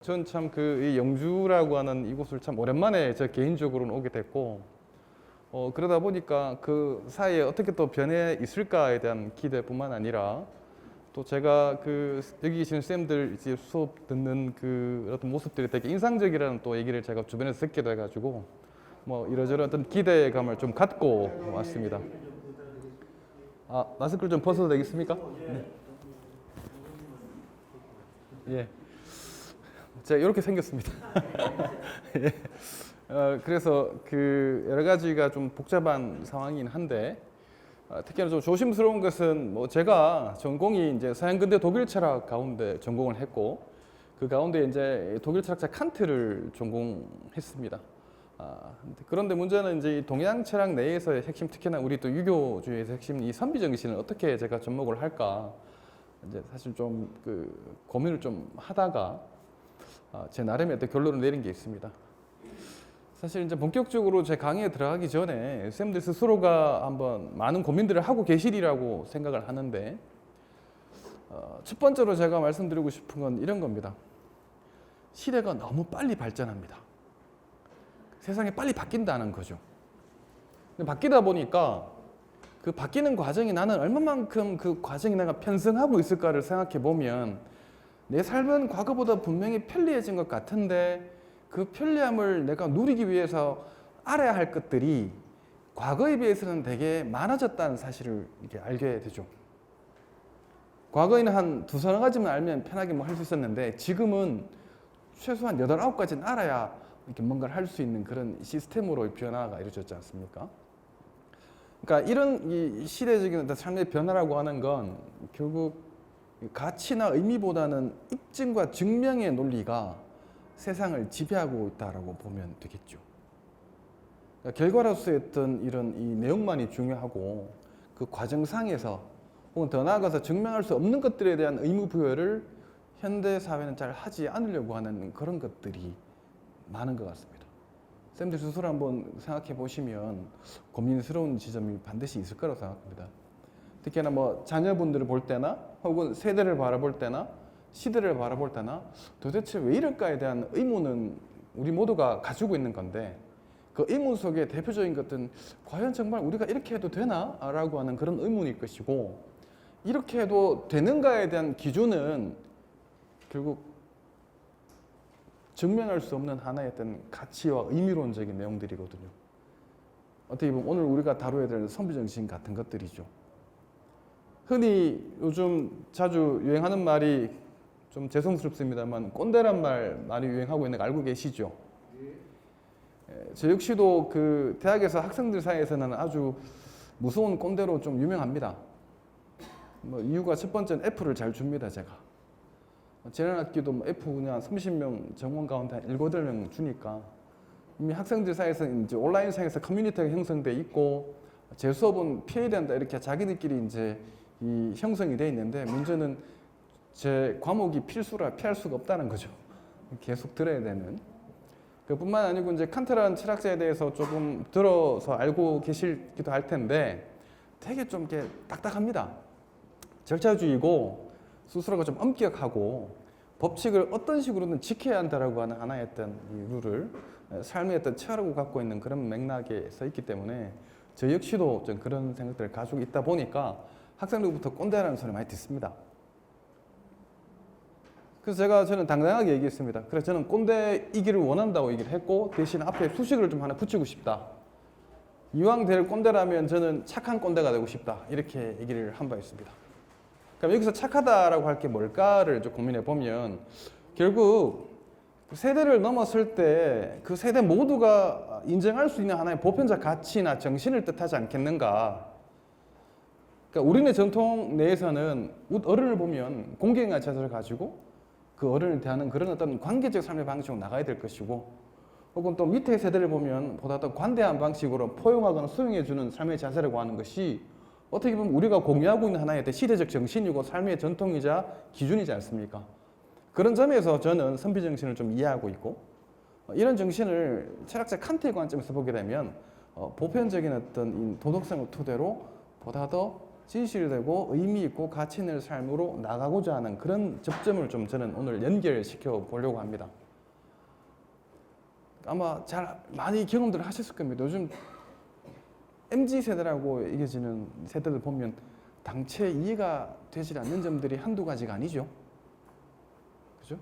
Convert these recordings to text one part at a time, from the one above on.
전 참 이 영주라고 하는 이곳을 참 오랜만에 저 개인적으로는 오게 됐고, 그러다 보니까 그 사이에 어떻게 또 변해 있을까에 대한 기대뿐만 아니라 또 제가 여기 계시는 쌤들 이제 수업 듣는 그 어떤 모습들이 되게 인상적이라는 또 얘기를 제가 주변에서 듣게 돼가지고 뭐 이러저러 어떤 기대감을 좀 갖고 왔습니다. 아, 마스크를 좀 벗어도 되겠습니까? 네. 예. 제가 이렇게 생겼습니다. 예. 그래서 여러 가지가 좀 복잡한 상황이긴 한데, 특히나 좀 조심스러운 것은 뭐 제가 전공이 이제 서양근대 독일 철학 가운데 전공을 했고, 그 가운데 이제 독일 철학자 칸트를 전공했습니다. 그런데 문제는 이제 이 동양 철학 내에서의 핵심, 특히나 우리 또 유교주의에서 핵심 이 선비 정신을 어떻게 제가 접목을 할까, 이제 사실 좀 고민을 좀 하다가 제 나름의 어떤 결론을 내린 게 있습니다. 사실 이제 본격적으로 제 강의에 들어가기 전에 쌤들 스스로가 한번 많은 고민들을 하고 계시리라고 생각을 하는데, 첫 번째로 제가 말씀드리고 싶은 건 이런 겁니다. 시대가 너무 빨리 발전합니다. 세상이 빨리 바뀐다는 거죠. 근데 바뀌다 보니까 그 바뀌는 과정이 나는 얼마만큼 그 과정이 내가 편승하고 있을까를 생각해 보면 내 삶은 과거보다 분명히 편리해진 것 같은데 그 편리함을 내가 누리기 위해서 알아야 할 것들이 과거에 비해서는 되게 많아졌다는 사실을 이렇게 알게 되죠. 과거에는 한 두서너 가지만 알면 편하게 뭐 할 수 있었는데 지금은 최소한 8, 9가지는 알아야 이렇게 뭔가를 할 수 있는 그런 시스템으로 변화가 이루어졌지 않습니까? 그러니까 이런 이 시대적인 삶의 변화라고 하는 건 결국 가치나 의미보다는 입증과 증명의 논리가 세상을 지배하고 있다라고 보면 되겠죠. 그러니까 결과로서의 어떤 이런 이 내용만이 중요하고 그 과정상에서 혹은 더 나아가서 증명할 수 없는 것들에 대한 의무 부여를 현대 사회는 잘 하지 않으려고 하는 그런 것들이 많은 것 같습니다. 쌤들 스스로 한번 생각해 보시면 고민스러운 지점이 반드시 있을 거라고 생각합니다. 특히나 뭐 자녀분들을 볼 때나 혹은 세대를 바라볼 때나 시대를 바라볼 때나 도대체 왜 이럴까에 대한 의문은 우리 모두가 가지고 있는 건데, 그 의문 속에 대표적인 것은 과연 정말 우리가 이렇게 해도 되나? 라고 하는 그런 의문일 것이고, 이렇게 해도 되는가에 대한 기준은 결국 증명할 수 없는 하나의 어떤 가치와 의미론적인 내용들이거든요. 어떻게 보면 오늘 우리가 다뤄야 될 선비정신 같은 것들이죠. 흔히 요즘 자주 유행하는 말이 좀 죄송스럽습니다만 꼰대란 말 많이 유행하고 있는 거 알고 계시죠? 저 역시도 그 대학에서 학생들 사이에서는 아주 무서운 꼰대로 좀 유명합니다. 뭐 이유가 첫 번째는 F를 잘 줍니다, 제가. 지난 학기도 뭐 F 그냥 30명 정원 가운데 한 7, 8명 주니까 이미 학생들 사이에서 이제 온라인상에서 커뮤니티가 형성돼 있고 제 수업은 피해야 된다 이렇게 자기들끼리 이제 이 형성이 돼 있는데, 문제는 제 과목이 필수라 피할 수가 없다는 거죠. 계속 들어야 되는. 그뿐만 아니고 이제 칸트라는 철학자에 대해서 조금 들어서 알고 계시기도 할 텐데 되게 좀 이렇게 딱딱합니다. 절차주의고 스스로가 좀 엄격하고 법칙을 어떤 식으로든 지켜야 한다라고 하는 하나의 어떤 이 룰을 삶의 어떤 철학을 갖고 있는 그런 맥락에 서 있기 때문에 저 역시도 좀 그런 생각들을 가지고 있다 보니까 학생들부터 꼰대라는 소리 많이 듣습니다. 그래서 저는 당당하게 얘기했습니다. 그래서 저는 꼰대이기를 원한다고 얘기를 했고, 대신 앞에 수식을 좀 하나 붙이고 싶다. 이왕 될 꼰대라면 저는 착한 꼰대가 되고 싶다. 이렇게 얘기를 한 바 있습니다. 그럼 여기서 착하다라고 할 게 뭘까를 좀 고민해 보면, 결국 세대를 넘었을 때 그 세대 모두가 인정할 수 있는 하나의 보편적 가치나 정신을 뜻하지 않겠는가. 그러니까 우리네 전통 내에서는 어른을 보면 공경의 자세를 가지고 그 어른을 대하는 그런 어떤 관계적 삶의 방식으로 나가야 될 것이고, 혹은 또 밑에 세대를 보면 보다 더 관대한 방식으로 포용하거나 수용해주는 삶의 자세라고 하는 것이 어떻게 보면 우리가 공유하고 있는 하나의 시대적 정신이고 삶의 전통이자 기준이지 않습니까? 그런 점에서 저는 선비 정신을 좀 이해하고 있고, 이런 정신을 철학자 칸트의 관점에서 보게 되면 보편적인 어떤 도덕성을 토대로 보다 더 진실되고 의미 있고 가치 있는 삶으로 나가고자 하는 그런 접점을 좀 저는 오늘 연결시켜 보려고 합니다. 아마 잘 많이 경험들 하셨을 겁니다. 요즘 MZ세대라고 이겨지는 세대들 보면 당최 이해가 되지 않는 점들이 한두 가지가 아니죠. 그죠?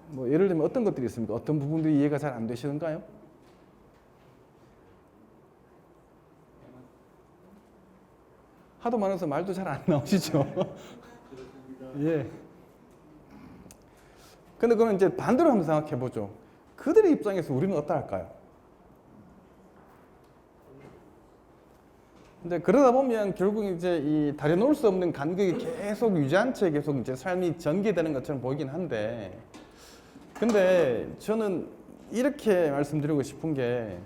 뭐 예를 들면 어떤 것들이 있습니까? 어떤 부분들이 이해가 잘 안 되시는가요? 하도 많아서 말도 잘 안 나오시죠. 예. 근데 그건 이제 반대로 한번 생각해 보죠. 그들의 입장에서 우리는 어떨까요? 근데 그러다 보면 결국 이제 이 다려놓을 수 없는 간격이 계속 유지한 채 계속 이제 삶이 전개되는 것처럼 보이긴 한데, 근데 저는 이렇게 말씀드리고 싶은 게,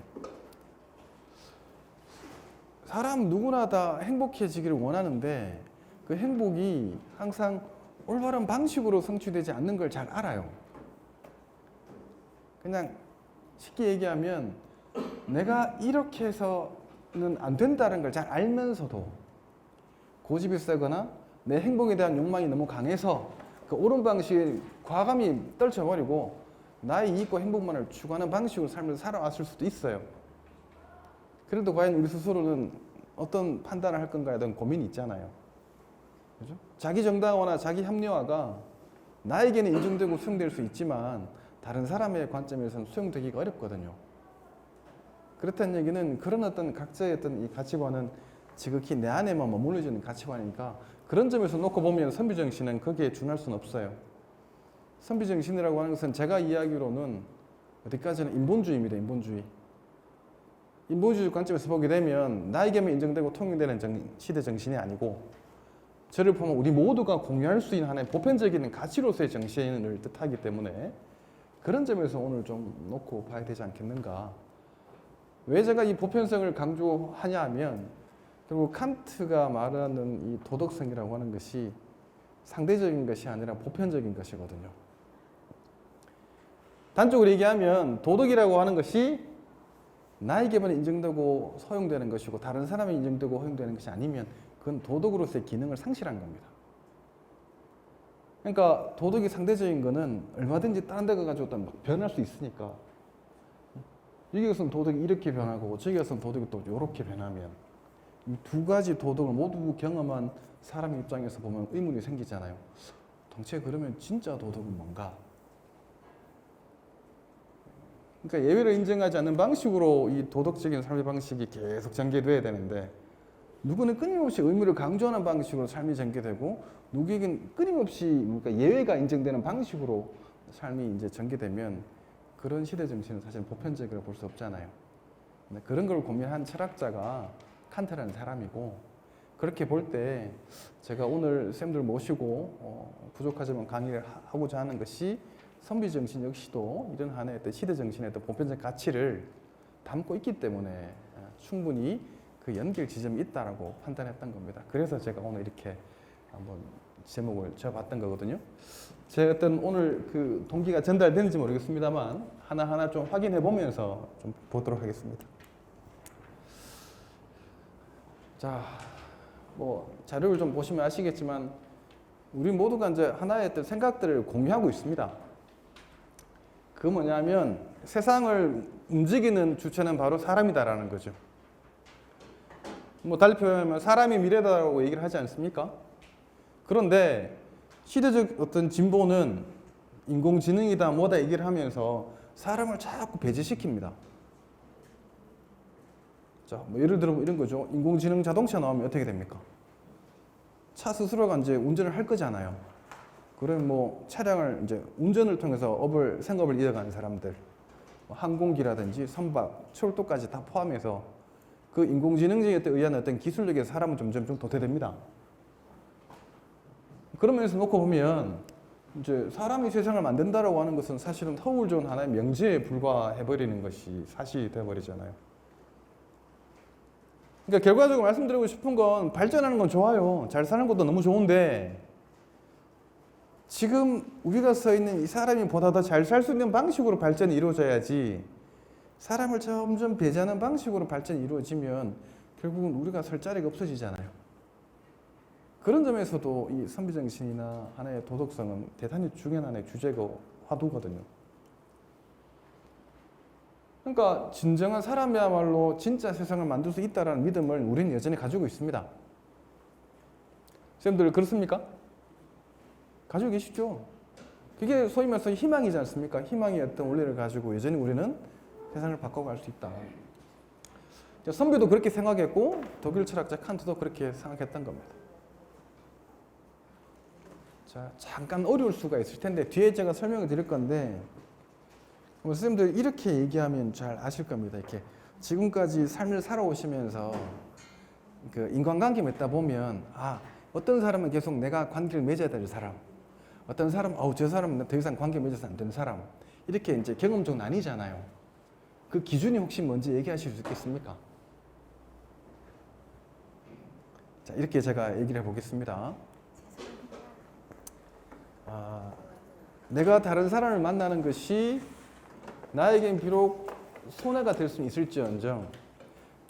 사람 누구나 다 행복해지기를 원하는데 그 행복이 항상 올바른 방식으로 성취되지 않는 걸 잘 알아요. 그냥 쉽게 얘기하면 내가 이렇게 해서는 안 된다는 걸 잘 알면서도 고집이 세거나 내 행복에 대한 욕망이 너무 강해서 그 옳은 방식에 과감히 떨쳐버리고 나의 이익과 행복만을 추구하는 방식으로 삶을 살아왔을 수도 있어요. 그래도 과연 우리 스스로는 어떤 판단을 할 건가에 대한 고민이 있잖아요. 그죠? 자기 정당화나 자기 합리화가 나에게는 인정되고 수용될 수 있지만 다른 사람의 관점에서는 수용되기가 어렵거든요. 그렇다는 얘기는 그런 어떤 각자의 어떤 이 가치관은 지극히 내 안에만 머물러져 있는 가치관이니까 그런 점에서 놓고 보면 선비정신은 거기에 준할 수는 없어요. 선비정신이라고 하는 것은 제가 이야기로는 어디까지는 인본주의입니다. 인본주의 관점에서 보게 되면 나에게만 인정되고 통용되는 시대 정신이 아니고 저를 포함한 우리 모두가 공유할 수 있는 하나의 보편적인 가치로서의 정신을 뜻하기 때문에 그런 점에서 오늘 좀 놓고 봐야 되지 않겠는가. 왜 제가 이 보편성을 강조하냐 하면 결국 칸트가 말하는 이 도덕성이라고 하는 것이 상대적인 것이 아니라 보편적인 것이거든요. 단적으로 얘기하면 도덕이라고 하는 것이 나에게만 인정되고 허용되는 것이고 다른 사람이 인정되고 허용되는 것이 아니면 그건 도덕으로서의 기능을 상실한 겁니다. 그러니까 도덕이 상대적인 거는 얼마든지 다른 데 가가지고 또 막 변할 수 있으니까 여기에서는 도덕이 이렇게 변하고 저기에서는 도덕이 또 이렇게 변하면 이 두 가지 도덕을 모두 경험한 사람 입장에서 보면 의문이 생기잖아요. 당최 그러면 진짜 도덕은 뭔가? 그러니까 예외를 인정하지 않는 방식으로 이 도덕적인 삶의 방식이 계속 전개돼야 되는데 누구는 끊임없이 의무를 강조하는 방식으로 삶이 전개되고 누구에겐 끊임없이 그러니까 예외가 인정되는 방식으로 삶이 이제 전개되면 그런 시대 정신은 사실 보편적이라고 볼 수 없잖아요. 근데 그런 걸 고민한 철학자가 칸트라는 사람이고 그렇게 볼 때 제가 오늘 쌤들 모시고 부족하지만 강의를 하고자 하는 것이 선비 정신 역시도 이런 하나의 시대 정신의 보편적 가치를 담고 있기 때문에 충분히 그 연결 지점이 있다라고 판단했던 겁니다. 그래서 제가 오늘 이렇게 한번 제목을 지어봤던 거거든요. 제 어떤 오늘 그 동기가 전달되는지 모르겠습니다만 하나하나 좀 확인해 보면서 좀 보도록 하겠습니다. 자, 뭐 자료를 좀 보시면 아시겠지만 우리 모두가 이제 하나의 어떤 생각들을 공유하고 있습니다. 그 뭐냐면 세상을 움직이는 주체는 바로 사람이다라는 거죠. 뭐 달리 표현하면 사람이 미래다라고 얘기를 하지 않습니까? 그런데 시대적 어떤 진보는 인공지능이다 뭐다 얘기를 하면서 사람을 자꾸 배제시킵니다. 자, 뭐 예를 들어 이런 거죠. 인공지능 자동차 나오면 어떻게 됩니까? 차 스스로가 이제 운전을 할 거잖아요. 그럼 뭐 차량을 이제 운전을 통해서 생업을 이어가는 사람들, 항공기라든지 선박, 철도까지 다 포함해서 그 인공지능에 의한 어떤 기술력의 사람은 점점 좀 도태됩니다. 그런 면에서 놓고 보면 이제 사람이 세상을 만든다라고 하는 것은 사실은 허울 좋은 하나의 명제에 불과해버리는 것이 사실이 되어버리잖아요. 그러니까 결과적으로 말씀드리고 싶은 건 발전하는 건 좋아요. 잘 사는 것도 너무 좋은데 지금 우리가 서 있는 이 사람이 보다 더 잘 살 수 있는 방식으로 발전이 이루어져야지 사람을 점점 배제하는 방식으로 발전이 이루어지면 결국은 우리가 설 자리가 없어지잖아요. 그런 점에서도 이 선비정신이나 하나의 도덕성은 대단히 중요한 하나의 주제고 화두거든요. 그러니까 진정한 사람이야말로 진짜 세상을 만들 수 있다는 믿음을 우리는 여전히 가지고 있습니다. 선생님들 그렇습니까? 가지고 계시죠? 그게 소위 말해서 희망이지 않습니까? 희망의 어떤 원리를 가지고 여전히 우리는 세상을 바꿔갈 수 있다. 선비도 그렇게 생각했고 독일 철학자 칸트도 그렇게 생각했던 겁니다. 자, 잠깐 어려울 수가 있을 텐데 뒤에 제가 설명을 드릴 건데 선생님들 이렇게 얘기하면 잘 아실 겁니다. 이렇게 지금까지 삶을 살아오시면서 그 인간관계 맺다 보면 어떤 사람은 계속 내가 관계를 맺어야 될 사람, 어떤 사람은 저 사람은 더 이상 관계 맺어서 안 되는 사람, 이렇게 이제 경험적 나뉘잖아요. 그 기준이 혹시 뭔지 얘기하실 수 있겠습니까? 자, 이렇게 제가 얘기를 해보겠습니다. 내가 다른 사람을 만나는 것이 나에겐 비록 손해가 될 수는 있을지언정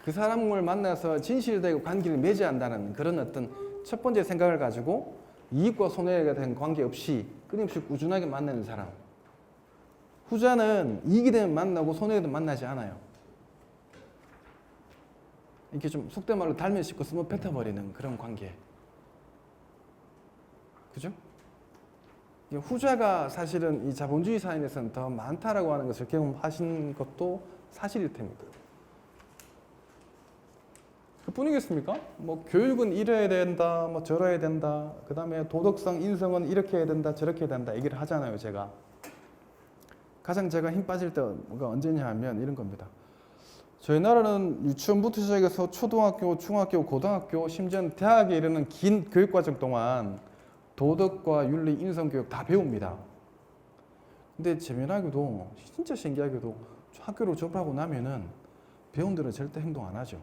그 사람을 만나서 진실되고 관계를 맺어야 한다는 그런 어떤 첫 번째 생각을 가지고 이익과 손해가 된 관계없이 끊임없이 꾸준하게 만나는 사람. 후자는 이익이 되면 만나고 손해가 되면 만나지 않아요. 이렇게 좀 속된 말로 달면 씻고 쓰면 뱉어버리는 그런 관계. 그죠? 후자가 사실은 이 자본주의 사회에서는 더 많다라고 하는 것을 경험하신 것도 사실일 텐입니다. 그뿐이겠습니까? 뭐 교육은 이래야 된다, 뭐 저래야 된다, 그 다음에 도덕성, 인성은 이렇게 해야 된다, 저렇게 해야 된다 얘기를 하잖아요, 제가. 가장 제가 힘 빠질 때가 언제냐 하면 이런 겁니다. 저희 나라는 유치원부터 시작해서 초등학교, 중학교, 고등학교, 심지어는 대학에 이르는 긴 교육과정 동안 도덕과 윤리, 인성교육 다 배웁니다. 근데 재미나게도 진짜 신기하게도 학교를 졸업하고 나면은 배운 대로 절대 행동 안 하죠.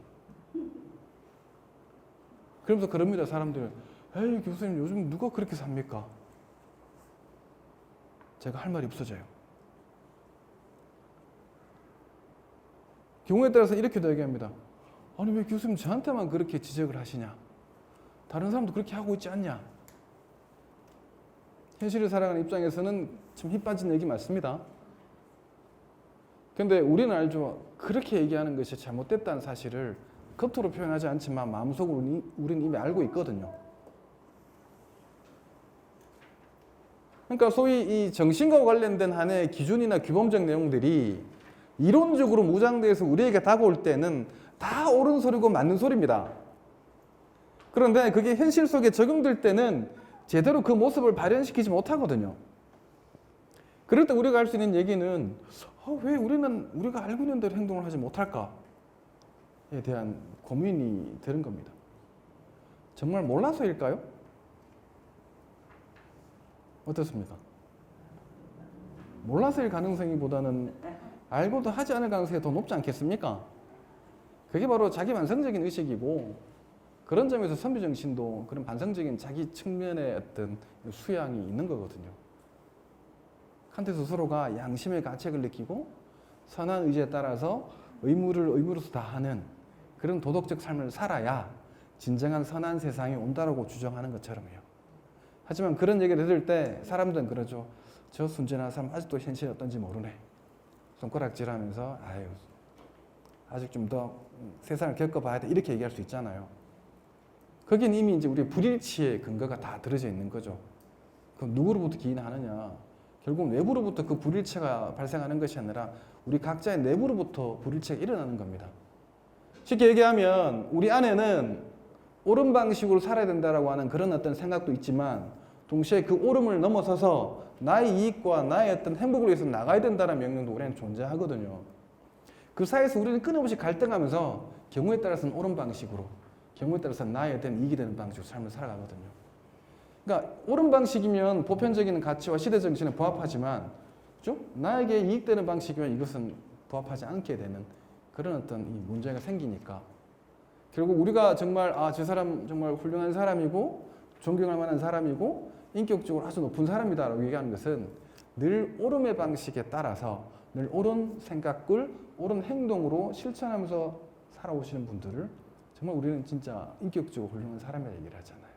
그러면서 그럽니다. 사람들은 에이 교수님 요즘 누가 그렇게 삽니까? 제가 할 말이 없어져요. 경우에 따라서 이렇게도 얘기합니다. 아니 왜 교수님 저한테만 그렇게 지적을 하시냐? 다른 사람도 그렇게 하고 있지 않냐? 현실을 살아가는 입장에서는 참 힘 빠진 얘기 맞습니다. 근데 우리는 알죠. 그렇게 얘기하는 것이 잘못됐다는 사실을 겉으로 표현하지 않지만 마음속으로 우리는 이미 알고 있거든요. 그러니까 소위 이 정신과 관련된 하나의 기준이나 규범적 내용들이 이론적으로 무장돼서 우리에게 다가올 때는 다 옳은 소리고 맞는 소리입니다. 그런데 그게 현실 속에 적용될 때는 제대로 그 모습을 발현시키지 못하거든요. 그럴 때 우리가 할 수 있는 얘기는 왜 우리는 우리가 알고 있는 대로 행동을 하지 못할까에 대한 고민이 되는 겁니다. 정말 몰라서일까요? 어떻습니까? 몰라서일 가능성이보다는 알고도 하지 않을 가능성이 더 높지 않겠습니까? 그게 바로 자기 반성적인 의식이고 그런 점에서 선비정신도 그런 반성적인 자기 측면의 어떤 수양이 있는 거거든요. 칸트 스스로가 양심의 가책을 느끼고 선한 의지에 따라서 의무를 의무로서 다하는 그런 도덕적 삶을 살아야 진정한 선한 세상이 온다라고 주장하는 것처럼요. 하지만 그런 얘기를 들을 때 사람들은 그러죠. 저 순진한 사람 아직도 현실이 어떤지 모르네. 손가락질하면서 아직 좀 더 세상을 겪어봐야 돼. 이렇게 얘기할 수 있잖아요. 거긴 이미 이제 우리의 불일치의 근거가 다 들어져 있는 거죠. 그럼 누구로부터 기인하느냐? 결국 외부로부터 그 불일치가 발생하는 것이 아니라 우리 각자의 내부로부터 불일치가 일어나는 겁니다. 쉽게 얘기하면 우리 안에는 옳은 방식으로 살아야 된다라고 하는 그런 어떤 생각도 있지만 동시에 그 옳음을 넘어서서 나의 이익과 나의 어떤 행복을 위해서 나가야 된다는 명령도 우리는 존재하거든요. 그 사이에서 우리는 끊임없이 갈등하면서 경우에 따라서는 옳은 방식으로, 경우에 따라서는 나의 어떤 이익이 되는 방식으로 삶을 살아가거든요. 그러니까 옳은 방식이면 보편적인 가치와 시대 정신에 부합하지만 그렇죠? 나에게 이익되는 방식이면 이것은 부합하지 않게 되는 그런 어떤 이 문제가 생기니까 결국 우리가 정말 저 사람 정말 훌륭한 사람이고 존경할 만한 사람이고 인격적으로 아주 높은 사람이다라고 얘기하는 것은 늘 옳음의 방식에 따라서 늘 옳은 생각을 옳은 행동으로 실천하면서 살아오시는 분들을 정말 우리는 진짜 인격적으로 훌륭한 사람이라 얘기를 하잖아요.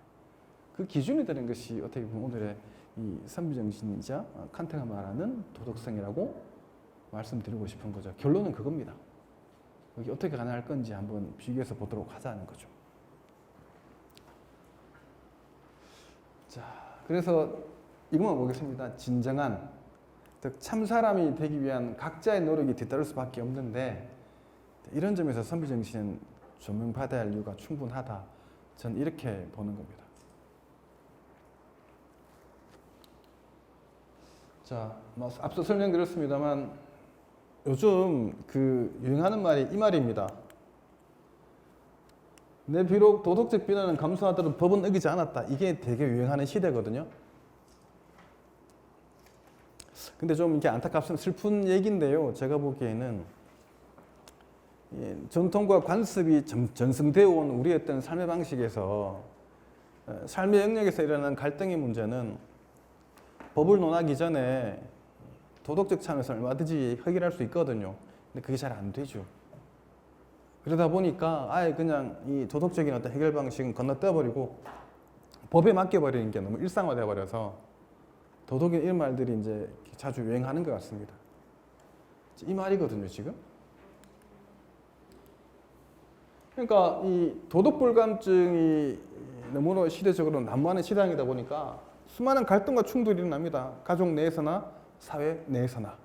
그 기준이 되는 것이 어떻게 보면 오늘의 이 선비정신이자 칸트가 말하는 도덕성이라고 말씀드리고 싶은 거죠. 결론은 그겁니다. 여기 어떻게 가능할 건지 한번 비교해서 보도록 하자는 거죠. 자, 그래서 이것만 보겠습니다. 진정한 즉 참 사람이 되기 위한 각자의 노력이 뒤따를 수밖에 없는데 이런 점에서 선비정신은 조명받아야 할 이유가 충분하다. 전 이렇게 보는 겁니다. 자, 뭐 앞서 설명드렸습니다만 요즘 그 유행하는 말이 이 말입니다. 내 비록 도덕적 비난은 감수하더라도 법은 어기지 않았다. 이게 되게 유행하는 시대거든요. 근데 좀 이게 안타깝습니다. 슬픈 얘기인데요. 제가 보기에는 전통과 관습이 전승되어 온 우리의 어떤 삶의 방식에서 삶의 영역에서 일어나는 갈등의 문제는 법을 논하기 전에 도덕적 차원에서 얼마든지 해결할 수 있거든요. 근데 그게 잘 안 되죠. 그러다 보니까 아예 그냥 이 도덕적인 어떤 해결 방식은 건너뛰어버리고 법에 맡겨버리는 게 너무 일상화되어 버려서 도덕의 이런 말들이 이제 자주 유행하는 것 같습니다. 이 말이거든요, 지금. 그러니까 이 도덕 불감증이 너무나 시대적으로 난무하는 시장이다 보니까 수많은 갈등과 충돌이 일어납니다. 가족 내에서나 사회 내에서나.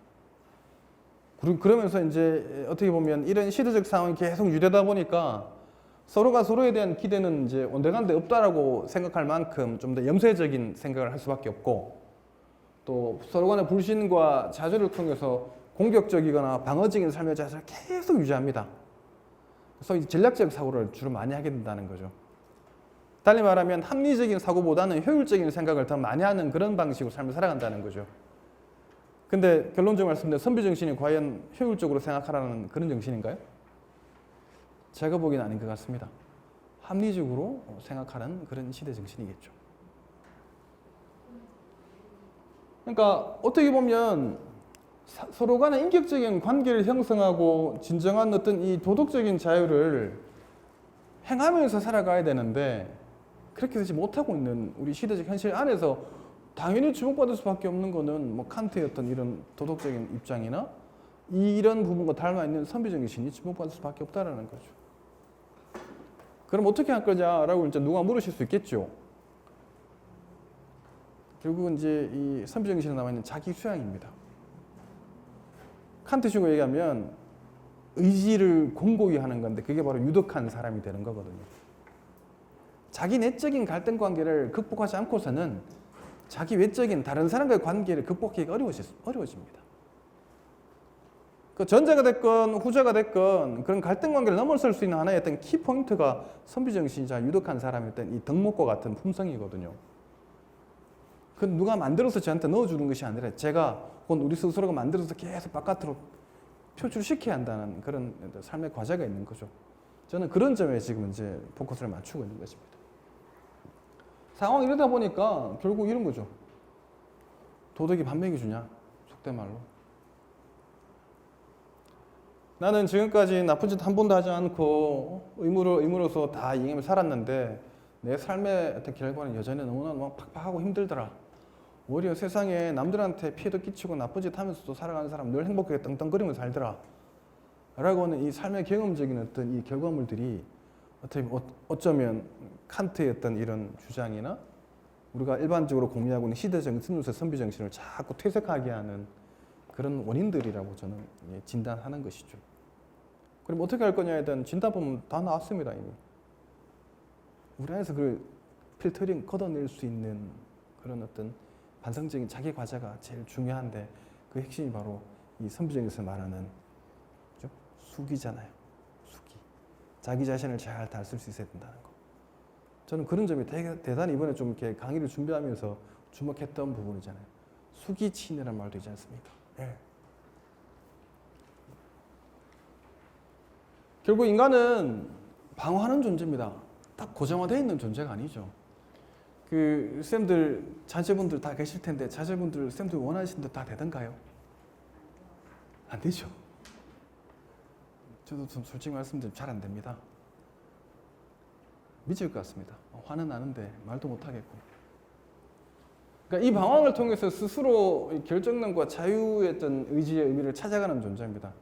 그러면서 이제 어떻게 보면 이런 시대적 상황이 계속 유지되다 보니까 서로가 서로에 대한 기대는 이제 온데간데 없다라고 생각할 만큼 좀 더 염세적인 생각을 할 수밖에 없고 또 서로 간의 불신과 자주를 통해서 공격적이거나 방어적인 삶의 자세를 계속 유지합니다. 그래서 이제 전략적 사고를 주로 많이 하게 된다는 거죠. 달리 말하면 합리적인 사고보다는 효율적인 생각을 더 많이 하는 그런 방식으로 삶을 살아간다는 거죠. 근데 결론적으로 말씀드리면 선비정신이 과연 효율적으로 생각하라는 그런 정신인가요? 제가 보기엔 아닌 것 같습니다. 합리적으로 생각하는 그런 시대 정신이겠죠. 그러니까 어떻게 보면 서로 간의 인격적인 관계를 형성하고 진정한 어떤 이 도덕적인 자유를 행하면서 살아가야 되는데 그렇게 되지 못하고 있는 우리 시대적 현실 안에서 당연히 주목받을 수밖에 없는 거는 뭐 칸트의 어떤 이런 도덕적인 입장이나 이런 부분과 닮아 있는 선비정신이 주목받을 수밖에 없다라는 거죠. 그럼 어떻게 할 거냐라고 이제 누가 물으실 수 있겠죠. 결국은 이제 이 선비정신에 남아 있는 자기 수양입니다. 칸트식으로 얘기하면 의지를 공고히 하는 건데 그게 바로 유덕한 사람이 되는 거거든요. 자기 내적인 갈등 관계를 극복하지 않고서는 자기 외적인 다른 사람과의 관계를 극복하기가 어려워집니다. 그 전자가 됐건 후자가 됐건 그런 갈등 관계를 넘어설 수 있는 하나의 어떤 키포인트가 선비정신이자 유덕한 사람의 어떤 이 덕목과 같은 품성이거든요. 그 누가 만들어서 저한테 넣어주는 것이 아니라 제가 혹은 우리 스스로가 만들어서 계속 바깥으로 표출시켜야 한다는 그런 삶의 과제가 있는 거죠. 저는 그런 점에 지금 이제 포커스를 맞추고 있는 것입니다. 상황이 이러다 보니까 결국 이런 거죠. 도덕이 밥 먹여주냐? 속된 말로. 나는 지금까지 나쁜 짓 한 번도 하지 않고 의무로서 다 이행하며 살았는데 내 삶의 어떤 결과는 여전히 너무나 막 팍팍하고 힘들더라. 오히려 세상에 남들한테 피해도 끼치고 나쁜 짓 하면서도 살아가는 사람 늘 행복하게 떵떵거리면서 살더라. 라고 하는 이 삶의 경험적인 어떤 이 결과물들이 어떻게 어쩌면 칸트의 어떤 이런 주장이나 우리가 일반적으로 공유하고 있는 시대적인 선비정신을 자꾸 퇴색하게 하는 그런 원인들이라고 저는 진단하는 것이죠. 그럼 어떻게 할 거냐에 대한 진단법은 다 나왔습니다, 이미. 우리 안에서 그 필터링 걷어낼 수 있는 그런 어떤 반성적인 자기 과제가 제일 중요한데 그 핵심이 바로 이 선비정신에서 말하는 수기잖아요. 수기. 자기 자신을 잘 다룰 수 있어야 된다는 거. 저는 그런 점이 대단히 이번에 좀 이렇게 강의를 준비하면서 주목했던 부분이잖아요. 수기치인이라는 말도 있지 않습니까? 네. 결국 인간은 방어하는 존재입니다. 딱 고정화되어 있는 존재가 아니죠. 그 쌤들 자제분들 다 계실 텐데 자제분들 쌤들 원하시는 대로 다 되던가요? 안 되죠. 저도 좀 솔직히 말씀드리면 잘 안 됩니다. 미칠 것 같습니다. 화는 나는데 말도 못하겠고. 그러니까 이 방황을 통해서 스스로 결정론과 자유의 어떤 의지의 의미를 찾아가는 존재입니다.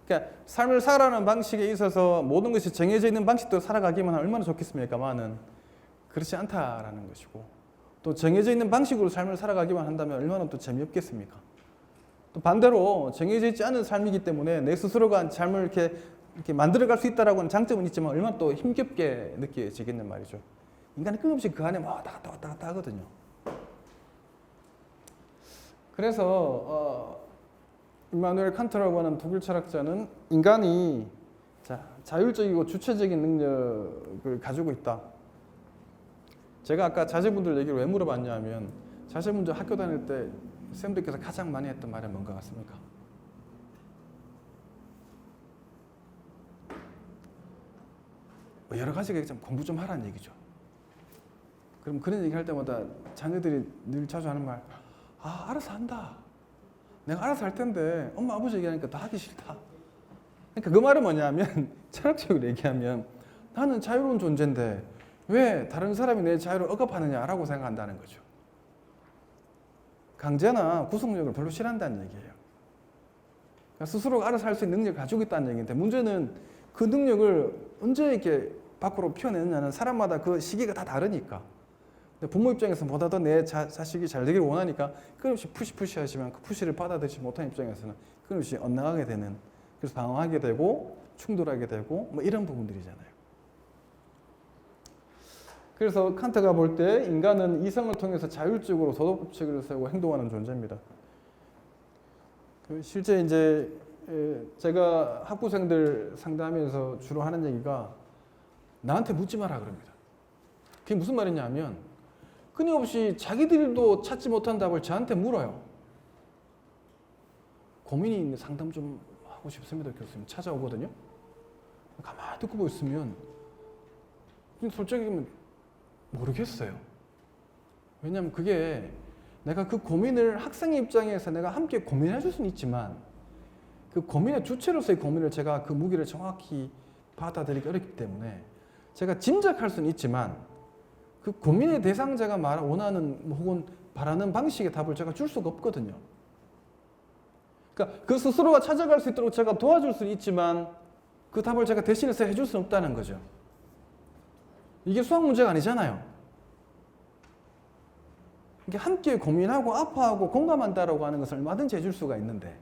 그러니까 삶을 살아가는 방식에 있어서 모든 것이 정해져 있는 방식대로 살아가기만 하면 얼마나 좋겠습니까만은 그렇지 않다라는 것이고, 또 정해져 있는 방식으로 삶을 살아가기만 한다면 얼마나 또 재미없겠습니까? 또 반대로 정해져 있지 않은 삶이기 때문에 내 스스로가 삶을 이렇게 만들어갈 수 있다라고는 장점은 있지만 얼마나 또 힘겹게 느껴지겠는 말이죠. 인간은 끊임없이 그 안에 왔다 갔다 하거든요. 그래서 임마누엘 칸트라고 하는 독일 철학자는 인간이 자율적이고 주체적인 능력을 가지고 있다. 제가 아까 자제분들 얘기를 왜 물어봤냐면, 자제분들 학교 다닐 때 선생님들께서 가장 많이 했던 말이 뭔가 같습니까? 여러 가지가 좀 공부 좀 하라는 얘기죠. 그럼 그런 얘기 할 때마다 자녀들이 늘 자주 하는 말, 알아서 한다. 내가 알아서 할 텐데 엄마 아버지 얘기하니까 다 하기 싫다. 그러니까 그 말은 뭐냐면, 철학적으로 얘기하면 나는 자유로운 존재인데 왜 다른 사람이 내 자유를 억압하느냐라고 생각한다는 거죠. 강제나 구속력을 별로 싫어한다는 얘기예요. 그러니까 스스로가 알아서 할 수 있는 능력을 가지고 있다는 얘기인데, 문제는 그 능력을 언제 이렇게 밖으로 피워내느냐는 사람마다 그 시기가 다 다르니까. 부모 입장에서는 보다 더 내 자식이 잘 되기를 원하니까 끊임없이 푸시 하지만 그 푸시를 받아들이지 못한 입장에서는 끊임없이 엇나가게 되는, 그래서 방황하게 되고 충돌하게 되고 뭐 이런 부분들이잖아요. 그래서 칸트가 볼 때 인간은 이성을 통해서 자율적으로 도덕법칙을 세우고 행동하는 존재입니다. 실제 이제 제가 학부생들 상담하면서 주로 하는 얘기가 나한테 묻지 마라 그럽니다. 그게 무슨 말이냐면, 끊임없이 자기들도 찾지 못한 답을 저한테 물어요. 고민이 있는 상담 좀 하고 싶습니다. 교수님 찾아오거든요. 가만히 듣고 있으면 솔직히 모르겠어요. 왜냐하면 그게 내가 그 고민을 학생의 입장에서 내가 함께 고민해 줄 수는 있지만 그 고민의 주체로서의 고민을 제가 그 무게를 정확히 받아들이기 어렵기 때문에 제가 짐작할 수는 있지만 그 고민의 대상자가 원하는 혹은 바라는 방식의 답을 제가 줄 수가 없거든요. 그러니까 그 스스로가 찾아갈 수 있도록 제가 도와줄 수는 있지만 그 답을 제가 대신해서 해줄 수는 없다는 거죠. 이게 수학 문제가 아니잖아요. 이게 함께 고민하고 아파하고 공감한다라고 하는 것을 얼마든지 해줄 수가 있는데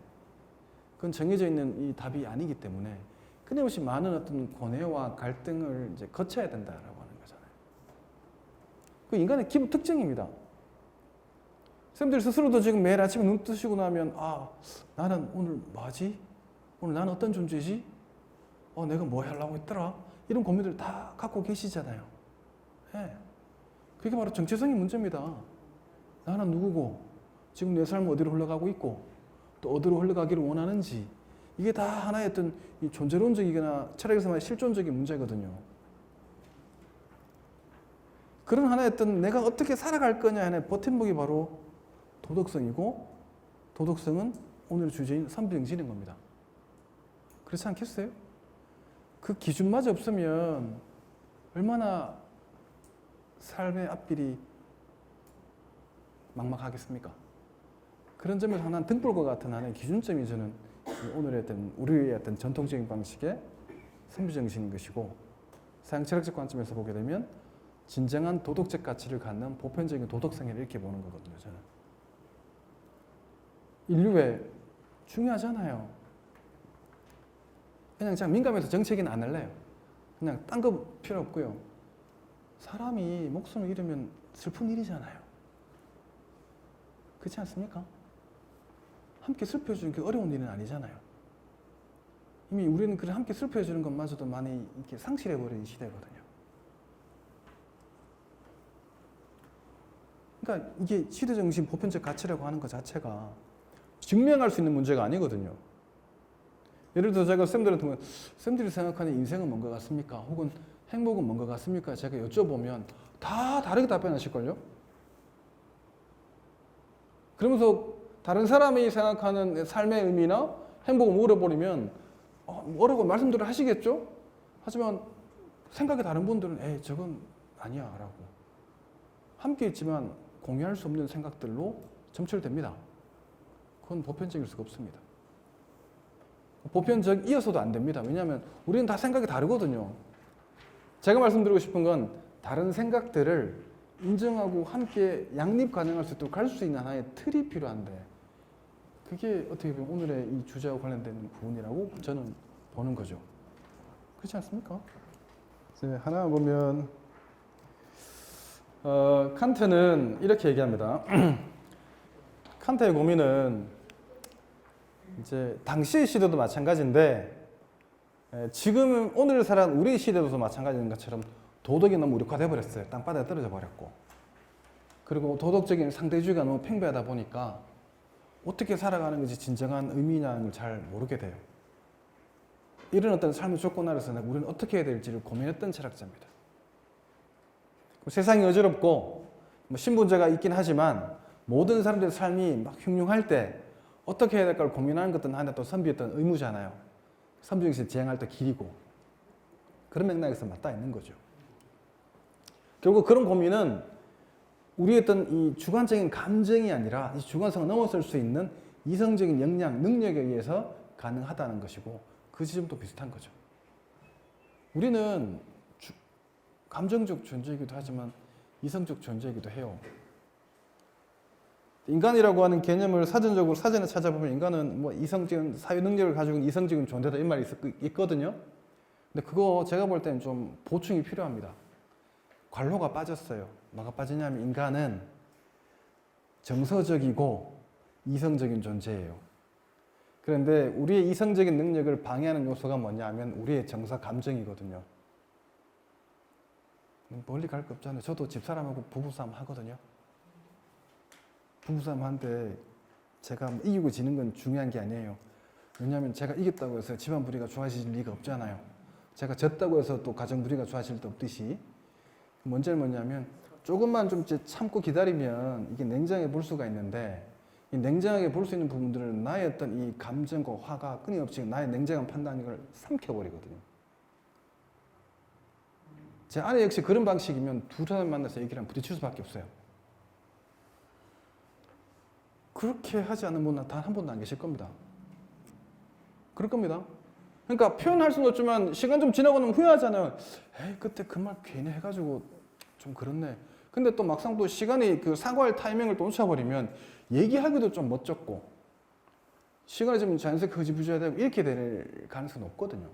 그건 정해져 있는 이 답이 아니기 때문에 끊임없이 많은 어떤 고뇌와 갈등을 이제 거쳐야 된다라고 하는 거잖아요. 그 인간의 기본 특징입니다. 선생님들 스스로도 지금 매일 아침에 눈 뜨시고 나면 나는 오늘 뭐하지? 오늘 나는 어떤 존재지? 내가 뭐 하려고 했더라? 이런 고민들 다 갖고 계시잖아요. 네. 그게 바로 정체성의 문제입니다. 나는 누구고 지금 내 삶은 어디로 흘러가고 있고 또 어디로 흘러가기를 원하는지, 이게 다 하나의 어떤 존재론적이거나 철학에서 말하는 실존적인 문제거든요. 그런 하나의 어떤 내가 어떻게 살아갈 거냐 하는 버팀목이 바로 도덕성이고, 도덕성은 오늘 주제인 선비정신인 겁니다. 그렇지 않겠어요? 그 기준마저 없으면 얼마나 삶의 앞길이 막막하겠습니까? 그런 점에서 하나는 등불과 같은 하나의 기준점이 저는 오늘의 어떤 우리의 어떤 전통적인 방식의 선비정신인 것이고, 서양철학적 관점에서 보게 되면 진정한 도덕적 가치를 갖는 보편적인 도덕성을 이렇게 보는 거거든요. 저는 인류에 중요하잖아요. 그냥 제가 민감해서 정치 얘기는 안 할래요. 그냥 딴 거 필요 없고요. 사람이 목숨을 잃으면 슬픈 일이잖아요. 그렇지 않습니까? 함께 슬퍼해주는 게 어려운 일은 아니잖아요. 이미 우리는 그런 함께 슬퍼해주는 것마저도 많이 이렇게 상실해버린 시대거든요. 그러니까 이게 시대정신 보편적 가치라고 하는 것 자체가 증명할 수 있는 문제가 아니거든요. 예를 들어 제가 쌤들한테 보면 쌤들이 생각하는 인생은 뭔가 같습니까? 혹은 행복은 뭔가 같습니까? 제가 여쭤보면 다 다르게 답변하실걸요? 그러면서 다른 사람이 생각하는 삶의 의미나 행복을 물어버리면 뭐라고 말씀들을 하시겠죠? 하지만 생각이 다른 분들은 에이 저건 아니야 라고 함께 있지만 공유할 수 없는 생각들로 점철됩니다. 그건 보편적일 수가 없습니다. 보편적이어서도 안 됩니다. 왜냐하면 우리는 다 생각이 다르거든요. 제가 말씀드리고 싶은 건 다른 생각들을 인정하고 함께 양립 가능할 수 있도록 할 수 있는 하나의 틀이 필요한데 그게 어떻게 보면 오늘의 이 주제와 관련된 부분이라고 저는 보는 거죠. 그렇지 않습니까? 이제 하나 보면 칸트는 이렇게 얘기합니다. 칸트의 고민은 이제 당시의 시대도 마찬가지인데 지금 오늘 살아가는 우리 시대도 마찬가지인 것처럼 도덕이 너무 무력화돼 버렸어요. 땅바닥에 떨어져 버렸고 그리고 도덕적인 상대주의가 너무 팽배하다 보니까 어떻게 살아가는 것이 진정한 의미냐는 걸 잘 모르게 돼요. 이런 어떤 삶의 조건 아래서 우리는 어떻게 해야 될지를 고민했던 철학자입니다. 세상이 어지럽고 신분제가 있긴 하지만 모든 사람들의 삶이 막 흉흉할 때 어떻게 해야 될까를 고민하는 것은 하나 또 선비였던 의무잖아요. 선비에서 지향할 때 길이고 그런 맥락에서 맞닿아 있는 거죠. 결국 그런 고민은 우리의 어떤 이 주관적인 감정이 아니라 이 주관성을 넘어설 수 있는 이성적인 역량, 능력에 의해서 가능하다는 것이고 그 지점도 비슷한 거죠. 우리는 감정적 존재이기도 하지만 이성적 존재이기도 해요. 인간이라고 하는 개념을 사전에 찾아보면 인간은 뭐 이성적인 사회 능력을 가지고 있는 이성적인 존재다 이 말이 있거든요. 근데 그거 제가 볼 때는 좀 보충이 필요합니다. 관로가 빠졌어요. 뭐가 빠지냐면 인간은 정서적이고 이성적인 존재예요. 그런데 우리의 이성적인 능력을 방해하는 요소가 뭐냐면 우리의 정서 감정이거든요. 멀리 갈 거 없잖아요. 저도 집사람하고 부부싸움 하거든요. 부부싸움 하는데 제가 이기고 지는 건 중요한 게 아니에요. 왜냐하면 제가 이겼다고 해서 집안 분위기가 좋아질 리가 없잖아요. 제가 졌다고 해서 또 가정 분위기가 좋아질 수 없듯이 문제는 뭐냐면 조금만 좀 참고 기다리면 이게 냉정하게 볼 수가 있는데 이 냉정하게 볼 수 있는 부분들은 나의 어떤 이 감정과 화가 끊임없이 나의 냉정한 판단을 삼켜버리거든요. 제 아내 역시 그런 방식이면 두 사람 만나서 얘기를 하면 부딪힐 수밖에 없어요. 그렇게 하지 않는 분은 단 한 분도 안 계실 겁니다. 그럴 겁니다. 그러니까 표현할 수는 없지만 시간 좀 지나고 나면 후회하잖아요. 에이 그때 그 말 괜히 해가지고 좀 그렇네. 근데 또 막상 또 시간이 그 사과할 타이밍을 또 놓쳐버리면 얘기하기도 좀 멋쩍고 시간이 좀 자연스럽게 흐지부지해야 되고 이렇게 될 가능성이 높거든요.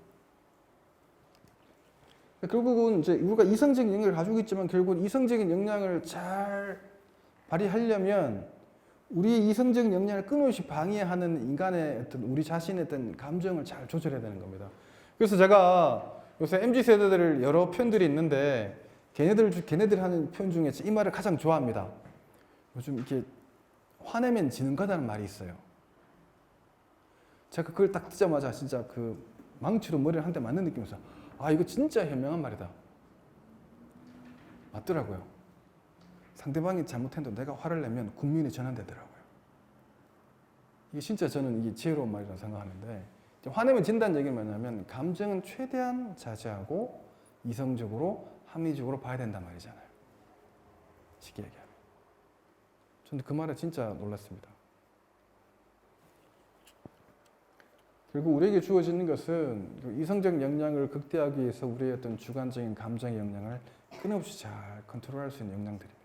결국은 이제 우리가 이성적인 역량을 가지고 있지만 결국은 이성적인 역량을 잘 발휘하려면 우리 이성적인 역량을 끊임없이 방해하는 인간의 어떤 우리 자신의 어떤 감정을 잘 조절해야 되는 겁니다. 그래서 제가 요새 MZ세대들 여러 표현들이 있는데 걔네들 하는 표현 중에 이 말을 가장 좋아합니다. 요즘 이렇게 화내면 지는 거다는 말이 있어요. 제가 그걸 딱 듣자마자 진짜 그 망치로 머리를 한 대 맞는 느낌이었어요. 아 이거 진짜 현명한 말이다. 맞더라고요. 상대방이 잘못했는데 내가 화를 내면 국민이 전환되더라고요. 이게 진짜 저는 이게 지혜로운 말이라고 생각하는데 화내면 진다는 얘기는 뭐냐면 감정은 최대한 자제하고 이성적으로 합리적으로 봐야 된단 말이잖아요. 쉽게 얘기하면. 저는 그 말에 진짜 놀랐습니다. 결국 우리에게 주어지는 것은 이성적 역량을 극대화하기 위해서 우리의 어떤 주관적인 감정의 역량을 끊임없이 잘 컨트롤할 수 있는 역량들입니다.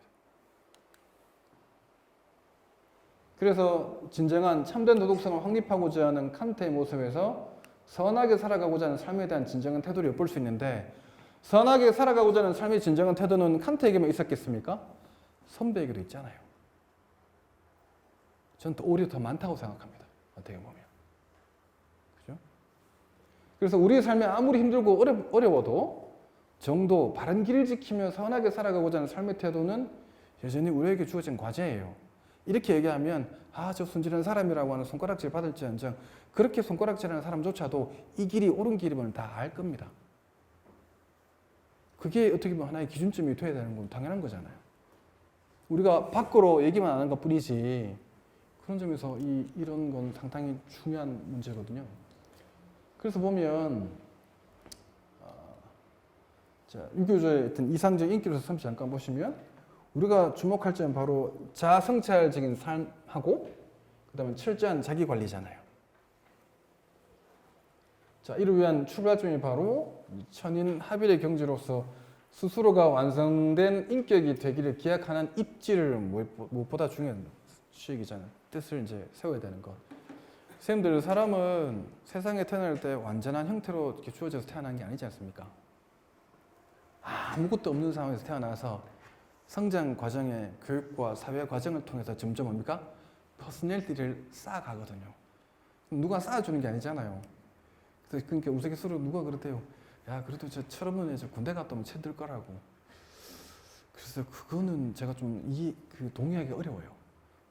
그래서 진정한 참된 도덕성을 확립하고자 하는 칸트의 모습에서 선하게 살아가고자 하는 삶에 대한 진정한 태도를 엿볼 수 있는데 선하게 살아가고자 하는 삶의 진정한 태도는 칸트에게만 있었겠습니까? 선배에게도 있잖아요. 저는 오히려 더 많다고 생각합니다. 어떻게 보면. 그죠? 그래서 우리의 삶이 아무리 힘들고 어려워도 정도, 바른 길을 지키며 선하게 살아가고자 하는 삶의 태도는 여전히 우리에게 주어진 과제예요. 이렇게 얘기하면 저 순진한 사람이라고 하는 손가락질 받을지언정 그렇게 손가락질하는 사람조차도 이 길이 옳은 길임을 다 알 겁니다. 그게 어떻게 보면 하나의 기준점이 돼야 되는 건 당연한 거잖아요. 우리가 밖으로 얘기만 안 하는 것 뿐이지 그런 점에서 이런 건 상당히 중요한 문제거든요. 그래서 보면 자, 유교조의 어떤 이상적 인기로서 섬시 잠깐 보시면 우리가 주목할 점은 바로 자아성찰적인 삶하고 그다음에 철저한 자기 관리잖아요. 자, 이를 위한 출발점이 바로 천인 합일의 경지로서 스스로가 완성된 인격이 되기를 기약하는 입지를 무엇보다 중요한 시기잖아요. 뜻을 이제 세워야 되는 것. 선생님들, 사람은 세상에 태어날 때 완전한 형태로 이렇게 주어져서 태어난 게 아니지 않습니까? 아무것도 없는 상황에서 태어나서 성장 과정의 교육과 사회 과정을 통해서 점점 뭡니까? 퍼스널리티를 쌓아가거든요. 누가 쌓아주는 게 아니잖아요. 그래서 그러니까 우스갯소리로 누가 그러대요. 야, 그래도 저 철없는 애 저 군대 갔다 오면 채들 거라고. 그래서 그거는 제가 좀 동의하기 어려워요.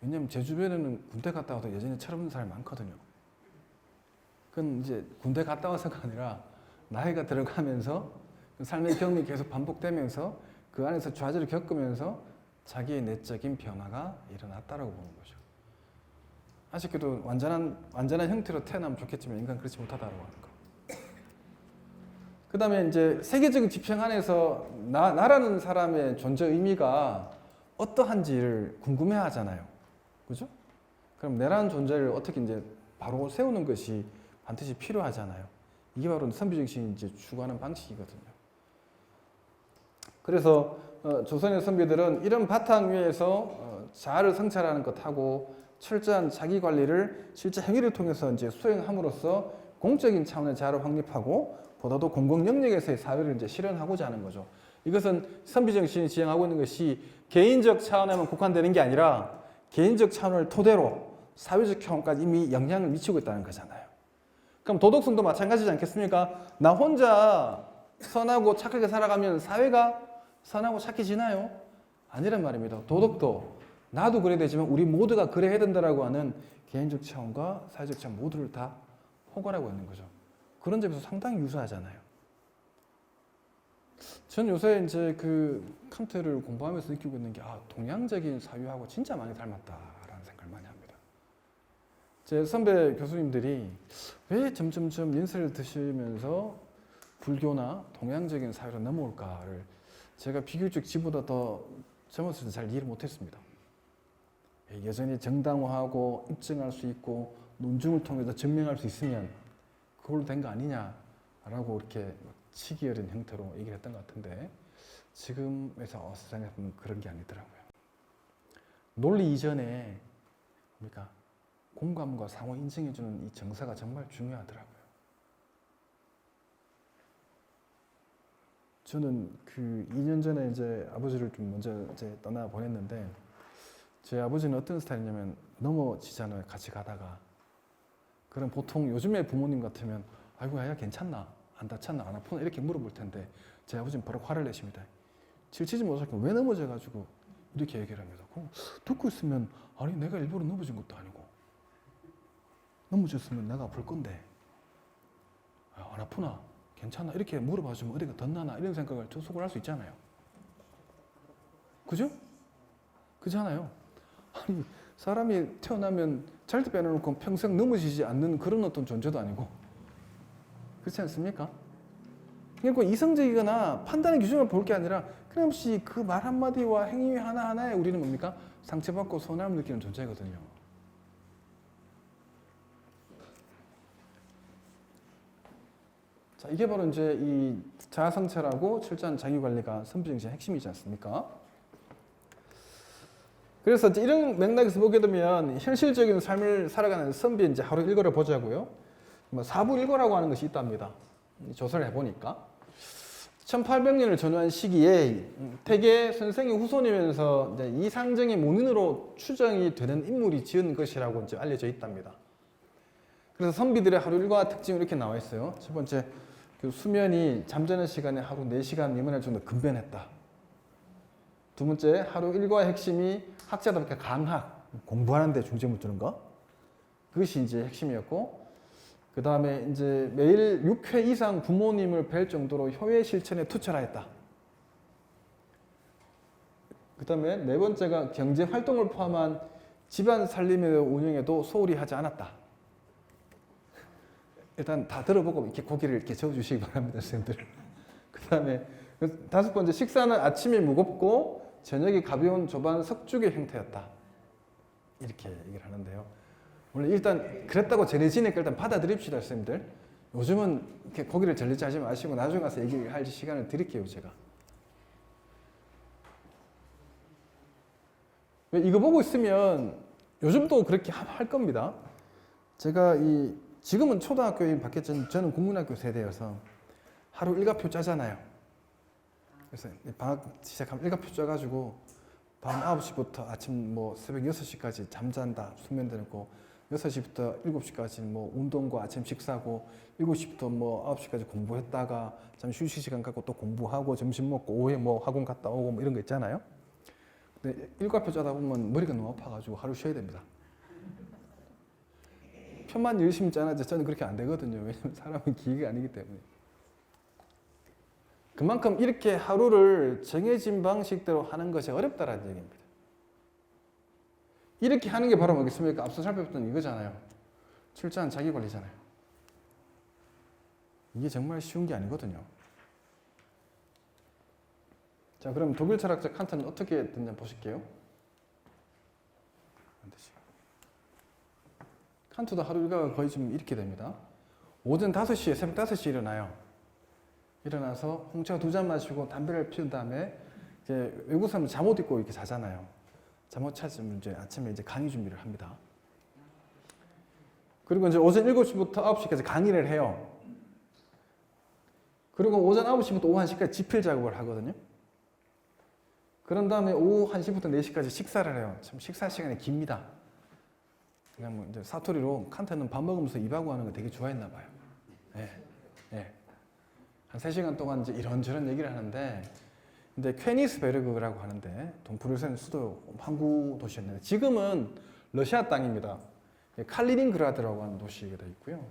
왜냐면 제 주변에는 군대 갔다 와도 여전히 철없는 사람이 많거든요. 그건 이제 군대 갔다 와서가 아니라 나이가 들어가면서 삶의 경험이 계속 반복되면서 그 안에서 좌절을 겪으면서 자기의 내적인 변화가 일어났다라고 보는 거죠. 아쉽게도 완전한 형태로 태어나면 좋겠지만 인간 그렇지 못하다라고 하는 거. 그 다음에 이제 세계적인 지평 안에서 나라는 사람의 존재 의미가 어떠한지를 궁금해 하잖아요. 그죠? 그럼 내라는 존재를 어떻게 이제 바로 세우는 것이 반드시 필요하잖아요. 이게 바로 선비정신이 이제 추구하는 방식이거든요. 그래서 조선의 선비들은 이런 바탕 위에서 자아를 성찰하는 것하고 철저한 자기 관리를 실제 행위를 통해서 이제 수행함으로써 공적인 차원의 자아를 확립하고 보다도 공공 영역에서의 사회를 이제 실현하고자 하는 거죠. 이것은 선비정신이 지향하고 있는 것이 개인적 차원에만 국한되는 게 아니라 개인적 차원을 토대로 사회적 차원까지 이미 영향을 미치고 있다는 거잖아요. 그럼 도덕성도 마찬가지지 않겠습니까? 나 혼자 선하고 착하게 살아가면 사회가 선하고 착해지나요? 아니란 말입니다. 도덕도 나도 그래야 되지만 우리 모두가 그래야 된다라고 하는 개인적 차원과 사회적 차원 모두를 다 포괄하고 있는 거죠. 그런 점에서 상당히 유사하잖아요. 전 요새 이제 그 칸트를 공부하면서 느끼고 있는 게 동양적인 사유하고 진짜 많이 닮았다라는 생각을 많이 합니다. 제 선배 교수님들이 왜 점점점 연세를 드시면서 불교나 동양적인 사유로 넘어올까를 제가 비교적 지보다 더 젊었을 때 잘 이해를 못했습니다. 여전히 정당화하고 입증할 수 있고 논증을 통해서 증명할 수 있으면 그걸로 된 거 아니냐라고 이렇게 치기 어린 형태로 얘기를 했던 것 같은데 지금에서 세상에 보면 그런 게 아니더라고요. 논리 이전에 그러니까 공감과 상호 인정해주는 이 정서가 정말 중요하더라고요. 저는 그 2년 전에 이제 아버지를 좀 먼저 이제 떠나 보냈는데 제 아버지는 어떤 스타일이냐면 넘어지잖아요. 같이 가다가. 그럼 보통 요즘에 부모님 같으면 아이고 야 괜찮나? 안 다쳤나? 안 아프나? 이렇게 물어볼 텐데 제 아버지는 바로 화를 내십니다. 질치지 못하고 왜 넘어져가지고 이렇게 얘기를 합니다. 듣고 있으면 아니 내가 일부러 넘어진 것도 아니고 넘어졌으면 내가 아플 건데 안 아프나? 괜찮아? 이렇게 물어봐주면 어디가 덧나나? 이런 생각을 접속을 할 수 있잖아요. 그죠? 그렇잖아요. 아니 사람이 태어나면 잘때 빼놓고 평생 넘어지지 않는 그런 어떤 존재도 아니고 그렇지 않습니까? 그러니까 이성적이거나 판단의 기준을 볼 게 아니라 끊임없이 그 말 한마디와 행위 하나하나에 우리는 뭡니까? 상처받고 서운함을 느끼는 존재거든요. 자, 이게 바로 이제 이 자아성찰하고 철저한 자기관리가 선비정신의 핵심이지 않습니까? 그래서 이제 이런 맥락에서 보게 되면 현실적인 삶을 살아가는 선비의 이제 하루 일과를 보자고요. 사부 일과라고 하는 것이 있답니다. 조사를 해보니까 1800년을 전후한 시기에 태계 선생의 후손이면서 이제 이상적인 문인으로 추정이 되는 인물이 지은 것이라고 이제 알려져 있답니다. 그래서 선비들의 하루 일과 특징이 이렇게 나와 있어요. 첫 번째, 그 수면이 잠자는 시간에 하루 4시간 미만할 정도 근변했다. 두 번째, 하루 일과의 핵심이 학자답게 강학, 공부하는 데 중점을 두는 것. 그것이 이제 핵심이었고, 그 다음에 이제 매일 6회 이상 부모님을 뵐 정도로 효의 실천에 투철하였다. 그 다음에 네 번째가 경제 활동을 포함한 집안 살림의 운영에도 소홀히 하지 않았다. 일단 다 들어보고 이렇게 고개를 이렇게 저어주시기 바랍니다, 선생님들. 그 다음에 다섯 번째, 식사는 아침이 무겁고 저녁이 가벼운 조반 석죽의 형태였다. 이렇게 얘기를 하는데요. 원래 일단 그랬다고 전해지니까 일단 받아들입시다, 선생님들. 요즘은 이렇게 고기를 절리지 하지 마시고 나중에 가서 얘기할 시간을 드릴게요, 제가. 이거 보고 있으면 요즘도 그렇게 할 겁니다. 제가 지금은 초등학교에 바뀌었지만 저는 국민학교 세대여서 하루 일과표 짜잖아요. 그래서 방학 시작하면 일과표 짜가지고 밤 9시부터 아침 뭐 새벽 6시까지 잠잔다, 숙면 들고 6시부터 7시까지 뭐 운동과 아침 식사고 7시부터 뭐 9시까지 공부했다가 잠시 휴식 시간 갖고 또 공부하고 점심 먹고 오후에 뭐 학원 갔다 오고 뭐 이런 거 있잖아요. 근데 일과표 짜다 보면 머리가 너무 아파가지고 하루 쉬어야 됩니다. 편만 열심히 짜야지 저는 그렇게 안 되거든요. 왜냐면 사람은 기계가 아니기 때문에. 그만큼 이렇게 하루를 정해진 방식대로 하는 것이 어렵다라는 얘기입니다. 이렇게 하는 게 바로 뭐겠습니까? 앞서 살펴봤던 이거잖아요. 철저한 자기관리잖아요. 이게 정말 쉬운 게 아니거든요. 자, 그럼 독일 철학자 칸트는 어떻게 됐냐 보실게요. 칸트도 하루 일과가 거의 좀 이렇게 됩니다. 오전 5시에, 새벽 5시에 일어나요. 일어나서 홍차 2잔 마시고 담배를 피운 다음에 이제 외국 사람은 잠옷 입고 이렇게 자잖아요. 잠옷 찾으면 이제 아침에 이제 강의 준비를 합니다. 그리고 이제 오전 7시부터 9시까지 강의를 해요. 그리고 오전 9시부터 오후 1시까지 집필 작업을 하거든요. 그런 다음에 오후 1시부터 4시까지 식사를 해요. 참 식사 시간이 깁니다. 그냥 뭐 이제 사투리로 칸트는 밥 먹으면서 입하고 하는 거 되게 좋아했나 봐요. 예. 예. 한 3시간 동안 이제 이런저런 얘기를 하는데, 근데 퀘니스베르그라고 하는데 동프루센 수도 항구 도시였는데 지금은 러시아 땅입니다. 칼리닝그라드라고 하는 도시가 되어 있고요.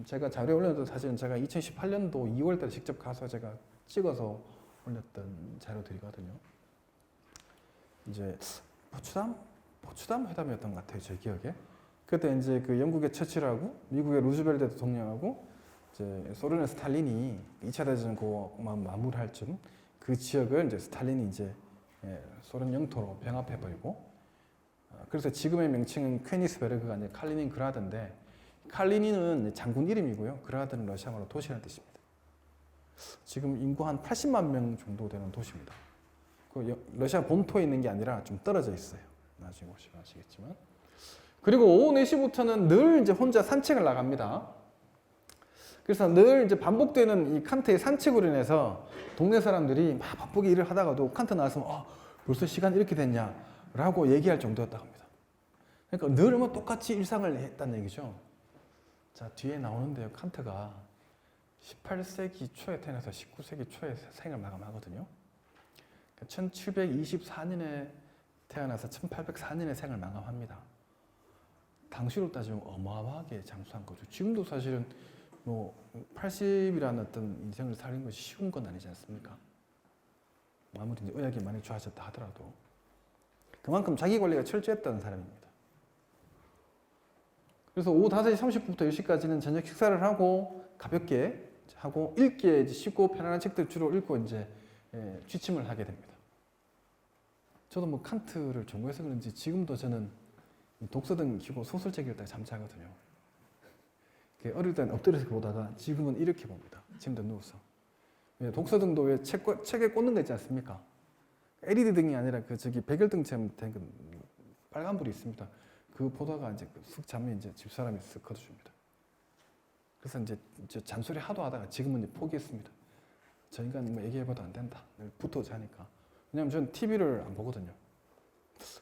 제가 자료에 올려놓은 사실은 제가 2018년도 2월달에 직접 가서 제가 찍어서 올렸던 자료들이거든요. 이제 포츠담 회담이었던 것 같아요, 제 기억에. 그때 이제 그 영국의 처칠하고 미국의 루즈벨트 대통령하고 이제 소련의 스탈린이 2차 대전 마무리할 쯤 그 지역을 이제 스탈린이 이제 소련 영토로 병합해버리고, 그래서 지금의 명칭은 퀘니스베르그가 아니라 칼리닝그라드인데, 칼리니는 장군 이름이고요. 그라드는 러시아말로 도시라는 뜻입니다. 지금 인구 한 80만 명 정도 되는 도시입니다. 러시아 본토에 있는 게 아니라 좀 떨어져 있어요. 나중에 보시면 아시겠지만. 그리고 오후 4시부터는 늘 이제 혼자 산책을 나갑니다. 그래서 늘 이제 반복되는 이 칸트의 산책으로 인해서 동네 사람들이 막 바쁘게 일을 하다가도 칸트 나왔으면 벌써 시간 이렇게 됐냐라고 얘기할 정도였다고 합니다. 그러니까 늘 뭐 똑같이 일상을 했다는 얘기죠. 자, 뒤에 나오는데요. 칸트가 18세기 초에 태어나서 19세기 초에 생을 마감하거든요. 1724년에 태어나서 1804년에 생을 마감합니다. 당시로 따지면 어마어마하게 장수한 거죠. 지금도 사실은 뭐 80이라는 어떤 인생을 살린 것이 쉬운 건 아니지 않습니까? 아무리 이제 의학이 많이 좋아졌다 하더라도 그만큼 자기 관리가 철저했다는 사람입니다. 그래서 오후 5시 30분부터 10시까지는 저녁 식사를 하고 가볍게 하고 읽기에 이제 쉽고 편안한 책들 주로 읽고 이제 취침을 하게 됩니다. 저도 뭐 칸트를 전공해서 그런지 지금도 저는 독서등 켜고 소설책 읽다가 잠자거든요. 어릴 때는 엎드려서 보다가 지금은 이렇게 봅니다. 침대 누워서. 독서등도 왜 책에 꽂는 거 있지 않습니까? LED 등이 아니라 그 저기 백열등처럼 된 그 빨간 불이 있습니다. 그거 보다가 이제 쑥 자면 이제 집사람이 쓱 걷어줍니다. 그래서 이제 잔소리 하도 하다가 지금은 이제 포기했습니다. 저 인간 뭐 얘기해봐도 안 된다. 붙어 자니까. 왜냐면 저는 TV를 안 보거든요.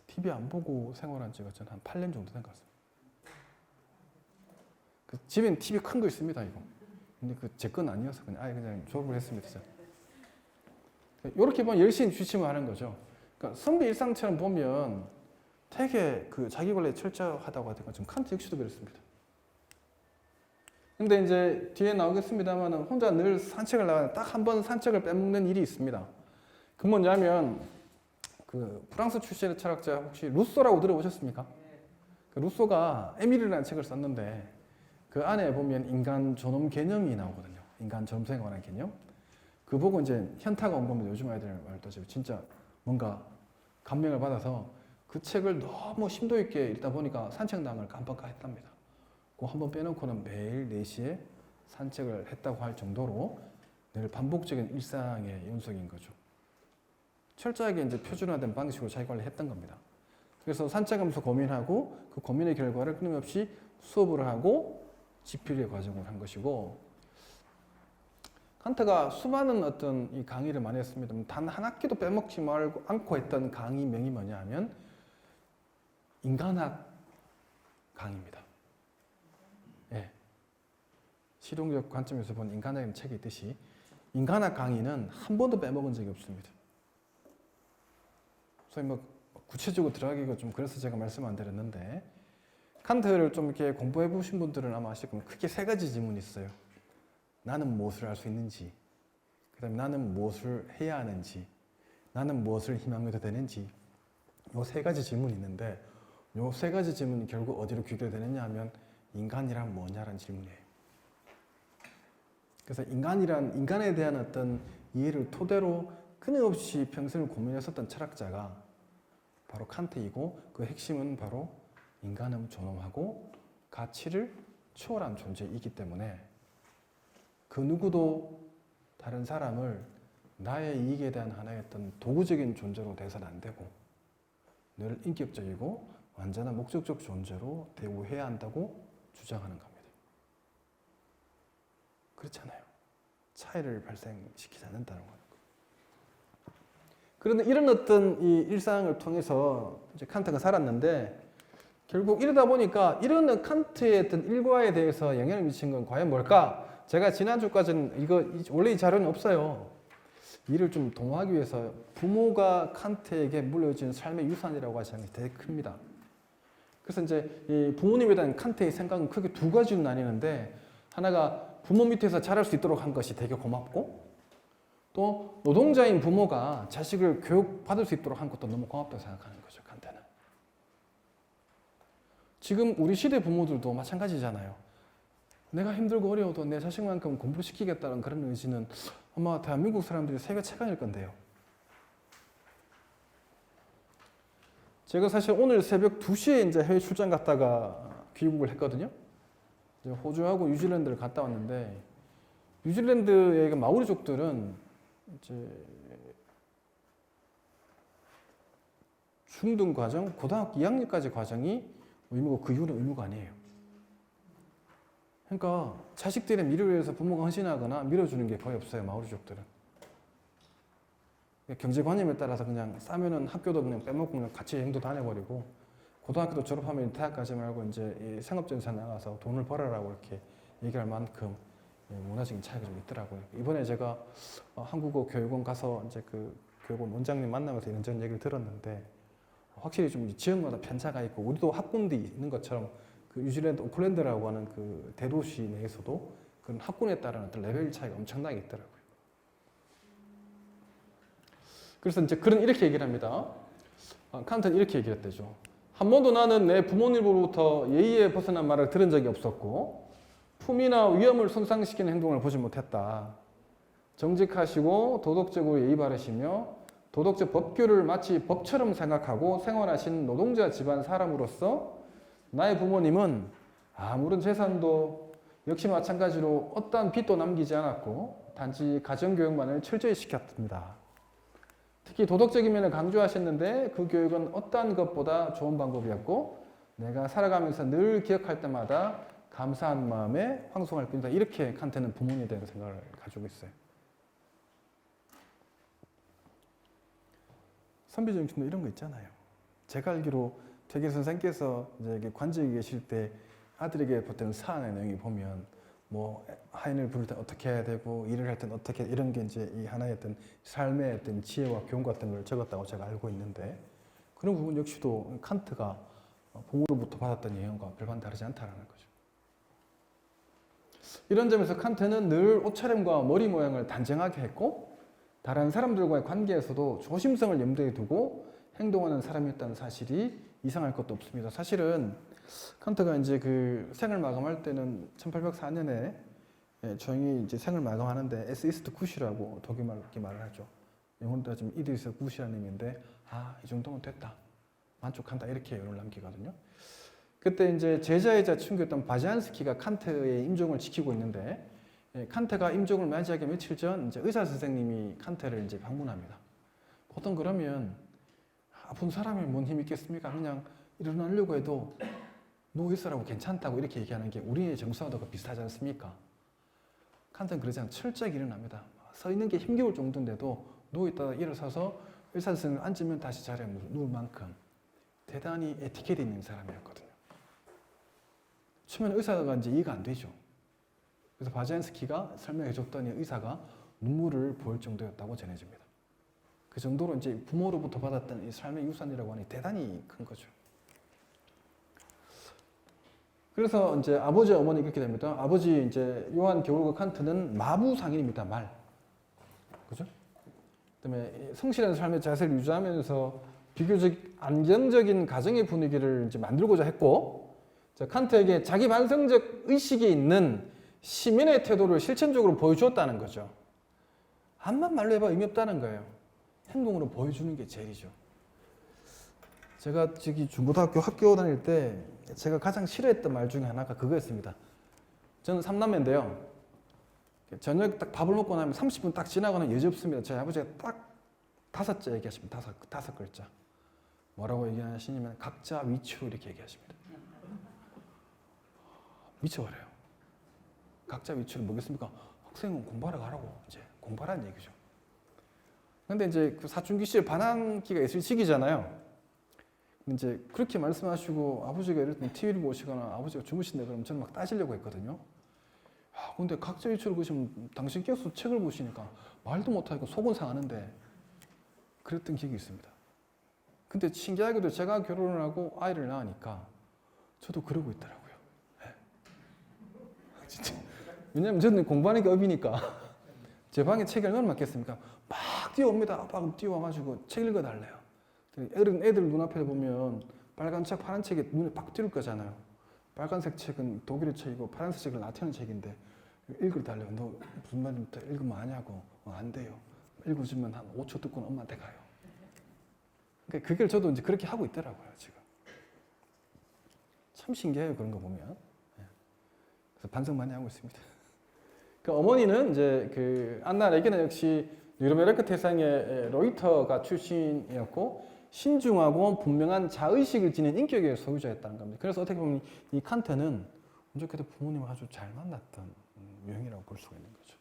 TV 안 보고 생활한 지가 저는 한 8년 정도 된 것 같습니다. 그 집에는 TV 큰 거 있습니다, 이거. 근데 그 제 건 아니어서 그냥 졸업을 했습니다. 이렇게 보면 열심히 취침을 하는 거죠. 그러니까 선비 일상처럼 보면 되게 그 자기 관리에 철저하다고 하더니 좀 칸트 역시도 그렇습니다. 근데 이제 뒤에 나오겠습니다만 혼자 늘 산책을 나가는 딱 한 번 산책을 빼먹는 일이 있습니다. 그 뭐냐면 그 프랑스 출신의 철학자 혹시 루소라고 들어보셨습니까? 그 루소가 에밀이라는 책을 썼는데 그 안에 보면 인간 존엄 개념이 나오거든요. 인간 존엄성에 관한 개념. 그 보고 이제 현타가 온 겁니다. 요즘 아이들 말도 진짜 뭔가 감명을 받아서 그 책을 너무 심도 있게 읽다 보니까 산책 나간 걸 깜빡했답니다. 그 한번 빼놓고는 매일 4시에 산책을 했다고 할 정도로 늘 반복적인 일상의 연속인 거죠. 철저하게 이제 표준화된 방식으로 자기 관리했던 겁니다. 그래서 산책하면서 고민하고 그 고민의 결과를 끊임없이 수업을 하고 집필의 과정을 한 것이고, 칸트가 수많은 어떤 이 강의를 많이 했습니다. 단 한 학기도 빼먹지 말고 않고 했던 강의명이 뭐냐 하면 인간학 강의입니다. 예. 실용적 관점에서 본 인간학이라는 책이 있듯이 인간학 강의는 한 번도 빼먹은 적이 없습니다. 소위 뭐 구체적으로 들어가기가 좀 그래서 제가 말씀 안 드렸는데, 칸트를 좀 이렇게 공부해 보신 분들은 아마 아실 겁니다. 크게 3가지 질문이 있어요. 나는 무엇을 할 수 있는지, 그 다음에 나는 무엇을 해야 하는지, 나는 무엇을 희망해도 되는지, 요 3가지 질문이 있는데, 요 3가지 질문이 결국 어디로 귀결되느냐 하면 인간이란 뭐냐라는 질문이에요. 그래서 인간에 대한 어떤 이해를 토대로 끊임없이 평생을 고민했었던 철학자가 바로 칸트이고, 그 핵심은 바로 인간은 존엄하고 가치를 초월한 존재이기 때문에 그 누구도 다른 사람을 나의 이익에 대한 하나의 어떤 도구적인 존재로 대해서는 안 되고 늘 인격적이고 완전한 목적적 존재로 대우해야 한다고 주장하는 겁니다. 그렇잖아요. 차이를 발생시키지 않는다는 거예요. 그런데 이런 어떤 이 일상을 통해서 이제 칸트가 살았는데, 결국 이러다 보니까 이런 칸트의 어떤 일과에 대해서 영향을 미친 건 과연 뭘까? 제가 지난주까지는 원래 이 자료는 없어요. 이를 좀 동화하기 위해서 부모가 칸트에게 물려준 삶의 유산이라고 하시는 게 되게 큽니다. 그래서 이제 이 부모님에 대한 칸트의 생각은 크게 2가지로 나뉘는데, 하나가 부모 밑에서 자랄 수 있도록 한 것이 되게 고맙고, 또 노동자인 부모가 자식을 교육받을 수 있도록 한 것도 너무 고맙다고 생각하는 거죠, 칸트는. 지금 우리 시대 부모들도 마찬가지잖아요. 내가 힘들고 어려워도 내 자식만큼 공부시키겠다는 그런 의지는 아마 대한민국 사람들이 세계 최강일 건데요. 제가 사실 오늘 새벽 2시에 이제 해외 출장 갔다가 귀국을 했거든요. 이제 호주하고 뉴질랜드를 갔다 왔는데, 뉴질랜드의 마오리족들은 이제 중등 과정, 고등학교 2학년까지 과정이 의무고 그 이후는 의무가 아니에요. 그러니까 자식들의 미래를 위해서 부모가 헌신하거나 밀어주는 게 거의 없어요, 마오리족들은. 경제관념에 따라서 그냥 싸면은 학교도 그냥 빼먹고 그냥 같이 여행도 다녀버리고, 고등학교도 졸업하면 대학 가지 말고 이제 상업전사 나가서 돈을 벌어라고 이렇게 얘기할 만큼 문화적인 차이가 좀 있더라고요. 이번에 제가 한국어 교육원 가서 이제 그 교육원 원장님 만나면서 이런저런 얘기를 들었는데, 확실히 좀 지역마다 편차가 있고, 우리도 학군도 있는 것처럼 그 뉴질랜드 오클랜드라고 하는 그 대도시 내에서도 그런 학군에 따른 어떤 레벨 차이가 엄청나게 있더라고요. 그래서 이제 이렇게 얘기를 합니다. 칸트는 이렇게 얘기를 했대죠. 한 번도 나는 내 부모님으로부터 예의에 벗어난 말을 들은 적이 없었고, 품위나 위엄을 손상시키는 행동을 보지 못했다. 정직하시고 도덕적으로 예의 바르시며 도덕적 법규를 마치 법처럼 생각하고 생활하신 노동자 집안 사람으로서 나의 부모님은 아무런 재산도 역시 마찬가지로 어떠한 빚도 남기지 않았고 단지 가정교육만을 철저히 시켰습니다. 특히 도덕적인 면을 강조하셨는데 그 교육은 어떠한 것보다 좋은 방법이었고 내가 살아가면서 늘 기억할 때마다 감사한 마음에 황송할 뿐이다. 이렇게 칸트는 부모님에 대한 생각을 가지고 있어요. 선비정신도 이런 거 있잖아요. 제가 알기로 퇴계 선생께서 이제 관직에 계실 때 아들에게 보통 사안의 내용이 보면 뭐 하인을 부를 때 어떻게 해야 되고 일을 할 때는 어떻게 이런 게 이제 이 하나의 어떤 삶의 어떤 지혜와 교훈 같은 걸 적었다고 제가 알고 있는데 그런 부분 역시도 칸트가 부모로부터 받았던 영향과 별반 다르지 않다라는 거죠. 이런 점에서 칸트는 늘 옷차림과 머리 모양을 단정하게 했고 다른 사람들과의 관계에서도 조심성을 염두에 두고 행동하는 사람이었다는 사실이 이상할 것도 없습니다. 사실은 칸트가 이제 그 생을 마감할 때는 1804년에 조용히 이제 생을 마감하는데 Es ist gut이라고 독일말로 이렇게 말을 하죠. 영어로 따지면 it is gut이라는 의미인데 이 정도면 됐다. 만족한다. 이렇게 여론을 남기거든요. 그때 이제 제자이자 친구였던 바지안스키가 칸트의 임종을 지키고 있는데 칸트가 임종을 맞이하기 며칠 전 이제 의사 선생님이 칸트를 이제 방문합니다. 보통 그러면 아픈 사람이 뭔 힘이 있겠습니까? 그냥 일어나려고 해도 누워 있으라고 괜찮다고 이렇게 얘기하는 게 우리의 정서와도 비슷하지 않습니까? 칸트는 그러지 않아요. 철저하게 일어납니다. 서 있는 게 힘겨울 정도인데도 누워 있다가 일어서서 의사 선생님 앉으면 다시 자리에 누울 만큼 대단히 에티켓이 있는 사람이었거든요. 처음에는 의사가 이제 이해가 안 되죠. 그래서 바지안스키가 설명해 줬더니 의사가 눈물을 보일 정도였다고 전해집니다. 그 정도로 이제 부모로부터 받았던 이 삶의 유산이라고 하니 대단히 큰 거죠. 그래서 이제 아버지 어머니 그렇게 됩니다. 아버지 이제 요한 게오르크 칸트는 마부 상인입니다. 말. 그죠? 그다음에 성실한 삶의 자세를 유지하면서 비교적 안정적인 가정의 분위기를 이제 만들고자 했고, 칸트에게 자기 반성적 의식이 있는 시민의 태도를 실천적으로 보여주었다는 거죠. 암만 말로 해봐 의미 없다는 거예요. 행동으로 보여주는 게 제일이죠. 제가 저기 중고등학교 학교 다닐 때 제가 가장 싫어했던 말 중에 하나가 그거였습니다. 저는 3남매인데요. 저녁 딱 밥을 먹고 나면 30분 딱 지나고는 여지 없습니다. 저희 아버지가 딱 5자 얘기하십니다. 다섯 글자. 뭐라고 얘기하시냐면 각자 위치로 이렇게 얘기하십니다. 미쳐버려요. 각자 위치를 뭐겠습니까? 학생은 공부하러 가라고 이제 공부하라는 얘기죠. 근데 이제 그 사춘기 시절 반항기가 있을 시기잖아요. 이제 그렇게 말씀하시고 아버지가 예를 들면 TV를 보시거나 아버지가 주무신다 그러면 저는 막 따지려고 했거든요. 근데 각자 위치를 보시면 당신 깨어서 책을 보시니까 말도 못하고 속은 상하는데 그랬던 기억이 있습니다. 근데 신기하게도 제가 결혼을 하고 아이를 낳으니까 저도 그러고 있더라고요. 네. 진짜. 왜냐면 저는 공부하는 게 업이니까 제 방에 책이 얼마나 많겠습니까? 막 뛰어옵니다. 아빠가 뛰어와가지고 책 읽어달래요. 애들 눈앞에 보면 빨간 책, 파란 책이 눈에 팍 띄울 거잖아요. 빨간색 책은 독일의 책이고 파란색 책은 라틴어 책인데 읽어달래요. 너 무슨 말인지 읽으면 아냐고. 안 돼요. 읽어주면 한 5초 듣고는 엄마한테 가요. 그러니까 그걸 저도 이제 그렇게 하고 있더라고요, 지금. 참 신기해요, 그런 거 보면. 그래서 반성 많이 하고 있습니다. 그 어머니는 이제 그 안나 레게는 역시 뉴르메르크 태상의 로이터가 출신이었고 신중하고 분명한 자의식을 지닌 인격의 소유자였다는 겁니다. 그래서 어떻게 보면 이 칸트는 운전께도 부모님을 아주 잘 만났던 유형이라고 볼 수가 있는 거죠.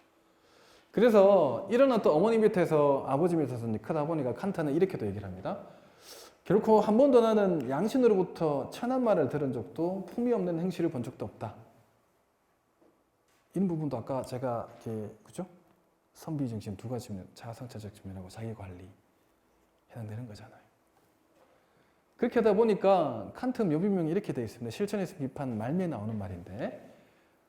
그래서 이런 어떤 어머니 밑에서 아버지 밑에서 크다 보니까 칸트는 이렇게도 얘기를 합니다. 결코 한 번도 나는 양신으로부터 천한 말을 들은 적도 품위 없는 행실을 본 적도 없다. 이런 부분도 아까 제가 이렇게 그죠? 선비 중심 두 가지 측면, 자아성찰적 측면하고 자기 관리 해당되는 거잖아요. 그렇게 하다 보니까 칸트 묘비명이 이렇게 되어 있습니다. 실천에서 비판 말미에 나오는 말인데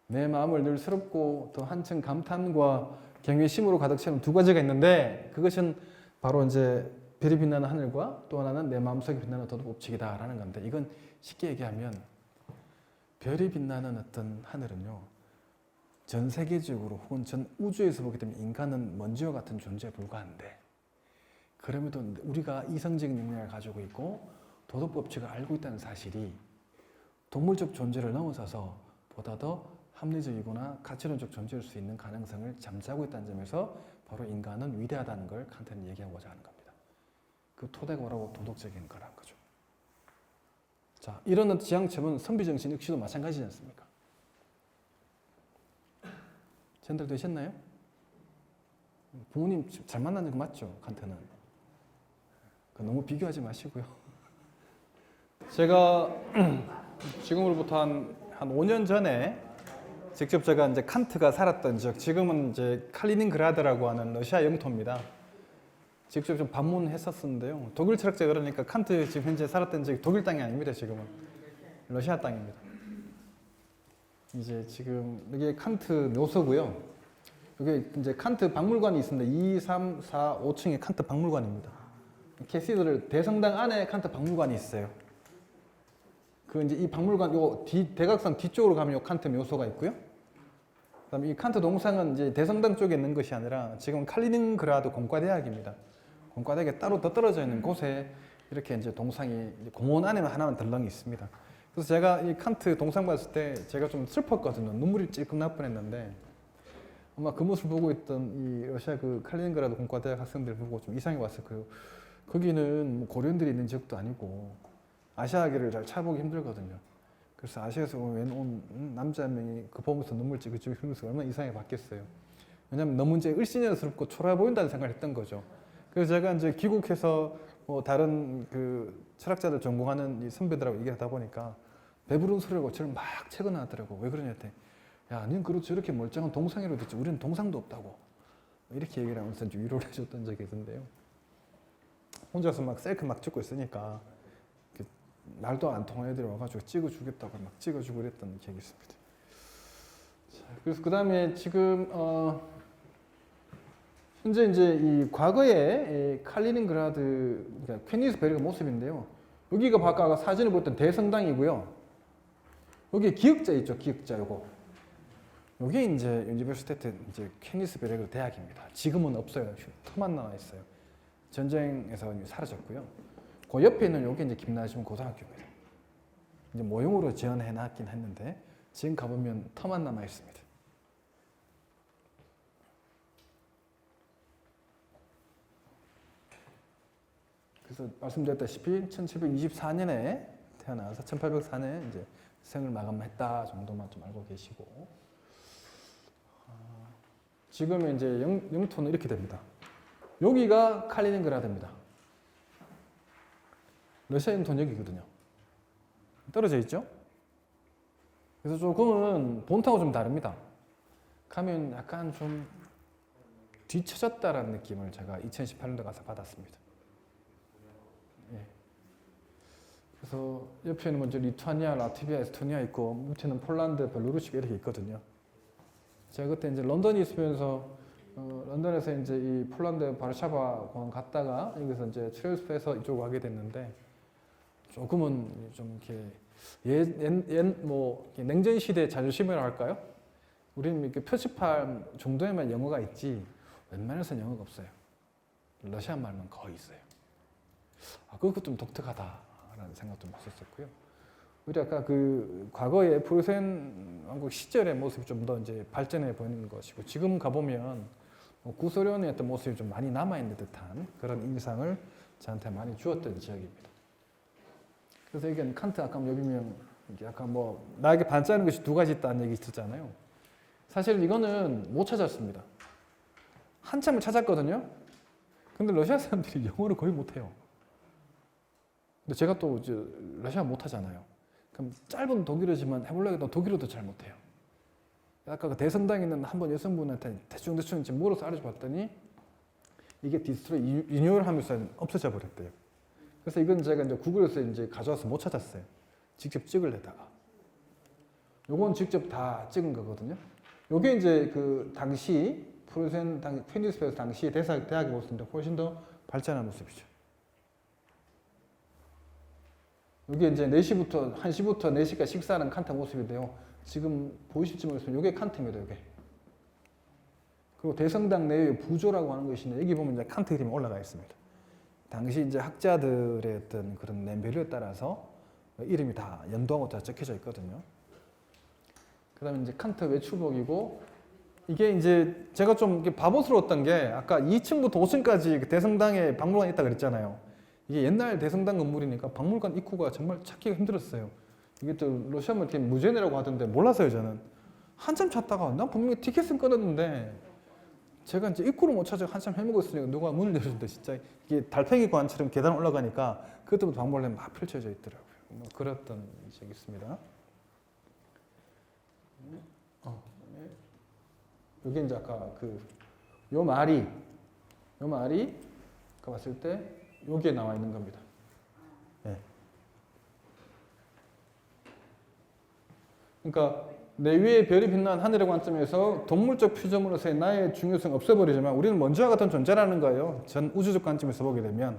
내 마음을 늘 새롭고 또 한층 감탄과 경외심으로 가득 채운 두 가지가 있는데 그것은 바로 이제 별이 빛나는 하늘과 또 하나는 내 마음속에 빛나는 도덕법칙이다라는 건데 이건 쉽게 얘기하면 별이 빛나는 어떤 하늘은요 전 세계적으로 혹은 전 우주에서 보게 되면 인간은 먼지와 같은 존재에 불과한데 그럼에도 우리가 이성적인 능력을 가지고 있고 도덕법칙을 알고 있다는 사실이 동물적 존재를 넘어서서 보다 더 합리적이거나 가치론적 존재일 수 있는 가능성을 잠자고 있다는 점에서 바로 인간은 위대하다는 걸 칸트는 얘기하고자 하는 겁니다. 그 토대가 뭐라고 도덕적인 거라는 거죠. 자, 이런 지향점은 선비정신 역시도 마찬가지지 않습니까? 전달 되셨나요? 부모님 잘 만나는 거 맞죠? 칸트는. 너무 비교하지 마시고요. 제가 지금으로부터 한 5년 전에 직접 제가 이제 칸트가 살았던 지역, 지금은 이제 칼리닝그라드라고 하는 러시아 영토입니다. 직접 좀 방문했었는데요. 독일 철학자 그러니까 칸트 지금 현재 살았던 지역이 독일 땅이 아닙니다. 지금은 러시아 땅입니다. 이제 지금 여기 칸트 묘소고요. 여기 이제 칸트 박물관이 있습니다. 2, 3, 4, 5층의 칸트 박물관입니다. 캐시드럴 대성당 안에 칸트 박물관이 있어요. 그 이제 이 박물관 요 대각선 뒤쪽으로 가면 요 칸트 묘소가 있고요. 그다음에 이 칸트 동상은 이제 대성당 쪽에 있는 것이 아니라 지금 칼리닝그라드 공과대학입니다. 공과대학에 따로 더 떨어져 있는 곳에 이렇게 이제 동상이 공원 안에만 하나만 덜렁이 있습니다. 그래서 제가 이 칸트 동상 봤을 때 제가 좀 슬펐거든요. 눈물이 찔끔 날 뻔했는데 아마 그 모습을 보고 있던 이 러시아 그 칼리닝그라드 공과대학 학생들 보고 좀 이상이 왔을 거예요. 거기는 뭐 고려인들이 있는 지역도 아니고 아시아계를 잘 찾아보기 힘들거든요. 그래서 아시아에서 온 남자 한 명이 그 보면서 눈물 찌그찌그 흘리면서 얼마나 이상하게 봤겠어요. 왜냐면 너무 이제 을씨년스럽고 초라해 보인다는 생각을 했던 거죠. 그래서 제가 이제 귀국해서 뭐 다른 그 철학자들 전공하는 이 선배들하고 얘기하다 보니까 배부른 소리라고 저를 막 채근하더라고. 왜 그러냐 했더니 야, 넌 그렇지 저렇게 멀쩡한 동상이라도 됐지 우리는 동상도 없다고. 이렇게 얘기를 하면서 이제 위로를 해줬던 적이 있는데요. 혼자서 막 셀카 막 찍고 있으니까 말도 안 통하는 애들이 와가지고 찍어주겠다고 막 찍어주고 그랬던 기억이 있습니다. 자, 그래서 그 다음에 지금 현재 이제 이 과거의 칼리닝그라드 그러니까 퀘니스베르그 모습인데요. 여기가 아까 사진을 보던 대성당이고요. 여기 기역자 있죠, 기역자 요거. 요게 이제 유니버시테트 이제 퀘니스베르그 대학입니다. 지금은 없어요. 터만 나와 있어요. 전쟁에서 사라졌고요. 그 옆에 있는 요게 이제 김나시움 고등학교입니다. 이제 모형으로 지원해 놨긴 했는데 지금 가보면 터만 남아 있습니다. 그래서 말씀드렸다시피 1724년에 태어나서 1804년에 이제 생을 마감했다 정도만 좀 알고 계시고 지금의 이제 영토는 이렇게 됩니다. 여기가 칼리닝그라드입니다. 러시아 영토는 여기거든요. 떨어져 있죠? 그래서 조금은 본토하고 좀 다릅니다. 가면 약간 좀 뒤처졌다라는 느낌을 제가 2018년도 가서 받았습니다. 예. 그래서 옆에는 먼저 리투아니아, 라트비아, 에스토니아 있고 밑에는 폴란드, 벨로루시 이렇게 있거든요. 제가 그때 이제 런던에 있으면서 런던에서 이제 이 폴란드 바르샤바 공항 갔다가 여기서 이제 트레스프에서 이쪽으로 가게 됐는데 조금은 좀 이렇게 뭐 냉전 시대 자존심이라고 할까요? 우리는 이렇게 표지판 정도에만 영어가 있지 웬만해서는 영어가 없어요. 러시아 말만 거의 있어요. 그것도 좀 독특하다라는 생각 좀 했었고요. 우리 아까 그 과거의 프로센 왕국 시절의 모습이 좀 더 이제 발전해 보이는 것이고 지금 가보면 구소련의 어떤 모습이 좀 많이 남아있는 듯한 그런 인상을 저한테 많이 주었던 지역입니다. 그래서 이게 칸트 아까 여기면 약간 뭐 나에게 반짝이는 것이 두 가지 있다는 얘기 있었잖아요. 사실 이거는 못 찾았습니다. 한참을 찾았거든요. 근데 러시아 사람들이 영어를 거의 못해요. 근데 제가 또 이제 러시아 못하잖아요. 그럼 짧은 독일어지만 해보려고 해도 독일어도 잘 못해요. 아까 그 대성당에 있는 한 번 여성분한테 대충 이제 물어서 알려봤더니 이게 디스트로이 인용을 하면서 없어져 버렸대요. 그래서 이건 제가 이제 구글에서 이제 가져와서 못 찾았어요. 직접 찍으려다가. 요건 직접 다 찍은 거거든요. 요게 이제 그 당시 프로센 퀘니스베르 당시 대학의 모습인데 훨씬 더 발전한 모습이죠. 이게 이제 4시부터 1시부터 4시까지 식사하는 칸트 모습인데요. 지금 보이실지 모르겠지만 이게 칸트입니다. 이게. 그리고 대성당 내의 부조라고 하는 것인데 여기 보면 이제 칸트 이름이 올라가 있습니다. 당시 이제 학자들의 어떤 그런 nem별에 따라서 이름이 다 연도하고 다 적혀져 있거든요. 그다음에 이제 칸트 외출복이고 이게 이제 제가 좀 바보스러웠던 게 아까 2층부터 5층까지 그 대성당에 박물관이 있다 그랬잖아요. 이게 옛날 대성당 건물이니까 박물관 입구가 정말 찾기가 힘들었어요. 이게 또 러시아말 이렇게 무제네라고 하던데 몰라서요 저는. 한참 찾다가 난 분명히 티켓은 끊었는데 제가 이제 입구를 못 찾아 한참 헤매고 있으니까 누가 문을 열어준대. 진짜 이게 달팽이 관처럼 계단 올라가니까 그때부터 박물관에 막 펼쳐져 있더라고요. 뭐 그랬던 적이 있습니다. 이게 이제 아까 요 말이 아까 봤을 때 여기에 나와 있는 겁니다. 네. 그러니까 내 위에 별이 빛나는 하늘의 관점에서 동물적 표정으로서의 나의 중요성 없어버리지만 우리는 먼지와 같은 존재라는 거예요. 전 우주적 관점에서 보게 되면.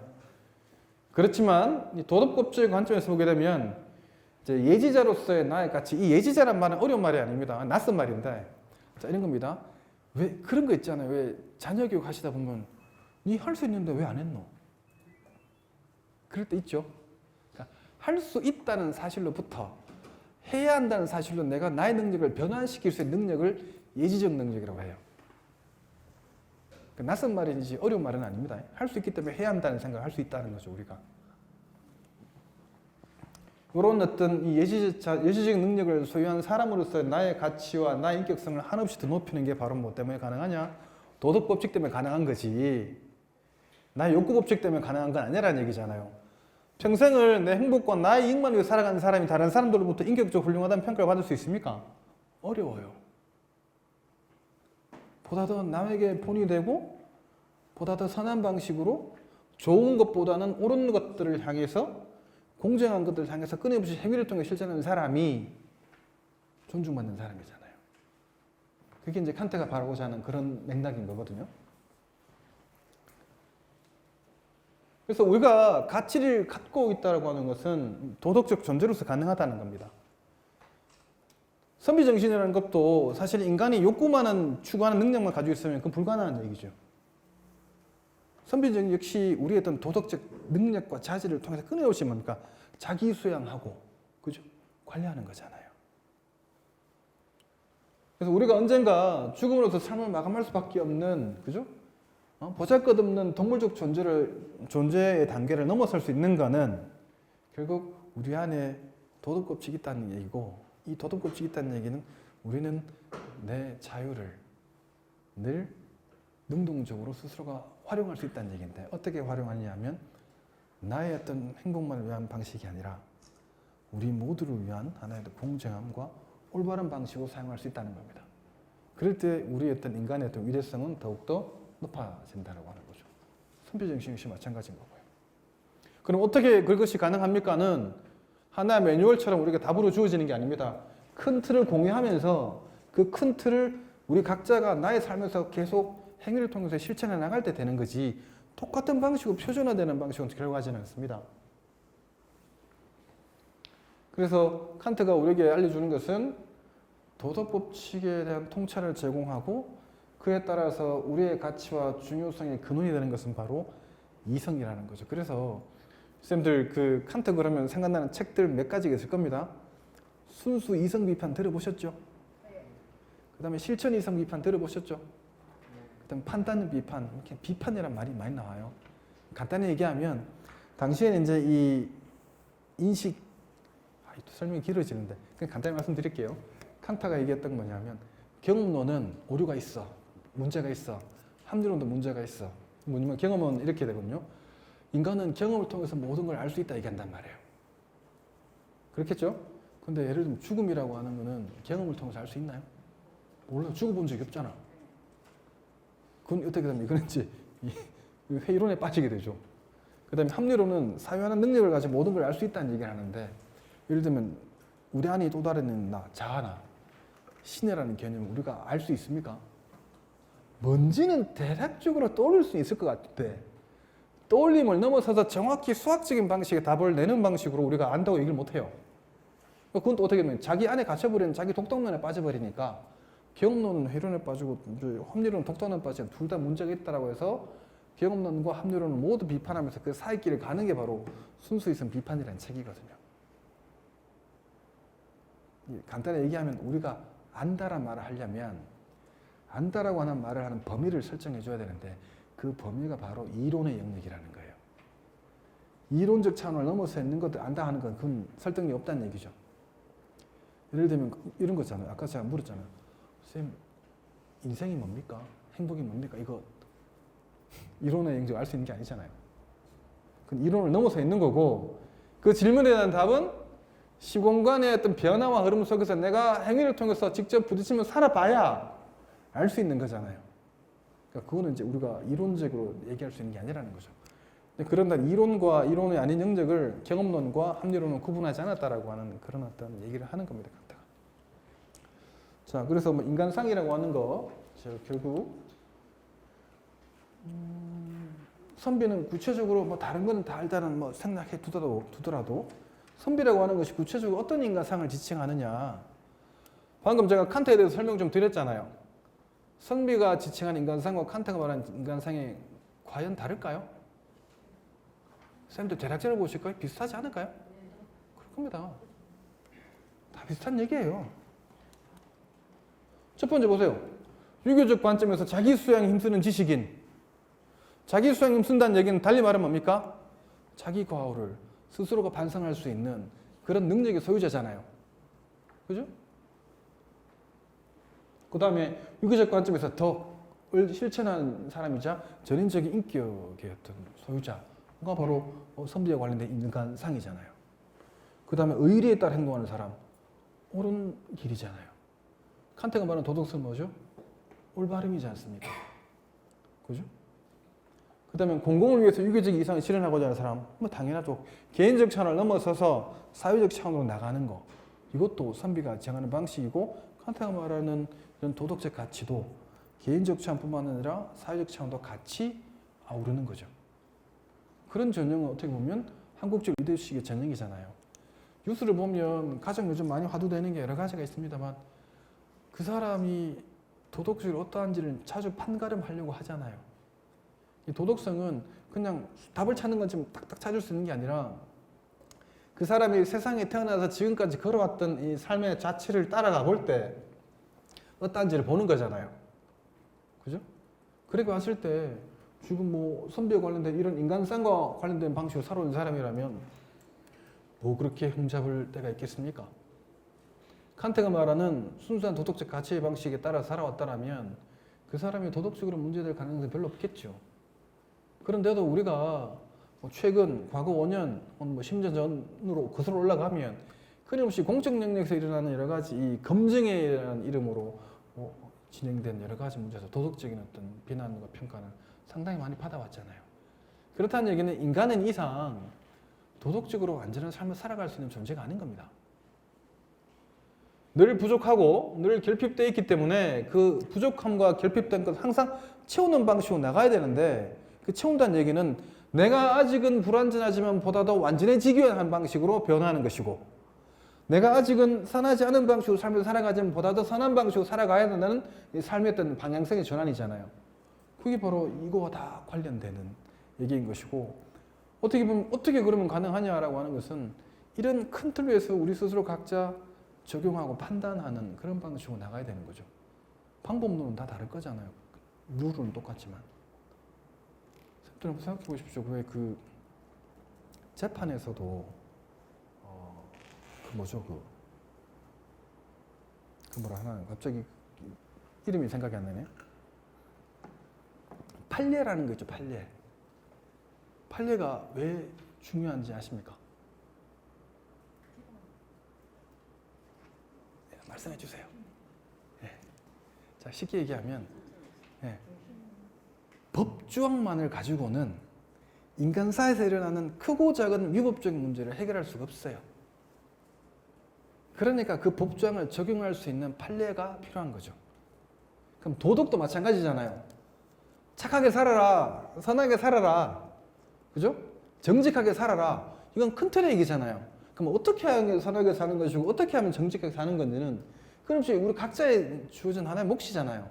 그렇지만 이 도덕법적 관점에서 보게 되면 이제 예지자로서의 나의 가치, 이 예지자란 말은 어려운 말이 아닙니다. 낯선 말인데 자, 이런 겁니다. 왜 그런 거 있잖아요. 왜 자녀 교육 하시다 보면 니 할 수 있는데 왜 안 했노? 그럴 때 있죠. 그러니까 할 수 있다는 사실로부터 해야 한다는 사실로 내가 나의 능력을 변환시킬 수 있는 능력을 예지적 능력이라고 해요. 그러니까 낯선 말이지 어려운 말은 아닙니다. 할 수 있기 때문에 해야 한다는 생각을 할 수 있다는 거죠, 우리가. 이런 어떤 이 예지적 능력을 소유한 사람으로서 나의 가치와 나의 인격성을 한없이 더 높이는 게 바로 뭐 때문에 가능하냐? 도덕법칙 때문에 가능한 거지. 나의 욕구법칙 때문에 가능한 건 아니라는 얘기잖아요. 평생을 내 행복과 나의 이익만 위해 살아가는 사람이 다른 사람들로부터 인격적으로 훌륭하다는 평가를 받을 수 있습니까? 어려워요. 보다 더 남에게 본이 되고 보다 더 선한 방식으로 좋은 것보다는 옳은 것들을 향해서 공정한 것들을 향해서 끊임없이 행위를 통해 실천하는 사람이 존중받는 사람이잖아요. 그게 이제 칸트가 바라고자 하는 그런 맥락인 거거든요. 그래서 우리가 가치를 갖고 있다고 하는 것은 도덕적 존재로서 가능하다는 겁니다. 선비정신이라는 것도 사실 인간이 욕구만은 추구하는 능력만 가지고 있으면 그건 불가능한 얘기죠. 선비정신 역시 우리의 어떤 도덕적 능력과 자질을 통해서 끊임없이 뭡니까? 자기 수양하고, 그죠? 관리하는 거잖아요. 그래서 우리가 언젠가 죽음으로써 삶을 마감할 수밖에 없는, 그죠? 보잘것없는 동물적 존재의 단계를 넘어설 수 있는 것은 결국 우리 안에 도덕법칙이 있다는 얘기고, 이 도덕법칙이 있다는 얘기는 우리는 내 자유를 늘 능동적으로 스스로가 활용할 수 있다는 얘기인데, 어떻게 활용하냐 하면 나의 어떤 행복만을 위한 방식이 아니라 우리 모두를 위한 하나의 공정함과 올바른 방식으로 사용할 수 있다는 겁니다. 그럴 때 우리의 어떤 인간의 어떤 위대성은 더욱더 높아진다고 하는 거죠. 선비정신 역시 마찬가지인 거고요. 그럼 어떻게 그것이 가능합니까는 하나의 매뉴얼처럼 우리가 답으로 주어지는 게 아닙니다. 큰 틀을 공유하면서 그 큰 틀을 우리 각자가 나의 삶에서 계속 행위를 통해서 실천해 나갈 때 되는 거지, 똑같은 방식으로 표준화되는 방식은 결과하지는 않습니다. 그래서 칸트가 우리에게 알려주는 것은 도덕법칙에 대한 통찰을 제공하고 그에 따라서 우리의 가치와 중요성의 근원이 되는 것은 바로 이성이라는 거죠. 그래서 쌤들 그 칸트 그러면 생각나는 책들 몇 가지가 있을 겁니다. 순수 이성 비판 들어보셨죠? 그 다음에 실천 이성 비판 들어보셨죠? 그 다음에 판단 비판, 이렇게 비판이란 말이 많이 나와요. 간단히 얘기하면 당시에는 이제 이 인식, 또 설명이 길어지는데 그냥 간단히 말씀드릴게요. 칸트가 얘기했던 건 뭐냐면 경험론은 오류가 있어, 문제가 있어. 합리론도 문제가 있어. 뭐냐면 경험은 이렇게 되거든요. 인간은 경험을 통해서 모든 걸 알 수 있다 얘기한단 말이에요. 그렇겠죠? 근데 예를 들면 죽음이라고 하는 거는 경험을 통해서 알 수 있나요? 몰라요. 죽어본 적이 없잖아. 그건 어떻게 되면 이거는 이제 회의론에 빠지게 되죠. 그 다음에 합리론은 사유하는 능력을 가지고 모든 걸 알 수 있다는 얘기를 하는데, 예를 들면 우리 안에 또 다른 나, 자아나 신이라는 개념을 우리가 알 수 있습니까? 뭔지는 대략적으로 떠올릴 수 있을 것 같은데 떠올림을 넘어서서 정확히 수학적인 방식의 답을 내는 방식으로 우리가 안다고 얘기를 못해요. 그건 또 어떻게 보면 자기 안에 갇혀버리는 자기 독단론에 빠져버리니까 경험론은 회론에 빠지고 합리론은 독단론에 빠지고 둘 다 문제가 있다고 해서 경험론과 합리론을 모두 비판하면서 그 사이길을 가는 게 바로 순수이성 비판이라는 책이거든요. 간단히 얘기하면 우리가 안다란 말을 하려면 안다라고 하는 말을 하는 범위를 설정해 줘야 되는데 그 범위가 바로 이론의 영역이라는 거예요. 이론적 차원을 넘어서 있는 것들 안다 하는 건 그건 설득력이 없다는 얘기죠. 예를 들면 이런 거잖아요. 아까 제가 물었잖아요. 선생님, 인생이 뭡니까? 행복이 뭡니까? 이거 이론의 영역을 알 수 있는 게 아니잖아요. 그건 이론을 넘어서 있는 거고 그 질문에 대한 답은 시공간의 어떤 변화와 흐름 속에서 내가 행위를 통해서 직접 부딪히며 살아봐야 알 수 있는 거잖아요. 그러니까 그거는 이제 우리가 이론적으로 얘기할 수 있는 게 아니라는 거죠. 그런다 이론과 이론이 아닌 영역을 경험론과 합리론은 구분하지 않았다라고 하는 그런 어떤 얘기를 하는 겁니다. 자, 그래서 뭐 인간상이라고 하는 거 결국 선비는 구체적으로 뭐 다른 거는 다 일단은 뭐 생략해 두더라도 선비라고 하는 것이 구체적으로 어떤 인간상을 지칭하느냐. 방금 제가 칸트에 대해서 설명 좀 드렸잖아요. 선비가 지칭한 인간상과 칸트가 말하는 인간상이 과연 다를까요? 쌤들 대략적으로 보실 거예요? 비슷하지 않을까요? 그럴 겁니다. 다 비슷한 얘기예요. 첫 번째 보세요. 유교적 관점에서 자기 수양에 힘쓰는 지식인. 자기 수양에 힘쓴다는 얘기는 달리 말하면 뭡니까? 자기 과오를 스스로가 반성할 수 있는 그런 능력의 소유자잖아요. 그죠? 그 다음에 유교적 관점에서 덕을 실천하는 사람이자 전인적인 인격의 어떤 소유자가 바로 선비에 관련된 인간상이잖아요. 그 다음에 의리에 따라 행동하는 사람, 옳은 길이잖아요. 칸트가 말하는 도덕성은 뭐죠? 올바름이지 않습니까? 그죠? 그 다음에 공공을 위해서 유교적 이상을 실현하고자 하는 사람, 뭐 당연하죠. 개인적 차원을 넘어서서 사회적 차원으로 나가는 거. 이것도 선비가 정하는 방식이고, 칸트가 말하는 이런 도덕적 가치도 개인적 차원뿐만 아니라 사회적 차원도 같이 아우르는 거죠. 그런 전형은 어떻게 보면 한국적 리더십의 전형이잖아요. 뉴스를 보면 가장 요즘 많이 화두되는 게 여러 가지가 있습니다만 그 사람이 도덕적으로 어떠한지를 자주 판가름하려고 하잖아요. 이 도덕성은 그냥 답을 찾는 건 지금 딱딱 찾을 수 있는 게 아니라 그 사람이 세상에 태어나서 지금까지 걸어왔던 이 삶의 자취를 따라가 볼 때 어떠한지를 보는 거잖아요. 그죠? 그렇게 봤을 때 지금 뭐 선비에 관련된 이런 인간성과 관련된 방식으로 살아온 사람이라면 뭐 그렇게 흠잡을 때가 있겠습니까? 칸트가 말하는 순수한 도덕적 가치의 방식에 따라 살아왔다면 그 사람이 도덕적으로 문제될 가능성이 별로 없겠죠. 그런데도 우리가 뭐 최근 과거 5년 뭐 10년 전으로 거슬러 올라가면 끊임없이 공적 영역에서 일어나는 여러 가지 이 검증이라는 이름으로 진행된 여러 가지 문제에서 도덕적인 어떤 비난과 평가는 상당히 많이 받아왔잖아요. 그렇다는 얘기는 인간은 이상 도덕적으로 완전한 삶을 살아갈 수 있는 존재가 아닌 겁니다. 늘 부족하고 늘 결핍되어 있기 때문에 그 부족함과 결핍된 것 항상 채우는 방식으로 나가야 되는데 그 채운다는 얘기는 내가 아직은 불완전하지만 보다 더 완전해지기 위한 방식으로 변화하는 것이고 내가 아직은 선하지 않은 방식으로 삶을 살아가지만 보다 더 선한 방식으로 살아가야 된다는 삶의 어떤 방향성의 전환이잖아요. 그게 바로 이거와 다 관련되는 얘기인 것이고 어떻게 보면 어떻게 그러면 가능하냐라고 하는 것은 이런 큰 틀에서 우리 스스로 각자 적용하고 판단하는 그런 방식으로 나가야 되는 거죠. 방법론은 다 다를 거잖아요. 룰은 똑같지만. 한번 생각해 보십시오. 왜 그 재판에서도 그 뭐죠 그 뭐라 하나 갑자기 이름이 생각이 안 나네. 판례라는 거 있죠. 판례. 판례가 왜 중요한지 아십니까? 네, 말씀해 주세요. 네. 자, 쉽게 얘기하면 네. 법조항만을 가지고는 인간사에서 일어나는 크고 작은 위법적인 문제를 해결할 수가 없어요. 그러니까 그 법조항을 적용할 수 있는 판례가 필요한 거죠. 그럼 도덕도 마찬가지잖아요. 착하게 살아라, 선하게 살아라, 그죠? 정직하게 살아라. 이건 큰 틀의 얘기잖아요. 그럼 어떻게 하면 선하게 사는 것이고 어떻게 하면 정직하게 사는 건지는 그렇지 우리 각자의 주어진 하나의 몫이잖아요.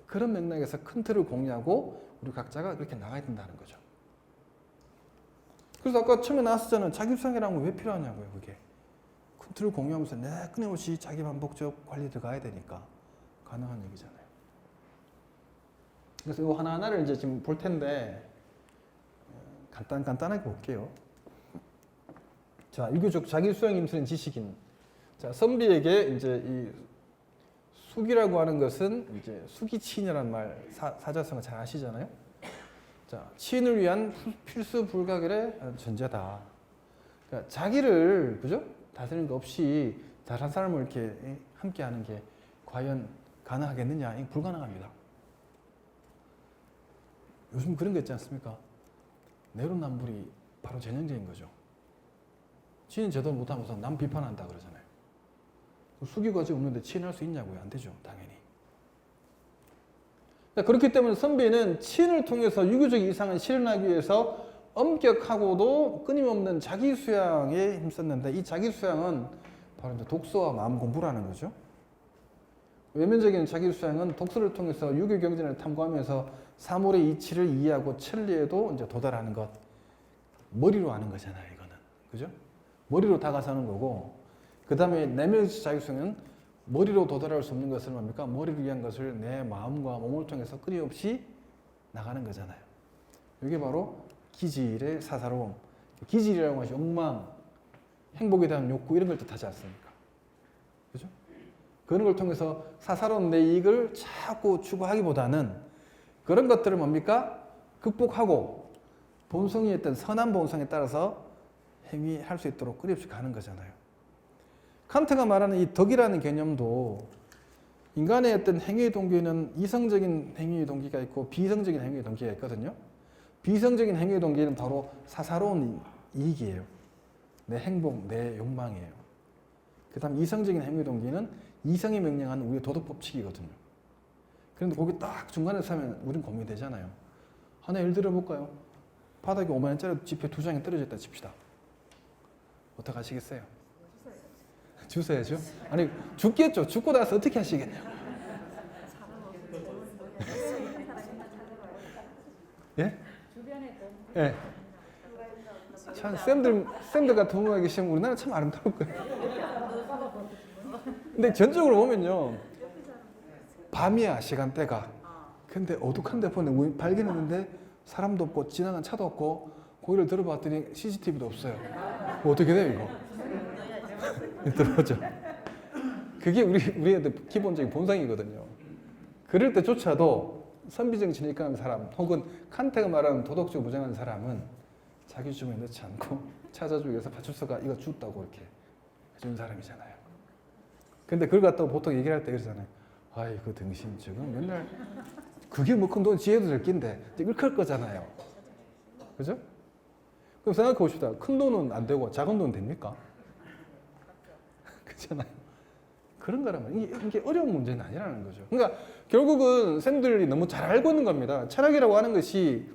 그런 맥락에서 큰 틀을 공유하고 우리 각자가 그렇게 나가야 된다는 거죠. 그래서 아까 처음에 나왔었잖아요. 자기수양이라는 건 왜 필요하냐고요, 그게. 큰 틀을 공유하면서 내가 끊임없이 자기 반복적 관리에 들어가야 되니까 가능한 얘기잖아요. 그래서 이거 하나하나를 이제 지금 볼 텐데 간단하게 볼게요. 자, 유교적 자기수양에 힘쓰는 지식인. 자, 선비에게 이제 이 숙이라고 하는 것은 이제 숙이치인이라는 말 사자성어 잘 아시잖아요. 자, 치인을 위한 필수 불가결의 전제다. 그러니까 자기를 그죠? 다스리는 거 없이 다른 사람을 이렇게 함께하는 게 과연 가능하겠느냐? 이거 불가능합니다. 요즘 그런 거 있지 않습니까? 내로남불이 바로 전형적인 거죠. 치인 제대로 못하면서 남 비판한다 그러잖아요. 숙이가지 없는데 치인할 수 있냐고요? 안 되죠, 당연히. 그렇기 때문에 선비는 치인을 통해서 유교적 이상을 실현하기 위해서 엄격하고도 끊임없는 자기 수양에 힘썼는데 이 자기 수양은 바로 이제 독서와 마음 공부라는 거죠. 외면적인 자기 수양은 독서를 통해서 유교 경전을 탐구하면서 사물의 이치를 이해하고 천리에도 이제 도달하는 것. 머리로 하는 거잖아요, 이거는. 그죠? 머리로 다가서는 거고, 그 다음에 내면적 자기 수양은 머리로 도달할 수 없는 것을 뭡니까? 머리를 위한 것을 내 마음과 몸을 통해서 끊임없이 나가는 거잖아요. 이게 바로 기질의 사사로움. 기질이라는 것이 욕망, 행복에 대한 욕구 이런 걸 뜻하지 않습니까? 그죠? 그런 걸 통해서 사사로운 내 이익을 자꾸 추구하기보다는 그런 것들을 뭡니까? 극복하고 본성이 어떤 선한 본성에 따라서 행위할 수 있도록 끊임없이 가는 거잖아요. 칸트가 말하는 이 덕이라는 개념도 인간의 어떤 행위의 동기에는 이성적인 행위의 동기가 있고 비성적인 행위의 동기가 있거든요. 비성적인 행위의 동기는 바로 사사로운 이익이에요. 내 행복, 내 욕망이에요. 그 다음 이성적인 행위의 동기는 이성이 명령하는 우리의 도덕 법칙이거든요. 그런데 거기 딱 중간에 서면 우린 고민이 되잖아요. 하나 예를 들어볼까요? 바닥에 5만 원짜리 지폐 2장이 떨어졌다 칩시다. 어떡하시겠어요? 주셔야죠. 아니 죽겠죠. 죽고 나서 어떻게 하시겠냐고. 예? 예. 참 쌤들 같은 분이 계시면 우리나라 참 아름다울 거예요. 근데 전적으로 보면요, 밤이야 시간대가. 근데 어둑한데 보니 발견했는데 사람도 없고 지나간 차도 없고 고개를 들어봤더니 CCTV도 없어요. 뭐 어떻게 돼요 이거? 들어오죠. 그게 우리의 기본적인 본성이거든요. 그럴 때조차도 선비정신이 입각한 사람 혹은 칸트가 말하는 도덕적 무정한 사람은 자기 주머니에 넣지 않고 찾아주기 위해서 파출소가 이거 줬다고 이렇게 해준 사람이잖아요. 근데 그걸 갖다가 보통 얘기를 할 때 그러잖아요. 아이 그 등신 지금 맨날 그게 뭐 큰 돈 지혜도 될 낀데 이걸 거잖아요. 그죠? 그럼 생각해 봅시다. 큰 돈은 안 되고 작은 돈은 됩니까? 그렇잖아요. 그런 거라면 이게 어려운 문제는 아니라는 거죠. 그러니까 결국은 쌤들이 너무 잘 알고 있는 겁니다. 철학이라고 하는 것이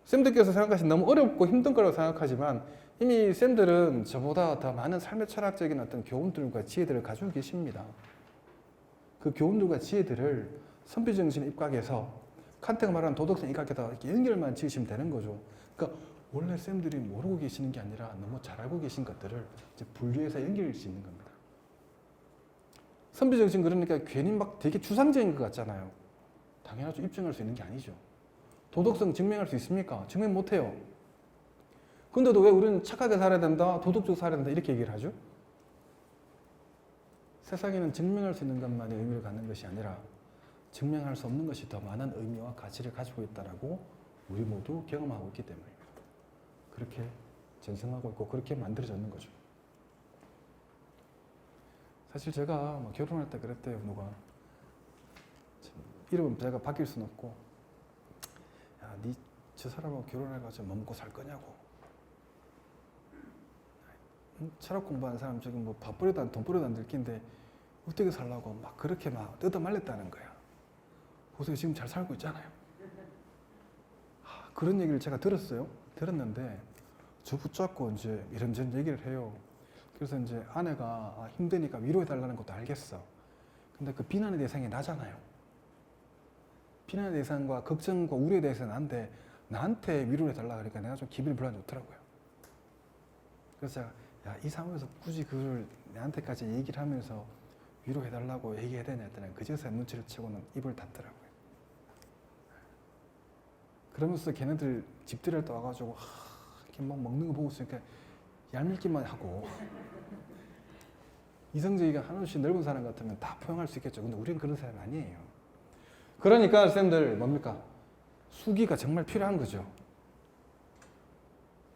쌤들께서 생각하신 너무 어렵고 힘든 거라고 생각하지만 이미 쌤들은 저보다 더 많은 삶의 철학적인 어떤 교훈들과 지혜들을 가지고 계십니다. 그 교훈들과 지혜들을 선비정신에 입각해서 칸트가 말하는 도덕성 입각에다 이렇게 연결만 지으시면 되는 거죠. 그러니까 원래 쌤들이 모르고 계시는 게 아니라 너무 잘 알고 계신 것들을 이제 분류해서 연결할 수 있는 겁니다. 선비정신 그러니까 괜히 막 되게 추상적인 것 같잖아요. 당연하죠. 입증할 수 있는 게 아니죠. 도덕성 증명할 수 있습니까? 증명 못해요. 근데도 왜 우리는 착하게 살아야 된다, 도덕적으로 살아야 된다 이렇게 얘기를 하죠? 세상에는 증명할 수 있는 것만이 의미를 갖는 것이 아니라 증명할 수 없는 것이 더 많은 의미와 가치를 가지고 있다라고 우리 모두 경험하고 있기 때문입니다. 그렇게 전승하고 있고 그렇게 만들어졌는 거죠. 사실 제가 뭐 결혼할 때 그랬대요. 누가 이름은 제가 바뀔 수는 없고 야, 니 저 사람하고 결혼해가지고 뭐 먹고 살 거냐고. 철학 공부하는 사람 지금 뭐 밥 버려도 돈 버려도 안 될 낀데 어떻게 살라고 막 그렇게 막 뜯어 말렸다는 거야. 보세요, 지금 잘 살고 있잖아요. 그런 얘기를 제가 들었어요. 들었는데 저 붙잡고 이제 이런저런 얘기를 해요. 그래서 이제 아내가 힘드니까 위로해달라는 것도 알겠어. 근데 그 비난의 대상이 나잖아요. 비난의 대상과 걱정과 우려에 대해서는 난데 나한테 위로를 해달라 그러니까 내가 좀 기분이 별로 안 좋더라고요. 그래서 제가 야, 이 상황에서 굳이 그걸 내한테까지 얘기를 하면서 위로해달라고 얘기해야 되냐 했더니 그제서야 눈치를 채고는 입을 닫더라고요. 그러면서 걔네들 집들이할 때 와가지고 이렇게 막 먹는 거 보고 있으니까 얄밉기만 하고 이성적이가 한없이 넓은 사람 같으면 다 포용할 수 있겠죠. 근데 우리는 그런 사람이 아니에요. 그러니까 쌤들 뭡니까? 수기가 정말 필요한 거죠.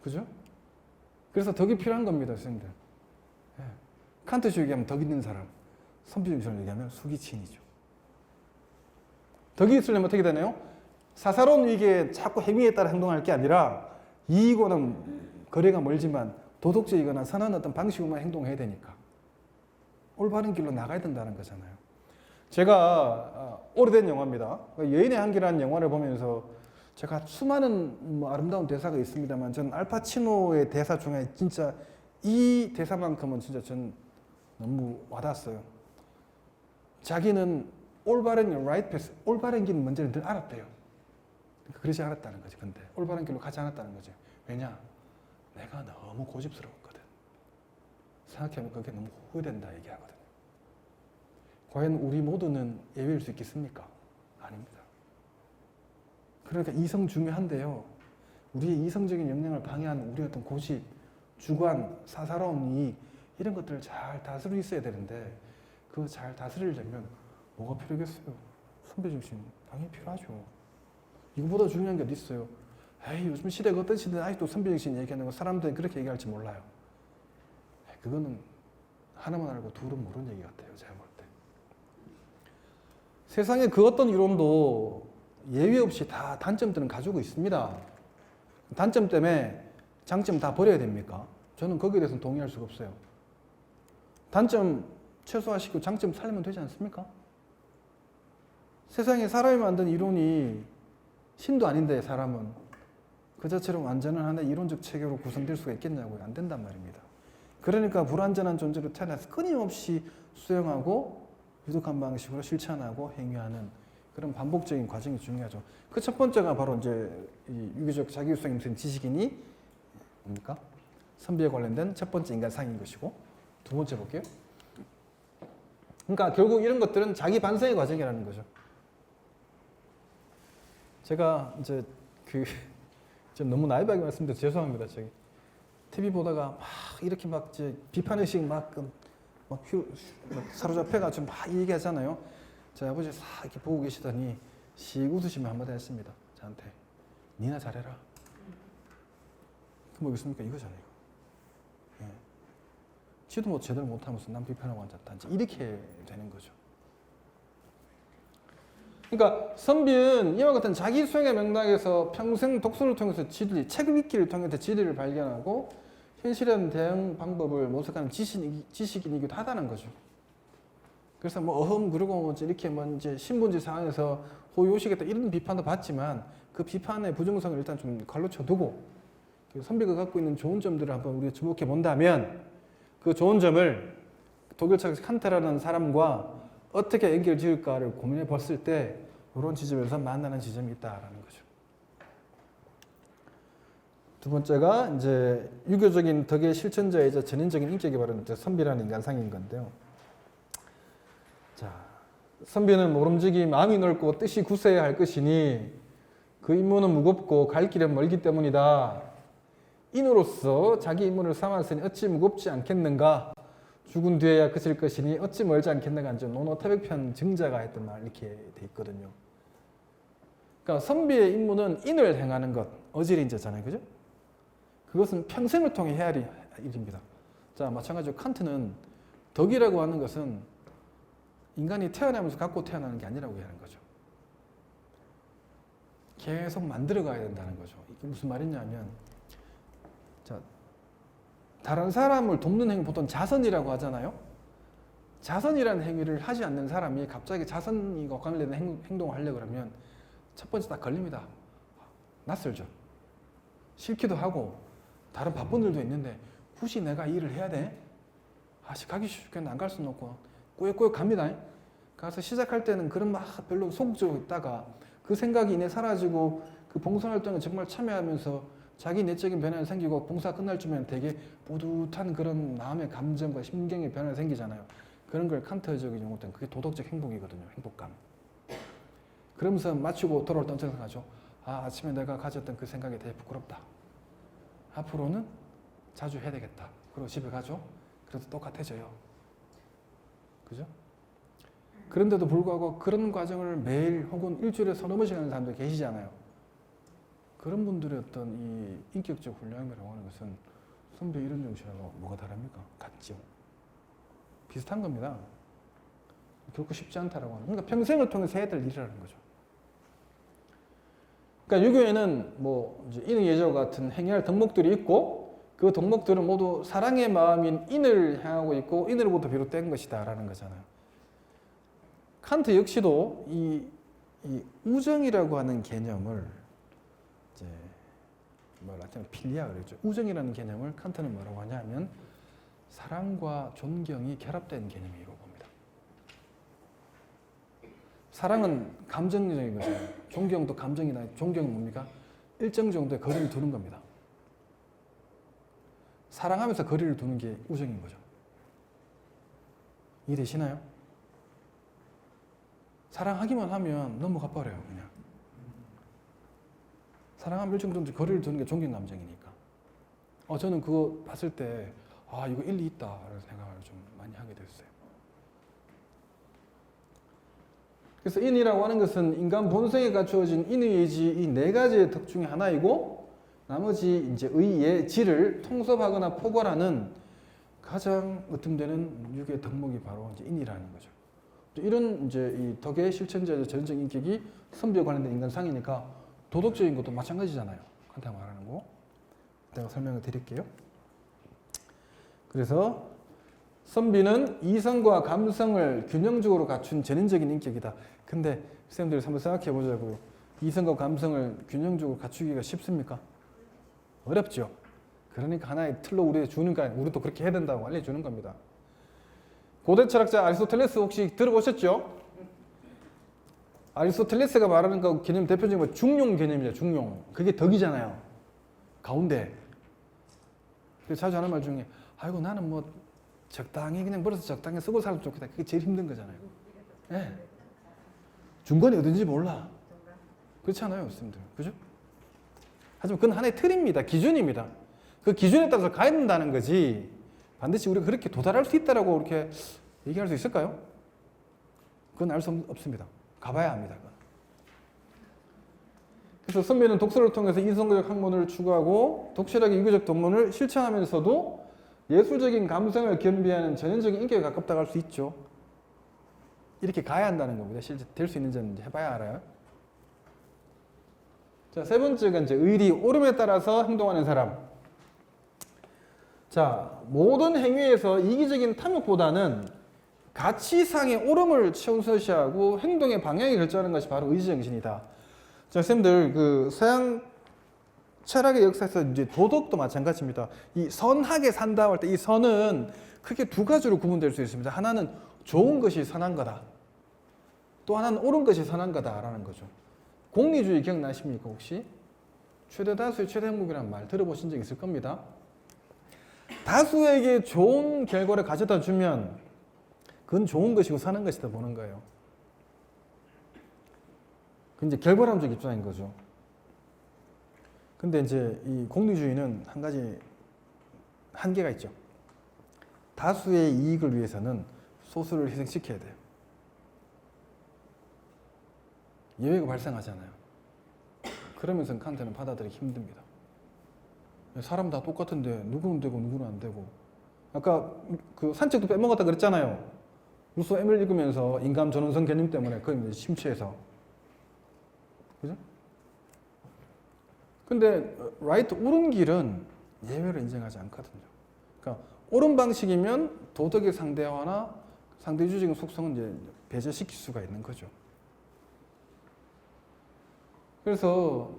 그죠? 그래서 덕이 필요한 겁니다, 쌤들. 예. 칸트식 얘기하면 덕 있는 사람, 선비정신을 얘기하면 수기치인이죠. 덕이 있으려면 어떻게 되나요? 사사로운 위기에 자꾸 행위에 따라 행동할 게 아니라 이익과는 거리가 멀지만 도덕적이거나 선한 어떤 방식으로만 행동해야 되니까 올바른 길로 나가야 된다는 거잖아요. 제가 오래된 영화입니다. 여인의 향기라는 영화를 보면서 제가 수많은 아름다운 대사가 있습니다만 저는 알파치노의 대사 중에 진짜 이 대사만큼은 진짜 전 너무 와닿았어요. 자기는 올바른 right path, 올바른 길 뭔지는 늘 알았대요. 그러니까 그러지 않았다는 거지. 근데 올바른 길로 가지 않았다는 거지. 왜냐? 내가 너무 고집스러웠거든. 생각해보면 그게 너무 후회된다 얘기하거든. 과연 우리 모두는 예외일 수 있겠습니까? 아닙니다. 그러니까 이성 중요한데요. 우리의 이성적인 역량을 방해하는 우리의 어떤 고집, 주관, 사사로운 이익 이런 것들을 잘 다스릴 수 있어야 되는데 그거 잘 다스리려면 뭐가 필요하겠어요? 선배중심 당연히 필요하죠. 이거보다 중요한 게 어디 있어요? 에이 요즘 시대가 어떤 시대인데 아직도 선배중심 얘기하는 거 사람들이 그렇게 얘기할지 몰라요. 그거는 하나만 알고 둘은 모르는 얘기 같아요. 제가 볼 때. 세상에 그 어떤 이론도 예외 없이 다 단점들은 가지고 있습니다. 단점 때문에 장점 다 버려야 됩니까? 저는 거기에 대해서는 동의할 수가 없어요. 단점 최소화시키고 장점 살리면 되지 않습니까? 세상에 사람이 만든 이론이 신도 아닌데 사람은 그 자체로 완전한 하나의 이론적 체계로 구성될 수가 있겠냐고요. 안 된단 말입니다. 그러니까 불완전한 존재로 태어나서 끊임없이 수행하고 유독한 방식으로 실천하고 행위하는 그런 반복적인 과정이 중요하죠. 그 첫 번째가 바로 이제 이 유기적 자기수행이 무슨 지식인이 뭡니까? 선비에 관련된 첫 번째 인간상인 것이고 두 번째 볼게요. 그러니까 결국 이런 것들은 자기 반성의 과정이라는 거죠. 제가 이제 좀 너무 나이브하게 말씀드려서 죄송합니다. 저기 TV 보다가 막 이렇게 막 이제 비판의식 막 사로잡혀가지고 막 얘기하잖아요. 저희 아버지 싹 이렇게 보고 계시더니 씩 웃으시면 한마디 했습니다. 저한테 니나 잘해라. 그 뭐겠습니까? 이거잖아요. 예. 지도 뭐 제대로 못하면서 남 비판하고 앉았다. 이제 이렇게 되는 거죠. 그러니까 선비는 이와 같은 자기 수행의 맥락에서 평생 독서를 통해서 진리, 책을 읽기를 통해서 진리를 발견하고 현실의 대응 방법을 모색하는 지식인이기도 하다는 거죠. 그래서 뭐 어흠 그러고 뭐 이렇게 뭐 이제 신분지 상황에서 호요시겠다 이런 비판도 받지만 그 비판의 부정성을 일단 좀 갈라쳐 두고 선비가 갖고 있는 좋은 점들을 한번 우리가 주목해 본다면 그 좋은 점을 독일적 칸트라는 사람과 어떻게 연결 지을까를 고민해 봤을 때 이런 지점에서 만나는 지점이 있다라는 거죠. 두 번째가 이제 유교적인 덕의 실천자이자 전인적인 인격이 바로 선비라는 인간상인 건데요. 자, 선비는 모름지기 마음이 넓고 뜻이 굳세야 할 것이니 그 임무는 무겁고 갈 길은 멀기 때문이다. 인으로서 자기 임무를 삼았으니 어찌 무겁지 않겠는가? 죽은 뒤에야 그칠 것이니 어찌 멀지 않겠는가? 이제 논어태백편 증자가 했던 말 이렇게 돼 있거든요. 그러니까 선비의 임무는 인을 행하는 것, 어지린자잖아요, 그죠? 그것은 평생을 통해 해야 할 일입니다. 자, 마찬가지로 칸트는 덕이라고 하는 것은 인간이 태어나면서 갖고 태어나는 게 아니라고 하는 거죠. 계속 만들어 가야 된다는 거죠. 이게 무슨 말이냐면, 자, 다른 사람을 돕는 행위 보통 자선이라고 하잖아요. 자선이라는 행위를 하지 않는 사람이 갑자기 자선과 관련된 행동을 하려고 그러면 첫 번째 딱 걸립니다. 낯설죠. 싫기도 하고 다른 바쁜 일도 있는데 굳이 내가 이 일을 해야 돼? 가기 쉽겠는데 안 갈 수는 없고 꾸역꾸역 갑니다. 가서 시작할 때는 그런 막 별로 소극적으로 있다가 그 생각이 이내 사라지고 그 봉사활동에 정말 참여하면서 자기 내적인 변화가 생기고 봉사 끝날 쯤에는 되게 뿌듯한 그런 마음의 감정과 심경의 변화가 생기잖아요. 그런 걸 칸트적인 용어 때는 그게 도덕적 행복이거든요. 행복감. 그러면서 마치고 돌아올 때 엄청 생각하죠. 아침에 내가 가졌던 그 생각이 되게 부끄럽다. 앞으로는 자주 해야 되겠다. 그리고 집에 가죠. 그래도 똑같아져요. 그죠? 그런데도 불구하고 그런 과정을 매일 혹은 일주일에 서너 번씩 하는 사람도 계시잖아요. 그런 분들의 어떤 이 인격적 훈련이라고 하는 것은 선배 이런 정신하고 뭐가 다릅니까? 같죠. 비슷한 겁니다. 결코 쉽지 않다라고 하는. 그러니까 평생을 통해서 해야 될 일이라는 거죠. 그러니까 유교에는 뭐 이제 인의예절 같은 행해할 덕목들이 있고 그 덕목들은 모두 사랑의 마음인 인을 향하고 있고 인으로부터 비롯된 것이다라는 거잖아요. 칸트 역시도 이 우정이라고 하는 개념을 이제 라틴어로 필리아 그러죠. 우정이라는 개념을 칸트는 뭐라고 하냐면 사랑과 존경이 결합된 개념이라고 봅니다. 사랑은 감정적인 거죠. 존경도 감정이나 존경은 뭡니까? 일정 정도의 거리를 두는 겁니다. 사랑하면서 거리를 두는 게 우정인 거죠. 이해되시나요? 사랑하기만 하면 넘어가 버려요, 그냥. 사랑하면 일정 정도 거리를 두는 게 존경 감정이니까. 저는 그거 봤을 때, 이거 일리 있다, 라는 생각을 좀 많이 하게 됐어요. 그래서 인이라고 하는 것은 인간 본성에 갖추어진 인의 의지 이 네 가지의 덕 중에 하나이고, 나머지 이제 의의 질을 통섭하거나 포괄하는 가장 으뜸되는 육의 덕목이 바로 이제 인이라는 거죠. 이런 이제 이 덕의 실천자의 전적 인격이 선비에 관련된 인간상이니까 도덕적인 것도 마찬가지잖아요. 한테 말하는 거. 내가 설명을 드릴게요. 그래서 선비는 이성과 감성을 균형적으로 갖춘 전인적인 인격이다. 근데 선생님들 한번 생각해 보자고요. 이성과 감성을 균형적으로 갖추기가 쉽습니까? 어렵죠. 그러니까 하나의 틀로 우리에게 주니까 우리도 그렇게 해야 된다고 알려주는 겁니다. 고대 철학자 아리스토텔레스 혹시 들어보셨죠? 아리스토텔레스가 말하는 그 개념 대표적인 건 중용 개념이죠. 중용. 그게 덕이잖아요. 가운데. 그래서 자주 하는 말 중에 아이고 나는 뭐 적당히 그냥 벌어서 적당히 쓰고 살면 좋겠다. 그게 제일 힘든 거잖아요. 네. 중간이 어딘지 몰라. 그렇지 않아요, 교수님들. 그죠? 하지만 그건 하나의 틀입니다. 기준입니다. 그 기준에 따라서 가야 된다는 거지. 반드시 우리가 그렇게 도달할 수 있다라고 이렇게 얘기할 수 있을까요? 그건 알 수 없습니다. 가봐야 합니다. 그건. 그래서 선비는 독서를 통해서 이성적 학문을 추구하고 독실하게 유교적 독문을 실천하면서도 예술적인 감성을 겸비하는 전형적인 인격에 가깝다고 할 수 있죠. 이렇게 가야 한다는 겁니다. 실제 될 수 있는지는 해봐야 알아요. 자, 세 번째가 이제 의리, 옳음에 따라서 행동하는 사람. 자, 모든 행위에서 이기적인 탐욕보다는 가치상의 옳음을 최우선시하고 행동의 방향이 결정하는 것이 바로 의지정신이다. 자, 선생님들 그 서양 철학의 역사에서 이제 도덕도 마찬가지입니다. 이 선하게 산다 할 때 이 선은 크게 두 가지로 구분될 수 있습니다. 하나는 좋은 것이 선한 거다. 또 하나는 옳은 것이 선한 거다라는 거죠. 공리주의 기억나십니까 혹시? 최대 다수의 최대 행복이라는 말 들어보신 적 있을 겁니다. 다수에게 좋은 결과를 가져다 주면 그건 좋은 것이고 사는 것이다 보는 거예요. 그 이제 결과론적 입장인 거죠. 근데 이제 이 공리주의는 한 가지 한계가 있죠. 다수의 이익을 위해서는 소수를 희생시켜야 돼요. 예외가 발생하잖아요. 그러면서 칸트는 받아들이기 힘듭니다. 사람 다 똑같은데 누구는 되고 누구는 안 되고. 아까 그 산책도 빼먹었다 그랬잖아요. 루소 M을 읽으면서 인간 전원성 개념 때문에 거의 심취해서. 그죠? 근데 라이트 옳은 길은 예외를 인정하지 않거든요. 그러니까 옳은 방식이면 도덕의 상대화나 상대주의적인 속성은 이제 배제시킬 수가 있는 거죠. 그래서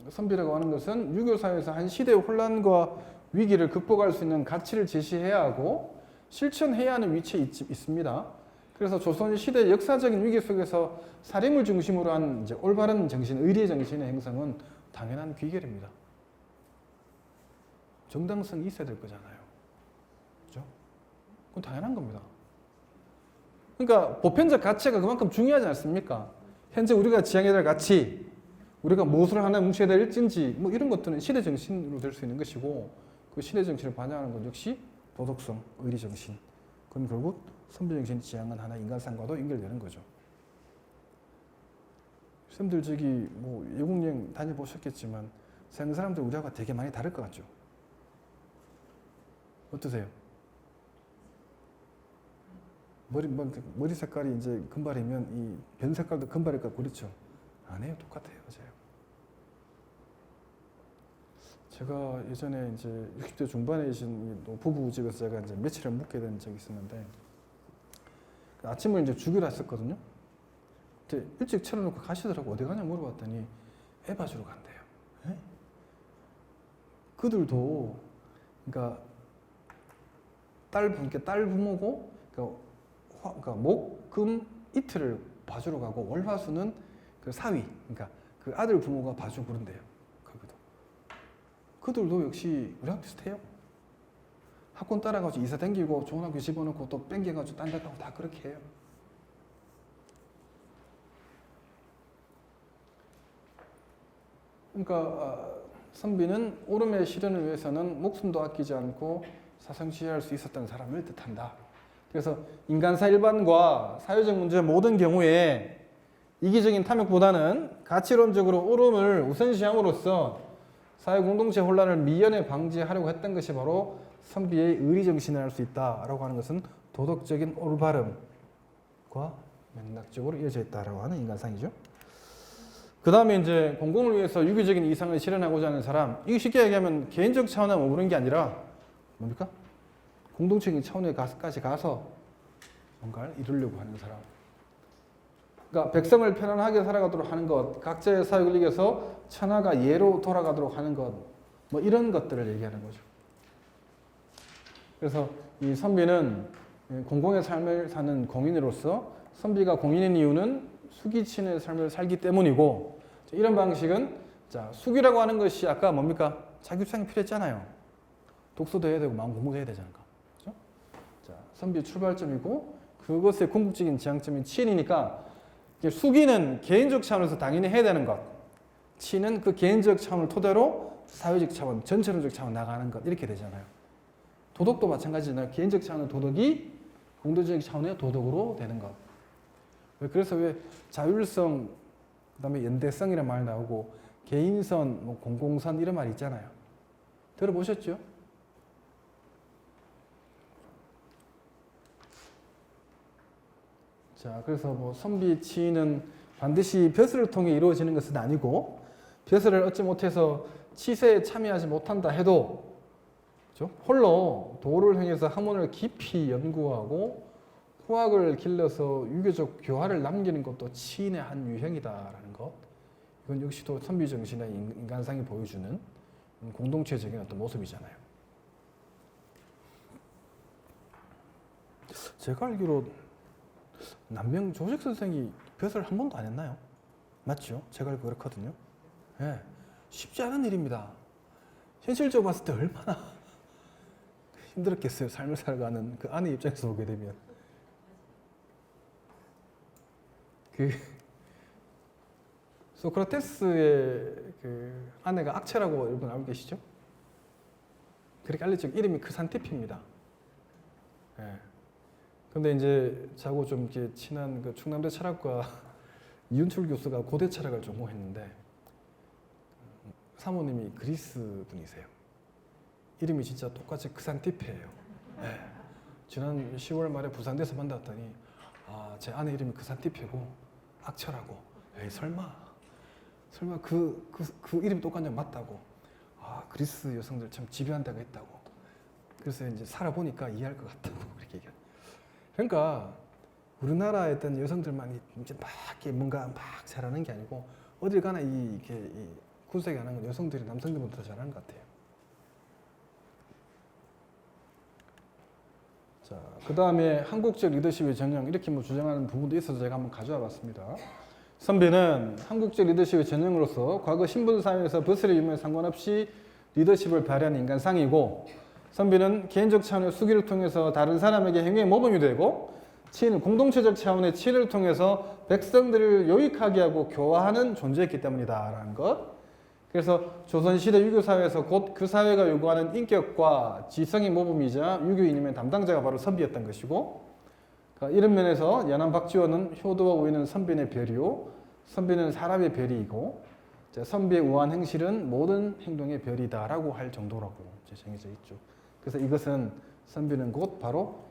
선비라고 하는 것은 유교사회에서 한 시대의 혼란과 위기를 극복할 수 있는 가치를 제시해야 하고 실천해야 하는 위치에 있습니다. 그래서 조선 시대 역사적인 위기 속에서 사림을 중심으로 한 이제 올바른 정신, 의리의 정신의 형성은 당연한 귀결입니다. 정당성이 있어야 될 거잖아요. 그죠? 그건 당연한 겁니다. 그러니까 보편적 가치가 그만큼 중요하지 않습니까? 현재 우리가 지향해야 될 가치, 우리가 무엇을 하나 뭉쳐야 될 일진지 뭐 이런 것들은 시대 정신으로 될 수 있는 것이고 그 시대 정신을 반영하는 것 역시 도덕성, 의리 정신. 그건 결국 선비 정신이 지향한 하나의 인간상과도 연결되는 거죠. 선생님들 저기 뭐 외국 여행 다녀보셨겠지만 서양 사람들 우리하고 되게 많이 다를 것 같죠? 어떠세요? 머리 색깔이 이제 금발이면 이 변 색깔도 금발일 것 같고 그렇죠? 아니에요. 똑같아요. 맞아요. 제가 예전에 이제 60대 중반에 계신 부부 집에서 제가 이제 며칠을 묵게 된 적이 있었는데 아침을 이제 주기로 했었거든요. 일찍 차려놓고 가시더라고. 어디 가냐 물어봤더니 애 봐주러 간대요. 에? 그들도 그러니까 딸 부모고 그러니까 목, 금 이틀을 봐주러 가고 월화수는 그 사위, 그러니까 그 아들 부모가 봐주고 그런대요. 거기도. 그들도 역시 우리랑 비슷해요. 학원 따라가지고 이사 댕기고 좋은 학교 집어넣고 또 뺑겨가지고 딴 데 가고 다 그렇게 해요. 그러니까 선비는 오름의 실현을 위해서는 목숨도 아끼지 않고 사성시할 수 있었던 사람을 뜻한다. 그래서 인간사 일반과 사회적 문제 모든 경우에 이기적인 탐욕보다는 가치론적으로 옳음을 우선시함으로써 사회 공동체 혼란을 미연에 방지하려고 했던 것이 바로 선비의 의리정신을 알 수 있다라고 하는 것은 도덕적인 올바름과 맥락적으로 이어져 있다라고 하는 인간상이죠. 그 다음에 이제 공공을 위해서 유기적인 이상을 실현하고자 하는 사람, 이게 쉽게 얘기하면 개인적 차원에 머무르는 게 아니라 뭡니까? 공동체적인 차원에까지 가서 뭔가를 이루려고 하는 사람. 그러니까 백성을 편안하게 살아가도록 하는 것, 각자의 사역을 이겨서 천하가 예로 돌아가도록 하는 것, 뭐 이런 것들을 얘기하는 거죠. 그래서 이 선비는 공공의 삶을 사는 공인으로서 선비가 공인인 이유는 수기친의 삶을 살기 때문이고, 이런 방식은 자 수기라고 하는 것이 아까 뭡니까? 자기주장이 필요했잖아요. 독서도 해야 되고 마음 공부도 해야 되잖아요. 그렇죠? 자 선비의 출발점이고 그것의 궁극적인 지향점인 치인이니까 수기는 개인적 차원에서 당연히 해야 되는 것, 치는 그 개인적 차원을 토대로 사회적 차원, 전체론적 차원 나가는 것 이렇게 되잖아요. 도덕도 마찬가지잖아요. 개인적 차원의 도덕이 공동체적 차원의 도덕으로 되는 것. 그래서 왜 자율성, 그다음에 연대성이라는 말 나오고 개인선, 뭐 공공선 이런 말 있잖아요. 들어보셨죠? 자, 그래서 뭐 선비 치는 반드시 벼슬을 통해 이루어지는 것은 아니고 벼슬을 얻지 못해서 치세에 참여하지 못한다 해도 그렇죠? 홀로 도를 행해서 학문을 깊이 연구하고 후학을 길러서 유교적 교화를 남기는 것도 치인의 한 유형이다라는 것. 이건 역시도 선비 정신의 인간상이 보여주는 공동체적인 어떤 모습이잖아요. 제가 알기로 남명 조식 선생이 벼슬 한 번도 안 했나요? 맞죠? 제가 알기로 그렇거든요. 네. 쉽지 않은 일입니다. 현실적으로 봤을 때 얼마나 힘들었겠어요. 삶을 살아가는 그 아내 입장에서 보게 되면. 그 소크라테스의 그 아내가 악체라고 여러분 알고 계시죠? 그렇게 알려진 이름이 크산티피입니다. 예. 근데 이제 저하고 좀 이렇게 친한 그 충남대 철학과 이윤출 교수가 고대 철학을 전공했는데 사모님이 그리스 분이세요. 이름이 진짜 똑같이 크산티페예요. 예. 지난 10월 말에 부산대에서 만났더니 제 아내 이름이 크산티페고 악처라고. 에이 설마 그 이름이 똑같냐 맞다고. 그리스 여성들 참 집요한다고 했다고. 그래서 이제 살아보니까 이해할 것 같다고 그렇게 얘기해요. 그러니까 우리나라에 있던 여성들만 이제 막 이렇게 뭔가 막 잘하는 게 아니고 어딜 가나 이렇게 군색이 하는 건 여성들이 남성들보다 더 잘하는 것 같아요. 자, 그 다음에 한국적 리더십의 전형 이렇게 뭐 주장하는 부분도 있어서 제가 한번 가져와 봤습니다. 선비는 한국적 리더십의 전형으로서 과거 신분 사회에서 버스의 유무에 상관없이 리더십을 발휘하는 인간상이고, 선비는 개인적 차원의 수기를 통해서 다른 사람에게 행위의 모범이 되고, 치인은 공동체적 차원의 치를 통해서 백성들을 유익하게 하고 교화하는 존재였기 때문이다라는 것. 그래서 조선시대 유교사회에서 곧 그 사회가 요구하는 인격과 지성의 모범이자 유교이념의 담당자가 바로 선비였던 것이고, 그러니까 이런 면에서 연암 박지원은 효도와 우위는 선비의 별이요, 선비는 사람의 별이고, 선비의 우한 행실은 모든 행동의 별이다라고 할 정도라고 정해져 있죠. 그래서 이것은 선비는 곧 바로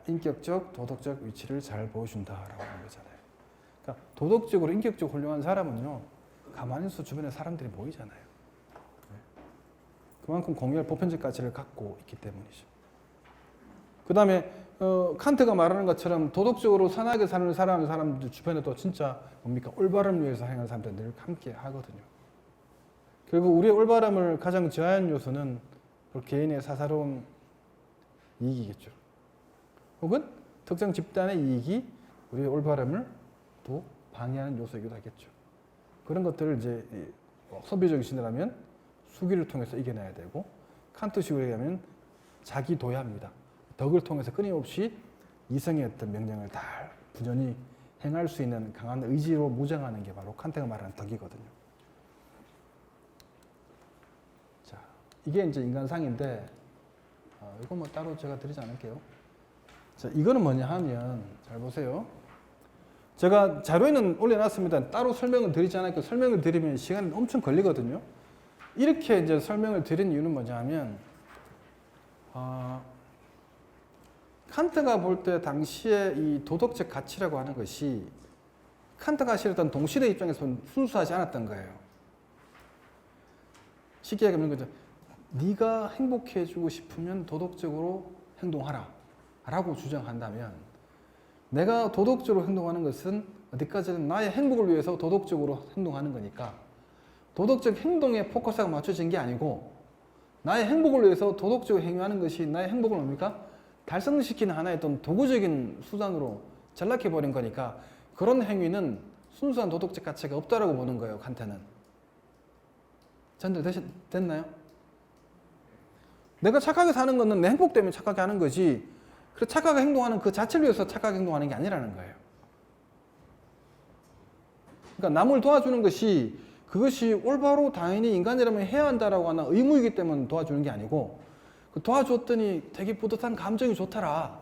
인격적, 도덕적 위치를 잘 보여준다라고 하는 거잖아요. 그러니까 도덕적으로 인격적으로 훌륭한 사람은요, 가만히 있어 주변에 사람들이 모이잖아요. 그만큼 공유할 보편적 가치를 갖고 있기 때문이죠. 그 다음에 칸트가 말하는 것처럼 도덕적으로 선하게 사는 사람들 주변에도 진짜 뭡니까? 올바름을 위해서 행하는 사람들 늘 함께 하거든요. 결국 우리의 올바름을 가장 저하한 요소는 개인의 사사로운 이익이겠죠. 혹은 특정 집단의 이익이 우리의 올바름을 또 방해하는 요소이기도 하겠죠. 그런 것들을 이제 선비정신이라면 수기를 통해서 이겨내야 되고, 칸트식으로 얘기하면 자기 도야입니다. 덕을 통해서 끊임없이 이성의 어떤 명령을 다 부전히 행할 수 있는 강한 의지로 무장하는 게 바로 칸트가 말하는 덕이거든요. 자, 이게 이제 인간상인데, 이거 뭐 따로 제가 드리지 않을게요. 자, 이거는 뭐냐 하면, 잘 보세요. 제가 자료에는 올려놨습니다. 따로 설명을 드리지 않을게요. 설명을 드리면 시간이 엄청 걸리거든요. 이렇게 이제 설명을 드린 이유는 뭐냐 하면, 칸트가 볼 때 당시에 이 도덕적 가치라고 하는 것이 칸트가 실었던 동시대 입장에서는 순수하지 않았던 거예요. 쉽게 얘기하면 거죠. 네가 행복해지고 싶으면 도덕적으로 행동하라 라고 주장한다면, 내가 도덕적으로 행동하는 것은 어디까지는 나의 행복을 위해서 도덕적으로 행동하는 거니까 도덕적 행동에 포커스가 맞춰진 게 아니고, 나의 행복을 위해서 도덕적으로 행위하는 것이 나의 행복을 뭡니까? 달성시키는 하나의 어떤 도구적인 수단으로 전락해버린 거니까 그런 행위는 순수한 도덕적 가치가 없다라고 보는 거예요, 칸트는. 됐나요? 내가 착하게 사는 거는 내 행복 때문에 착하게 하는 거지, 그래서 착하게 행동하는 그 자체를 위해서 착하게 행동하는 게 아니라는 거예요. 그러니까 남을 도와주는 것이 그것이 올바로 당연히 인간이라면 해야 한다라고 하는 의무이기 때문에 도와주는 게 아니고, 도와줬더니 되게 뿌듯한 감정이 좋더라.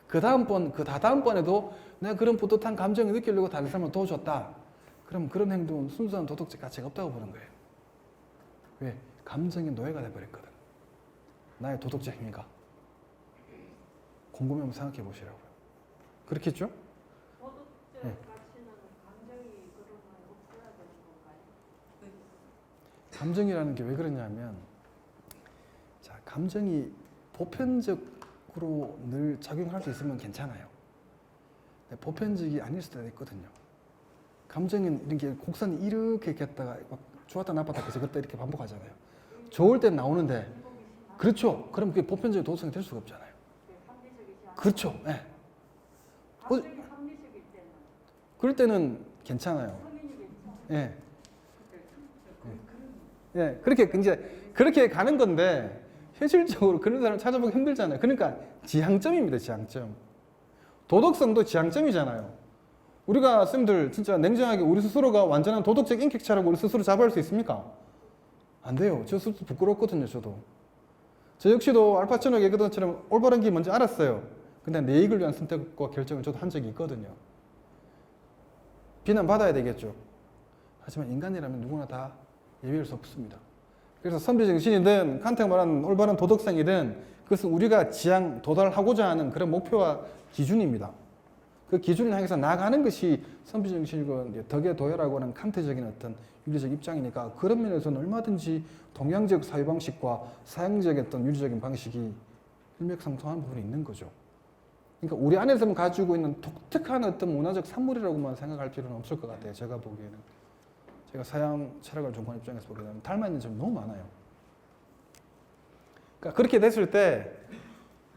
그 다음번에도 내가 그런 뿌듯한 감정을 느끼려고 다른 사람을 도와줬다. 그럼 그런 행동은 순수한 도덕적 가치가 없다고 보는 거예요. 왜? 감정의 노예가 돼버렸거든. 나의 도덕적 행위가. 곰곰이 한번 생각해 보시라고요. 그렇겠죠? 도덕적 네. 가치는 감정이 그러면 없어야 되는 건가요? 감정이라는 게 왜 그러냐면, 자, 감정이 보편적으로 늘 작용할 수 있으면 괜찮아요. 근데 보편적이 아닐 수도 있거든요. 감정은 이런 게 곡선이 이렇게 갔다가 막 좋았다 나빴다 계속 그때 이렇게 반복하잖아요. 좋을 땐 나오는데, 그렇죠. 그럼 그게 보편적인 도덕성이 될 수가 없잖아요. 합리적이지 않아요. 그렇죠. 예. 감정이 합리적일 때는 그럴 때는 괜찮아요. 성인이겠죠. 예. 예. 그렇게 가는 건데, 현실적으로 그런 사람을 찾아보기 힘들잖아요. 그러니까 지향점입니다, 지향점. 도덕성도 지향점이잖아요. 우리가 쌤들 진짜 냉정하게 우리 스스로가 완전한 도덕적 인격체라고 우리 스스로 자부할 수 있습니까? 안 돼요. 저 스스로 부끄럽거든요, 저도. 저 역시도 알파치노가 얘기했던 것처럼 올바른 게 뭔지 알았어요. 근데 내 이익을 위한 선택과 결정을 저도 한 적이 있거든요. 비난받아야 되겠죠. 하지만 인간이라면 누구나 다 예외일 수 없습니다. 그래서 선비정신이든 칸트가 말하는 올바른 도덕성이든 그것은 우리가 지향, 도달하고자 하는 그런 목표와 기준입니다. 그 기준을 향해서 나아가는 것이 선비정신이고 덕의 도야라고 하는 칸트적인 어떤 윤리적 입장이니까, 그런 면에서는 얼마든지 동양적 사유방식과 서양적인 어떤 윤리적인 방식이 일맥상통하는 부분이 있는 거죠. 그러니까 우리 안에서 가지고 있는 독특한 어떤 문화적 산물이라고만 생각할 필요는 없을 것 같아요. 제가 보기에는. 제가 서양 철학을 전공한 입장에서 보기에는 닮아있는 점이 너무 많아요. 그러니까 그렇게 됐을 때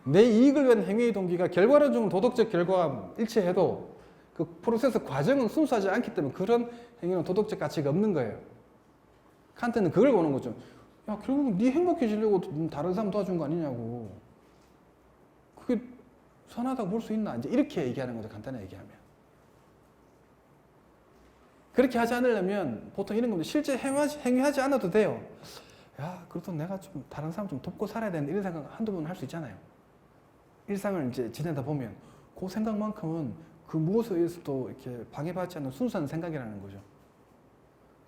내 이익을 위한 행위의 동기가 결과론적인 도덕적 결과와 일치해도 그 프로세스 과정은 순수하지 않기 때문에 그런 행위는 도덕적 가치가 없는 거예요. 칸트는 그걸 보는 거죠. 야, 결국 네 행복해지려고 다른 사람 도와준 거 아니냐고. 그게 선하다고 볼 수 있나? 이제 이렇게 얘기하는 거죠, 간단하게 얘기하면. 그렇게 하지 않으려면 보통 이런 겁니다. 실제 행위하지 않아도 돼요. 야, 그래도 내가 좀 다른 사람 좀 돕고 살아야 되는데, 이런 생각 한두 번 할 수 있잖아요. 일상을 이제 지내다 보면 그 생각만큼은 그 무엇에 의해서도 이렇게 방해받지 않는 순수한 생각이라는 거죠.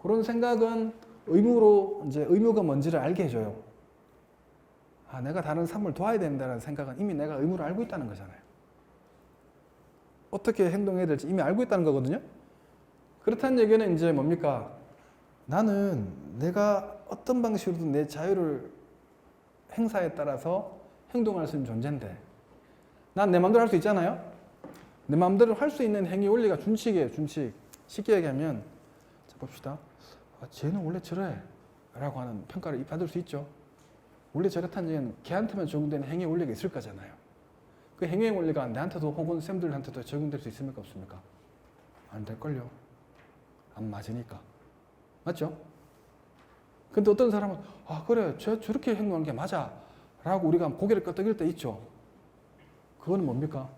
그런 생각은 의무로 이제 의무가 뭔지를 알게 해줘요. 아, 내가 다른 사람을 도와야 된다는 생각은 이미 내가 의무를 알고 있다는 거잖아요. 어떻게 행동해야 될지 이미 알고 있다는 거거든요. 그렇다는 얘기는 이제 뭡니까? 나는 내가 어떤 방식으로든 내 자유를 행사에 따라서 행동할 수 있는 존재인데, 난 내 마음대로 할 수 있잖아요. 내 마음대로 할 수 있는 행위 원리가 준칙이에요, 준칙. 쉽게 얘기하면, 자 봅시다. 아, 쟤는 원래 저래 라고 하는 평가를 받을 수 있죠. 원래 저렇다는 얘기는 걔한테만 적용되는 행위 원리가 있을 거잖아요. 그 행위 원리가 내한테도 혹은 쌤들한테도 적용될 수 있습니까, 없습니까? 안 될걸요. 안 맞으니까. 맞죠? 근데 어떤 사람은 아 그래 저렇게 행동하는 게 맞아 라고 우리가 고개를 끄덕일 때 있죠. 그거는 뭡니까?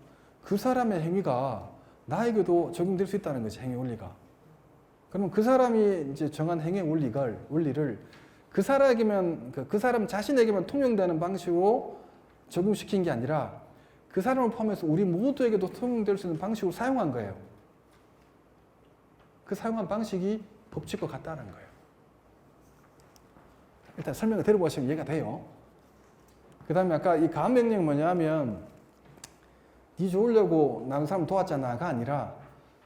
그 사람의 행위가 나에게도 적용될 수 있다는 거지. 행위 원리가. 그러면 그 사람이 이제 정한 행위 원리를 그 사람에게만 그 사람 자신에게만 통용되는 방식으로 적용시킨 게 아니라 그 사람을 포함해서 우리 모두에게도 통용될 수 있는 방식으로 사용한 거예요. 그 사용한 방식이 법칙과 같다는 거예요. 일단 설명을 들어보시면 이해가 돼요. 그 다음에 아까 이 가압명령이 뭐냐면 네 좋으려고 나는 사람 도왔잖아가 아니라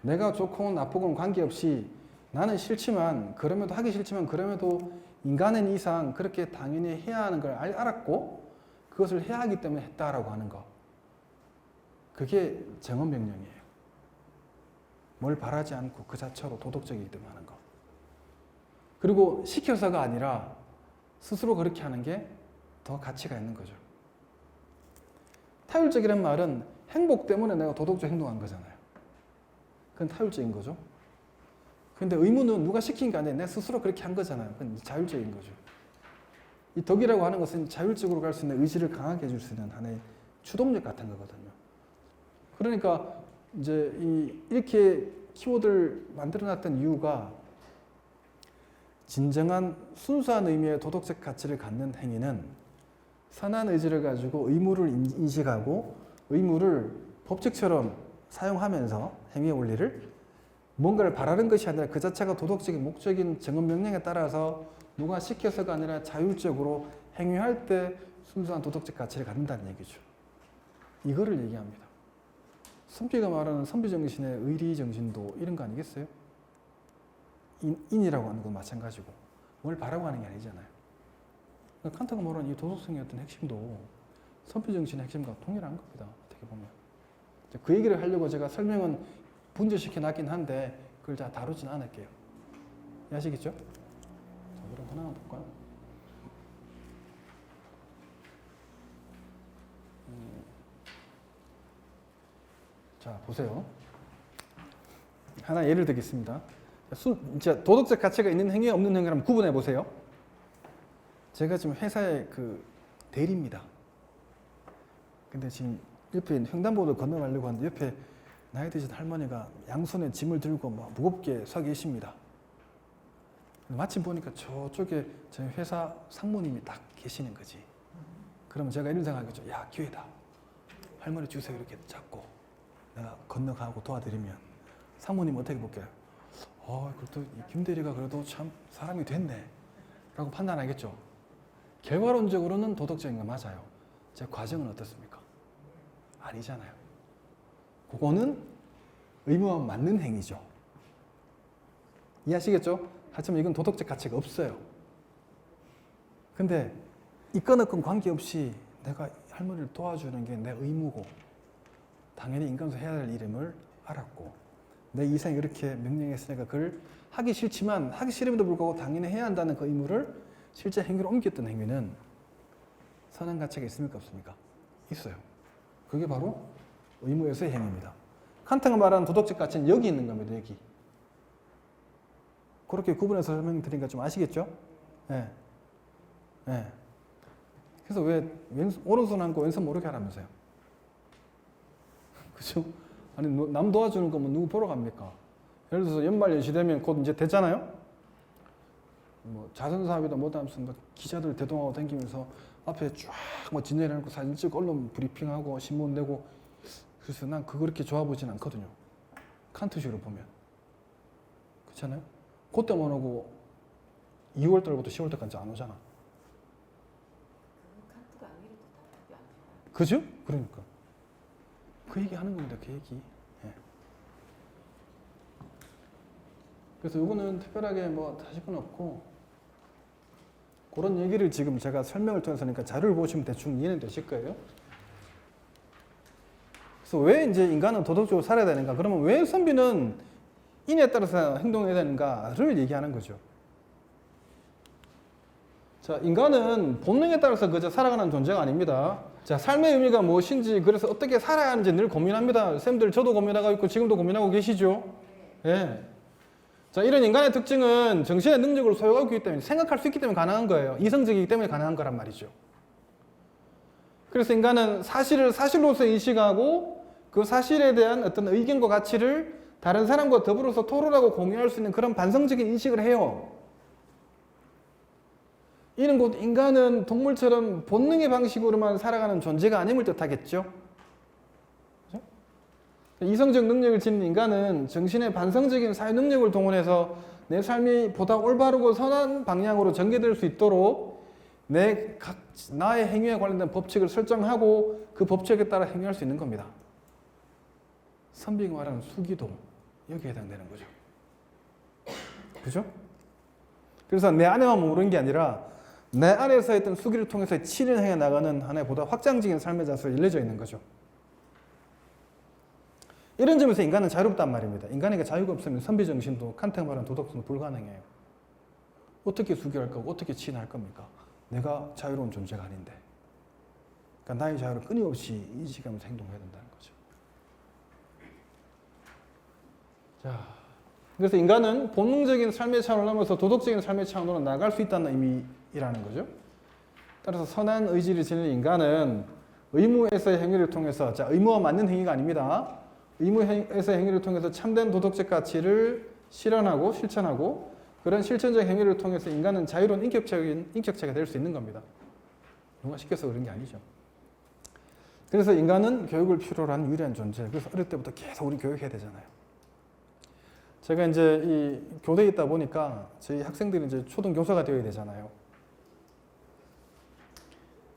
내가 좋고 나쁘고는 관계없이 나는 싫지만 그럼에도 하기 싫지만 그럼에도 인간은 이상 그렇게 당연히 해야 하는 걸 알았고 그것을 해야 하기 때문에 했다라고 하는 거. 그게 정언명령이에요. 뭘 바라지 않고 그 자체로 도덕적이기 때문에 하는 거. 그리고 시켜서가 아니라 스스로 그렇게 하는 게 더 가치가 있는 거죠. 타율적이란 말은 행복 때문에 내가 도덕적 행동한 거잖아요. 그건 타율적인 거죠. 근데 의무는 누가 시킨 게 아니라 내 스스로 그렇게 한 거잖아요. 그건 자율적인 거죠. 이 덕이라고 하는 것은 자율적으로 갈 수 있는 의지를 강하게 해줄 수 있는 하나의 추동력 같은 거거든요. 그러니까 이제 이렇게 키워드를 만들어놨던 이유가 진정한 순수한 의미의 도덕적 가치를 갖는 행위는 선한 의지를 가지고 의무를 인식하고 의무를 법칙처럼 사용하면서 행위의 원리를 뭔가를 바라는 것이 아니라 그 자체가 도덕적인 목적인 정언명령에 따라서 누가 시켜서가 아니라 자율적으로 행위할 때 순수한 도덕적 가치를 갖는다는 얘기죠. 이거를 얘기합니다. 선비가 말하는 선비정신의 의리정신도 이런 거 아니겠어요? 인이라고 하는 건 마찬가지고 뭘 바라고 하는 게 아니잖아요. 그러니까 칸트가 말하는 이 도덕성의 어떤 핵심도 선비정신의 핵심과 동일한 겁니다. 어떻게 보면. 그 얘기를 하려고 제가 설명은 분절시켜 놨긴 한데 그걸 다 다루진 않을게요. 아시겠죠? 자, 그럼 하나만 볼까요? 자, 보세요. 하나 예를 들겠습니다. 진짜 도덕적 가치가 있는 행위, 없는 행위를 구분해 보세요. 제가 지금 회사의 그 대리입니다. 근데 지금 옆에 횡단보도를 건너가려고 하는데 옆에 나이 드신 할머니가 양손에 짐을 들고 막 무겁게 서 계십니다. 마침 보니까 저쪽에 저희 회사 상무님이 딱 계시는 거지. 그러면 제가 이런 생각하겠죠. 야, 기회다. 할머니 주세요. 이렇게 잡고 내가 건너가고 도와드리면 상무님 어떻게 볼게요? 그래도 김 대리가 그래도 참 사람이 됐네 라고 판단하겠죠. 결과론적으로는 도덕적인 거 맞아요. 제 과정은 어떻습니까? 아니잖아요. 그거는 의무와 맞는 행위죠. 이해하시겠죠? 하지만 이건 도덕적 가치가 없어요. 근데 있건 없건 관계없이 내가 할머니를 도와주는 게 내 의무고 당연히 인간으로서 해야 할 일임을 알았고 내 이상이 이렇게 명령했으니까 그걸 하기 싫지만 하기 싫음에도 불구하고 당연히 해야 한다는 그 의무를 실제 행위로 옮겼던 행위는 선한 가치가 있습니까? 없습니까? 있어요. 그게 바로 의무에서의 행위입니다. 칸트가 말하는 도덕적 가치는 여기 있는 겁니다. 여기. 그렇게 구분해서 설명드리니까 좀 아시겠죠? 예. 예. 그래서 왜 오른손 안고 왼손 모르게 하라면서요? 그죠? 아니, 남 도와주는 거면 누구 보러 갑니까? 예를 들어서 연말 연시 되면 곧 이제 됐잖아요? 뭐 자선사업이다 뭐다 하면서 뭐 기자들 대동하고 다니면서 앞에 쫙 뭐 진열해놓고 사진 찍고 언론 브리핑하고 신문 내고 그래서 난 그거 그렇게 좋아 보진 않거든요. 칸트식으로 보면. 그렇잖아요? 그때만 오고 2월달부터 10월달까지 안 오잖아. 칸트가 아니래도 답이 안 나와요. 그죠? 그러니까. 그 얘기 하는 겁니다. 그 얘기. 예. 그래서 이거는 특별하게 뭐 하실 건 없고 그런 얘기를 지금 제가 설명을 통해서 하니까 자료를 보시면 대충 이해는 되실 거예요. 그래서 왜 이제 인간은 도덕적으로 살아야 되는가? 그러면 왜 선비는 인에 따라서 행동해야 되는가를 얘기하는 거죠. 자, 인간은 본능에 따라서 그저 살아가는 존재가 아닙니다. 자, 삶의 의미가 무엇인지 그래서 어떻게 살아야 하는지 늘 고민합니다. 쌤들 저도 고민하고 있고 지금도 고민하고 계시죠? 예. 자, 이런 인간의 특징은 정신의 능력을 소유하고 있기 때문에 생각할 수 있기 때문에 가능한 거예요. 이성적이기 때문에 가능한 거란 말이죠. 그래서 인간은 사실을 사실로서 인식하고 그 사실에 대한 어떤 의견과 가치를 다른 사람과 더불어서 토론하고 공유할 수 있는 그런 반성적인 인식을 해요. 이는 곧 인간은 동물처럼 본능의 방식으로만 살아가는 존재가 아님을 뜻하겠죠. 그렇죠? 이성적 능력을 지닌 인간은 정신의 반성적인 사회 능력을 동원해서 내 삶이 보다 올바르고 선한 방향으로 전개될 수 있도록 나의 행위에 관련된 법칙을 설정하고 그 법칙에 따라 행위할 수 있는 겁니다. 선비가 말하는 수기도 여기에 해당되는 거죠. 그죠? 그래서 내 안에만 머무르는 게 아니라 내 안에서 했던 수기를 통해서 실현해 나가는 하나의 보다 확장적인 삶의 자세로 열려져 있는 거죠. 이런 점에서 인간은 자유롭단 말입니다. 인간에게 자유가 없으면 선비정신도 칸트가 말하는 도덕성도 불가능해요. 어떻게 수기할 거고 어떻게 치인할 겁니까? 내가 자유로운 존재가 아닌데. 그러니까 나의 자유를 끊임없이 인식하면서 행동해야 된다는 거죠. 자, 그래서 인간은 본능적인 삶의 차원을 넘어서 도덕적인 삶의 차원으로 나갈 수 있다는 의미라는 거죠. 따라서 선한 의지를 지닌 인간은 의무에서의 행위를 통해서, 자, 의무와 맞는 행위가 아닙니다. 의무에서의 행위를 통해서 참된 도덕적 가치를 실현하고 실천하고 그런 실천적 행위를 통해서 인간은 자유로운 인격체가 될 수 있는 겁니다. 누가 시켜서 그런 게 아니죠. 그래서 인간은 교육을 필요로 하는 유일한 존재. 그래서 어릴 때부터 계속 우리 교육해야 되잖아요. 제가 이제 이 교대에 있다 보니까 저희 학생들이 이제 초등 교사가 되어야 되잖아요.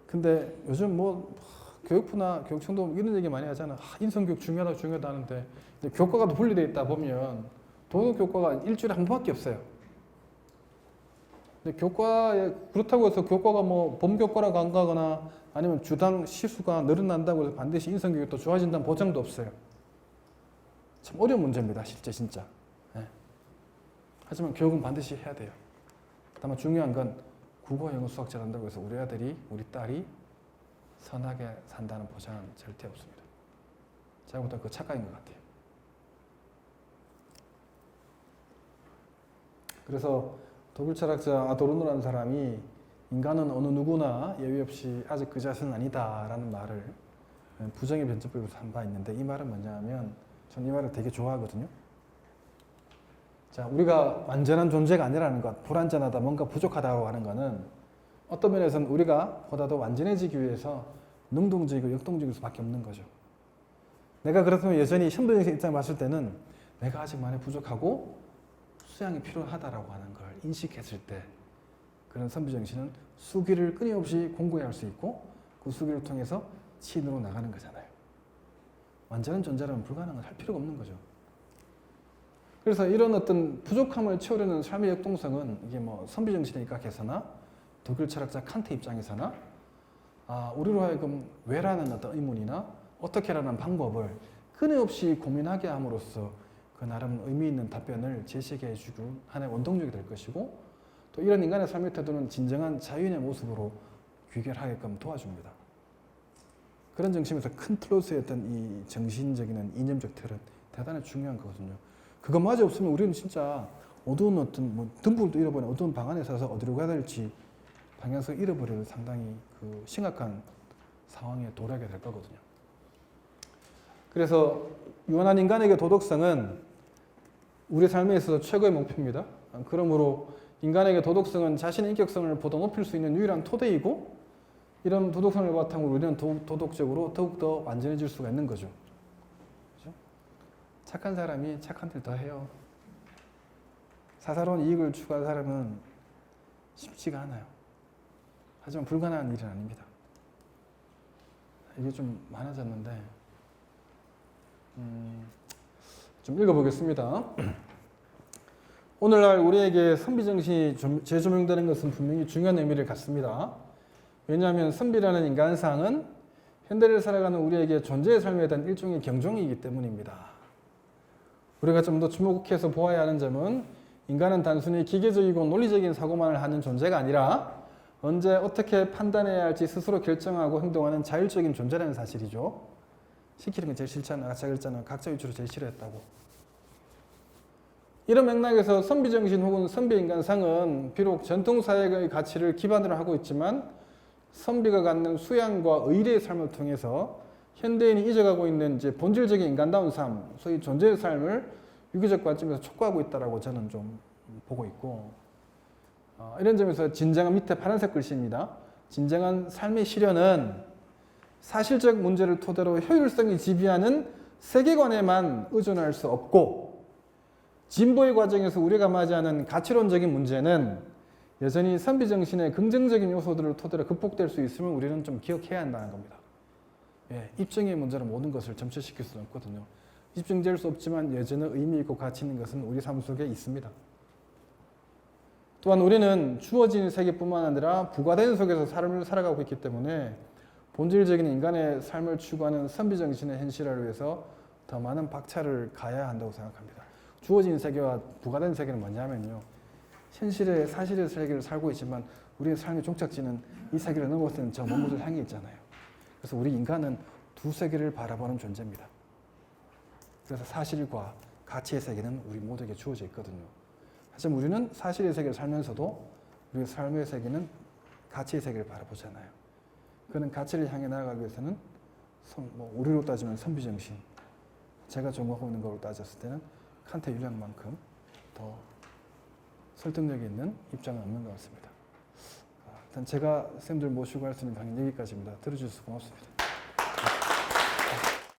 근데 요즘 뭐 교육부나 교육청도 이런 얘기 많이 하잖아. 인성교육 중요하다 하는데 교과가 분리되어 있다 보면 도덕교과가 일주일에 한 번밖에 없어요. 근데 교과에 그렇다고 해서 교과가 뭐 범교과라고 안 가거나 아니면 주당 시수가 늘어난다고 해서 반드시 인성교육이 또 좋아진다는 보장도 없어요. 참 어려운 문제입니다. 실제 진짜. 네. 하지만 교육은 반드시 해야 돼요. 다만 중요한 건 국어, 영어, 수학 잘한다고 해서 우리 아들이, 우리 딸이 선하게 산다는 보장은 절대 없습니다. 제가 볼 때 그 착각인 것 같아요. 그래서 독일 철학자 아도르노라는 사람이 인간은 어느 누구나 예외 없이 아직 그 자신은 아니다라는 말을 부정의 변증법에서 한 바 있는데 이 말은 뭐냐면 저는 이 말을 되게 좋아하거든요. 자, 우리가 완전한 존재가 아니라는 것, 불완전하다, 뭔가 부족하다고 하는 것은 어떤 면에서는 우리가 보다 더 완전해지기 위해서 능동적이고 역동적일 수밖에 없는 거죠. 내가 그렇다면 여전히 현대적인 입장을 봤을 때는 내가 아직 많이 부족하고 수양이 필요하다라고 하는 걸 인식했을 때 그런 선비정신은 수기를 끊임없이 공부해야 할 수 있고 그 수기를 통해서 치인으로 나가는 거잖아요. 완전한 존재라면 불가능을 할 필요가 없는 거죠. 그래서 이런 어떤 부족함을 채우려는 삶의 역동성은 이게 뭐 선비정신에 입각해서나 독일 철학자 칸트 입장에서나 우리로 하여금 왜라는 어떤 의문이나 어떻게라는 방법을 끊임없이 고민하게 함으로써 그 나름 의미 있는 답변을 제시해 주고 하나의 원동력이 될 것이고 또 이런 인간의 삶의 태도는 진정한 자유인의 모습으로 귀결하게끔 도와줍니다. 그런 정신에서 큰 틀로서의 어떤 이 정신적인 이념적 틀은 대단히 중요한 거거든요. 그것마저 없으면 우리는 진짜 어두운 어떤 뭐 등불도 잃어버린 어두운 방 안에 서서 어디로 가야 될지 방향성을 잃어버릴 상당히 그 심각한 상황에 도래하게 될 거거든요. 그래서 유한한 인간에게 도덕성은 우리 삶에 있어서 최고의 목표입니다. 그러므로 인간에게 도덕성은 자신의 인격성을 보다 높일 수 있는 유일한 토대이고 이런 도덕성을 바탕으로 우리는 도덕적으로 더욱더 완전해질 수가 있는 거죠. 그렇죠? 착한 사람이 착한 일 더 해요. 사사로운 이익을 추구하는 사람은 쉽지가 않아요. 하지만 불가능한 일은 아닙니다. 이게 좀 많아졌는데 좀 읽어보겠습니다. 오늘날 우리에게 선비정신이 재조명되는 것은 분명히 중요한 의미를 갖습니다. 왜냐하면 선비라는 인간상은 현대를 살아가는 우리에게 존재의 삶에 대한 일종의 경종이기 때문입니다. 우리가 좀 더 주목해서 보아야 하는 점은 인간은 단순히 기계적이고 논리적인 사고만을 하는 존재가 아니라 언제 어떻게 판단해야 할지 스스로 결정하고 행동하는 자율적인 존재라는 사실이죠. 시키는 건 제일 싫잖아요. 아까 제가 그랬잖아요. 각자 위주로 제일 싫어했다고. 이런 맥락에서 선비정신 혹은 선비인간상은 비록 전통사회의 가치를 기반으로 하고 있지만 선비가 갖는 수양과 의리의 삶을 통해서 현대인이 잊어가고 있는 이제 본질적인 인간다운 삶, 소위 존재의 삶을 유기적 관점에서 촉구하고 있다라고 저는 좀 보고 있고, 이런 점에서 진정한 밑에 파란색 글씨입니다. 진정한 삶의 실현은 사실적 문제를 토대로 효율성이 지배하는 세계관에만 의존할 수 없고, 진보의 과정에서 우리가 맞이하는 가치론적인 문제는 여전히 선비정신의 긍정적인 요소들을 토대로 극복될 수 있음을 우리는 좀 기억해야 한다는 겁니다. 예, 입증의 문제로 모든 것을 점철시킬 수는 없거든요. 입증될 수 없지만 여전히 의미 있고 가치 있는 것은 우리 삶 속에 있습니다. 또한 우리는 주어진 세계뿐만 아니라 부과된 속에서 삶을 살아가고 있기 때문에 본질적인 인간의 삶을 추구하는 선비정신의 현실화를 위해서 더 많은 박차를 가해야 한다고 생각합니다. 주어진 세계와 부과된 세계는 뭐냐면요, 현실의 사실의 세계를 살고 있지만 우리의 삶의 종착지는 이 세계를 넘어서는 저 먼 곳을 향해 있잖아요. 그래서 우리 인간은 두 세계를 바라보는 존재입니다. 그래서 사실과 가치의 세계는 우리 모두에게 주어져 있거든요. 하지만 우리는 사실의 세계를 살면서도 우리의 삶의 세계는 가치의 세계를 바라보잖아요. 그런 가치를 향해 나아가기 위해서는 우리로 따지면 선비정신, 제가 전공하고 있는 걸로 따졌을 때는 칸트 윤리학만큼 더 설득력 있는 입장은 없는 것 같습니다. 일단 제가 쌤들 모시고 할 수 있는 강의는 여기까지입니다. 들어주셔서 고맙습니다.